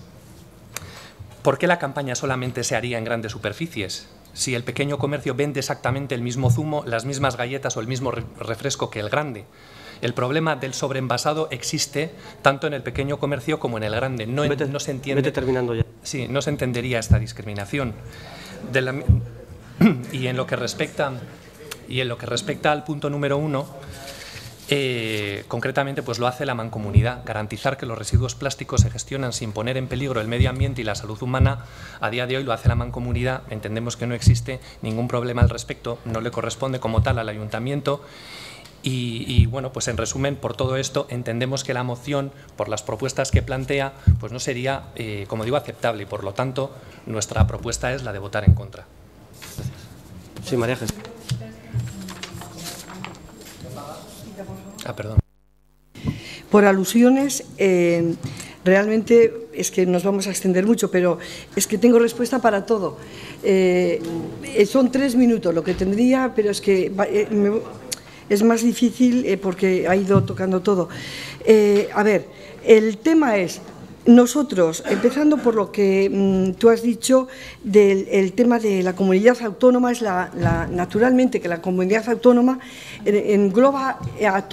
¿por qué la campaña solamente se haría en grandes superficies? Si el pequeño comercio vende exactamente el mismo zumo, las mismas galletas o el mismo refresco que el grande. El problema del sobreenvasado existe tanto en el pequeño comercio como en el grande. No se entiende. Vete terminando ya. Sí, no se entendería esta discriminación. Y en lo que respecta al punto número 1, concretamente pues lo hace la mancomunidad. Garantizar que los residuos plásticos se gestionan sin poner en peligro el medio ambiente y la salud humana, a día de hoy lo hace la mancomunidad. Entendemos que no existe ningún problema al respecto, no le corresponde como tal al ayuntamiento. Y bueno, pues en resumen, por todo esto, entendemos que la moción, por las propuestas que plantea, pues no sería, como digo, aceptable, y por lo tanto, nuestra propuesta es la de votar en contra. Gracias. Sí, María Jesús. Perdón. Por alusiones, realmente es que nos vamos a extender mucho, pero es que tengo respuesta para todo. Son 3 minutos lo que tendría, pero es que es más difícil porque ha ido tocando todo. A ver, el tema es, nosotros, empezando por lo que tú has dicho del tema de la comunidad autónoma, es naturalmente que la comunidad autónoma engloba a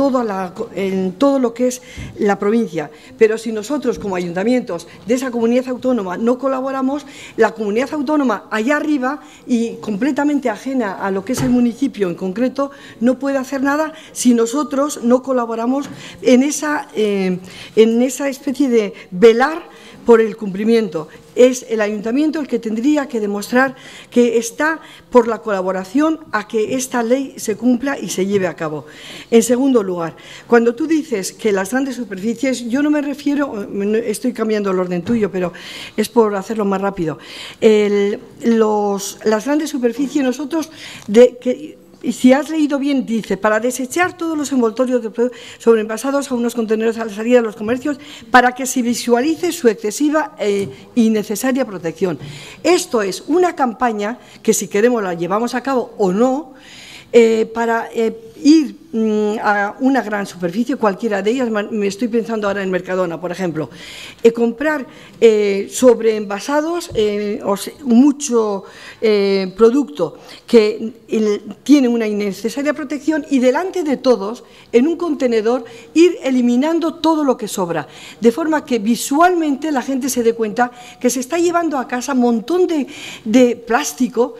en todo lo que es la provincia, pero si nosotros como ayuntamientos de esa comunidad autónoma no colaboramos, la comunidad autónoma allá arriba y completamente ajena a lo que es el municipio en concreto no puede hacer nada si nosotros no colaboramos en esa especie de velar por el cumplimiento. Es el ayuntamiento el que tendría que demostrar que está por la colaboración a que esta ley se cumpla y se lleve a cabo. En segundo lugar, cuando tú dices que las grandes superficies, yo no me refiero, estoy cambiando el orden tuyo, pero es por hacerlo más rápido. Las grandes superficies, nosotros, y si has leído bien, dice, para desechar todos los envoltorios de sobreenvasados a unos contenedores a la salida de los comercios para que se visualice su excesiva e innecesaria protección. Esto es una campaña que, si queremos, la llevamos a cabo o no, para ir a una gran superficie, cualquiera de ellas, me estoy pensando ahora en Mercadona, por ejemplo, comprar sobreenvasados, mucho producto que tiene una innecesaria protección y delante de todos, en un contenedor, ir eliminando todo lo que sobra, de forma que visualmente la gente se dé cuenta que se está llevando a casa un montón de plástico,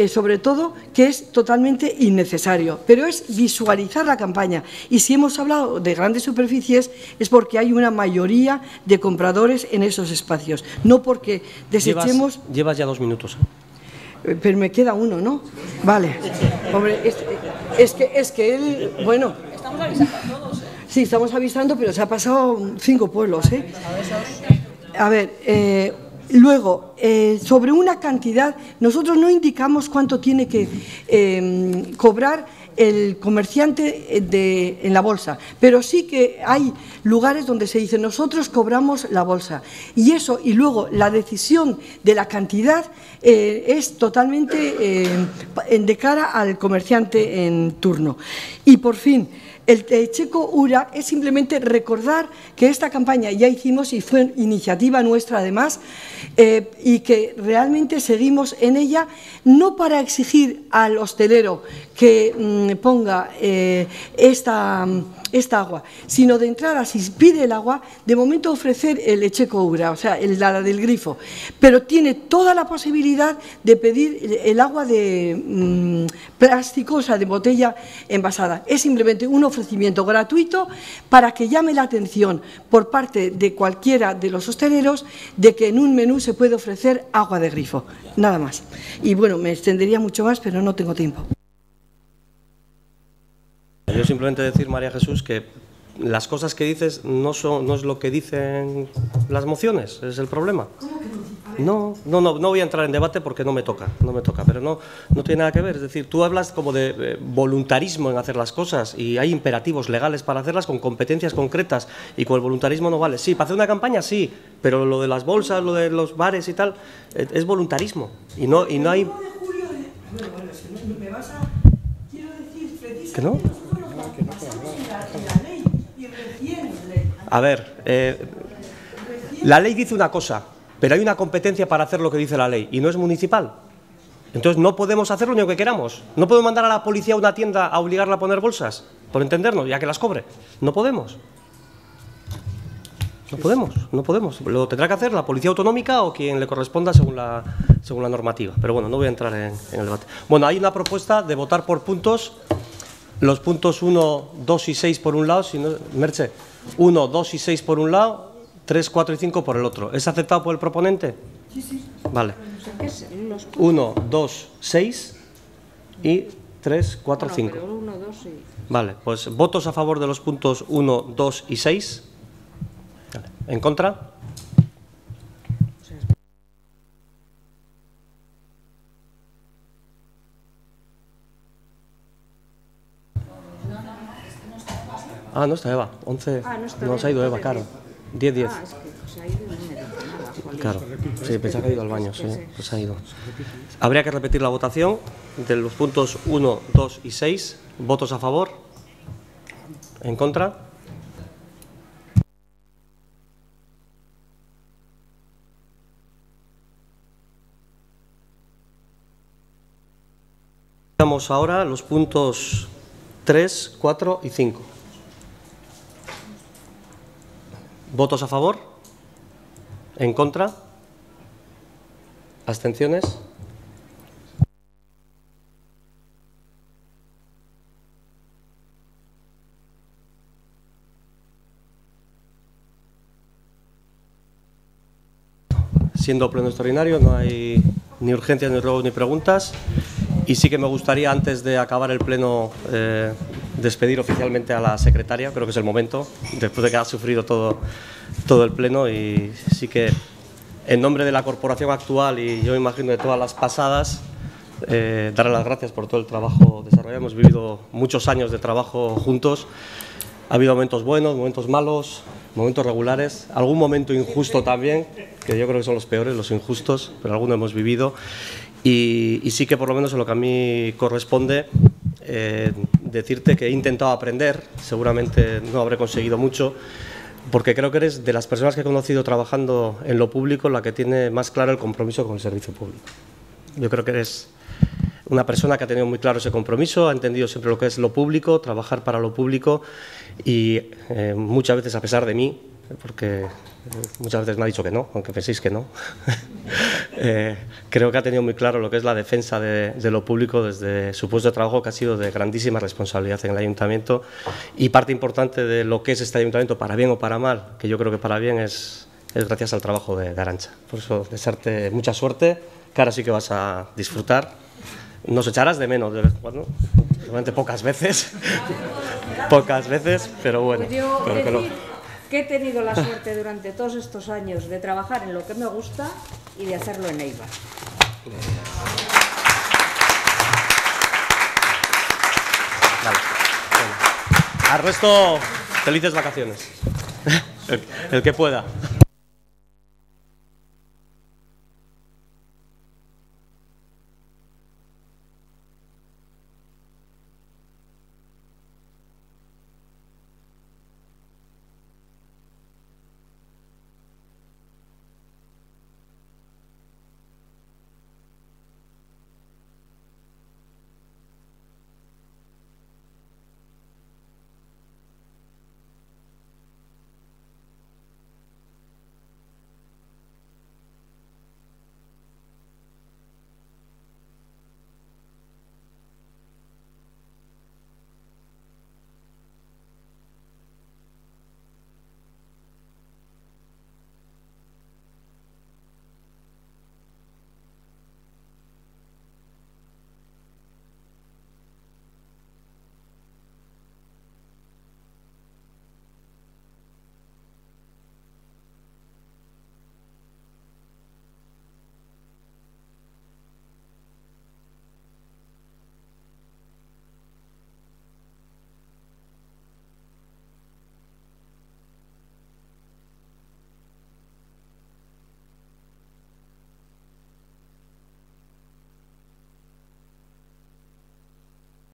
sobre todo, que es totalmente innecesario, pero es visualizar la campaña. Y si hemos hablado de grandes superficies es porque hay una mayoría de compradores en esos espacios, no porque desechemos... Llevas ya 2 minutos. Pero me queda uno, ¿no? Vale. Hombre, es que él, bueno... Estamos avisando a todos, ¿eh? Sí, estamos avisando, pero se ha pasado 5 pueblos, ¿eh? A ver, luego, sobre una cantidad, nosotros no indicamos cuánto tiene que cobrar el comerciante en la bolsa, pero sí que hay lugares donde se dice nosotros cobramos la bolsa, y eso, y luego la decisión de la cantidad es totalmente de cara al comerciante en turno. Y por fin, el Checo Ura es simplemente recordar que esta campaña ya hicimos y fue iniciativa nuestra además, y que realmente seguimos en ella, no para exigir al hostelero que ponga esta agua, sino de entrada, si pide el agua, de momento ofrecer el Checo Ura, o sea, la del grifo, pero tiene toda la posibilidad de pedir el agua de plástico, o sea, de botella envasada. Es simplemente un ofrecimiento gratuito para que llame la atención por parte de cualquiera de los hosteleros de que en un menú se puede ofrecer agua de grifo, nada más. Y bueno, me extendería mucho más, pero no tengo tiempo. Yo simplemente decir, María Jesús, que las cosas que dices no es lo que dicen las mociones, es el problema. No voy a entrar en debate porque no me toca, pero no tiene nada que ver. Es decir, tú hablas como de voluntarismo en hacer las cosas y hay imperativos legales para hacerlas con competencias concretas y con el voluntarismo no vale. Sí, para hacer una campaña sí, pero lo de las bolsas, lo de los bares y tal, es voluntarismo y no hay... ¿Que no? A ver, la ley dice una cosa, pero hay una competencia para hacer lo que dice la ley y no es municipal. Entonces no podemos hacer lo único que queramos. No podemos mandar a la policía a una tienda a obligarla a poner bolsas. por entendernos, ya que las cobre. No podemos. No podemos. Lo tendrá que hacer la Policía Autonómica o quien le corresponda según la normativa. Pero bueno, no voy a entrar en el debate. Bueno, hay una propuesta de votar por puntos. Los puntos 1, 2 y 6 por un lado. Si no, Merche, 1, 2 y 6 por un lado, 3, 4 y 5 por el otro. ¿Es aceptado por el proponente? Sí. Vale. 1, 2, 6 y 3, 4, 5. Pero 1, 2 y... Vale, pues votos a favor de los puntos 1, 2 y 6. Vale. ¿En contra? Ah, no está Eva. 11. No, se ha ido Eva, claro. 10, 10. Ah, es que se ha ido y no me dice nada. Claro, sí, pensaba que ha ido al baño, sí, pues ha ido. Habría que repetir la votación de los puntos 1, 2 y 6. ¿Votos a favor? ¿En contra? Vamos ahora a los puntos 3, 4 y 5. ¿Votos a favor? ¿En contra? ¿Abstenciones? Siendo pleno extraordinario, no hay ni urgencias, ni ruegos, ni preguntas. Y sí que me gustaría, antes de acabar el pleno, despedir oficialmente a la secretaria. Creo que es el momento, después de que ha sufrido todo el pleno. Y sí que, en nombre de la corporación actual y yo imagino de todas las pasadas, darle las gracias por todo el trabajo desarrollado. Hemos vivido muchos años de trabajo juntos. Ha habido momentos buenos, momentos malos, momentos regulares, algún momento injusto también, que yo creo que son los peores, los injustos, pero algunos hemos vivido. Y sí que, por lo menos en lo que a mí corresponde, decirte que he intentado aprender. Seguramente no habré conseguido mucho, porque creo que eres de las personas que he conocido trabajando en lo público la que tiene más claro el compromiso con el servicio público. Yo creo que eres una persona que ha tenido muy claro ese compromiso, ha entendido siempre lo que es lo público, trabajar para lo público, y muchas veces, a pesar de mí, porque muchas veces me ha dicho que no, aunque penséis que no, creo que ha tenido muy claro lo que es la defensa de lo público desde su puesto de trabajo, que ha sido de grandísima responsabilidad en el ayuntamiento, y parte importante de lo que es este ayuntamiento, para bien o para mal, que yo creo que para bien es gracias al trabajo de Arantxa. Por eso, desearte mucha suerte, que ahora sí que vas a disfrutar. Nos echarás de menos de vez en cuando, seguramente pocas veces, pero bueno. Pues yo decir que he tenido la suerte durante todos estos años de trabajar en lo que me gusta y de hacerlo en Eibar. Vale. Bueno. Al resto, felices vacaciones. El que pueda.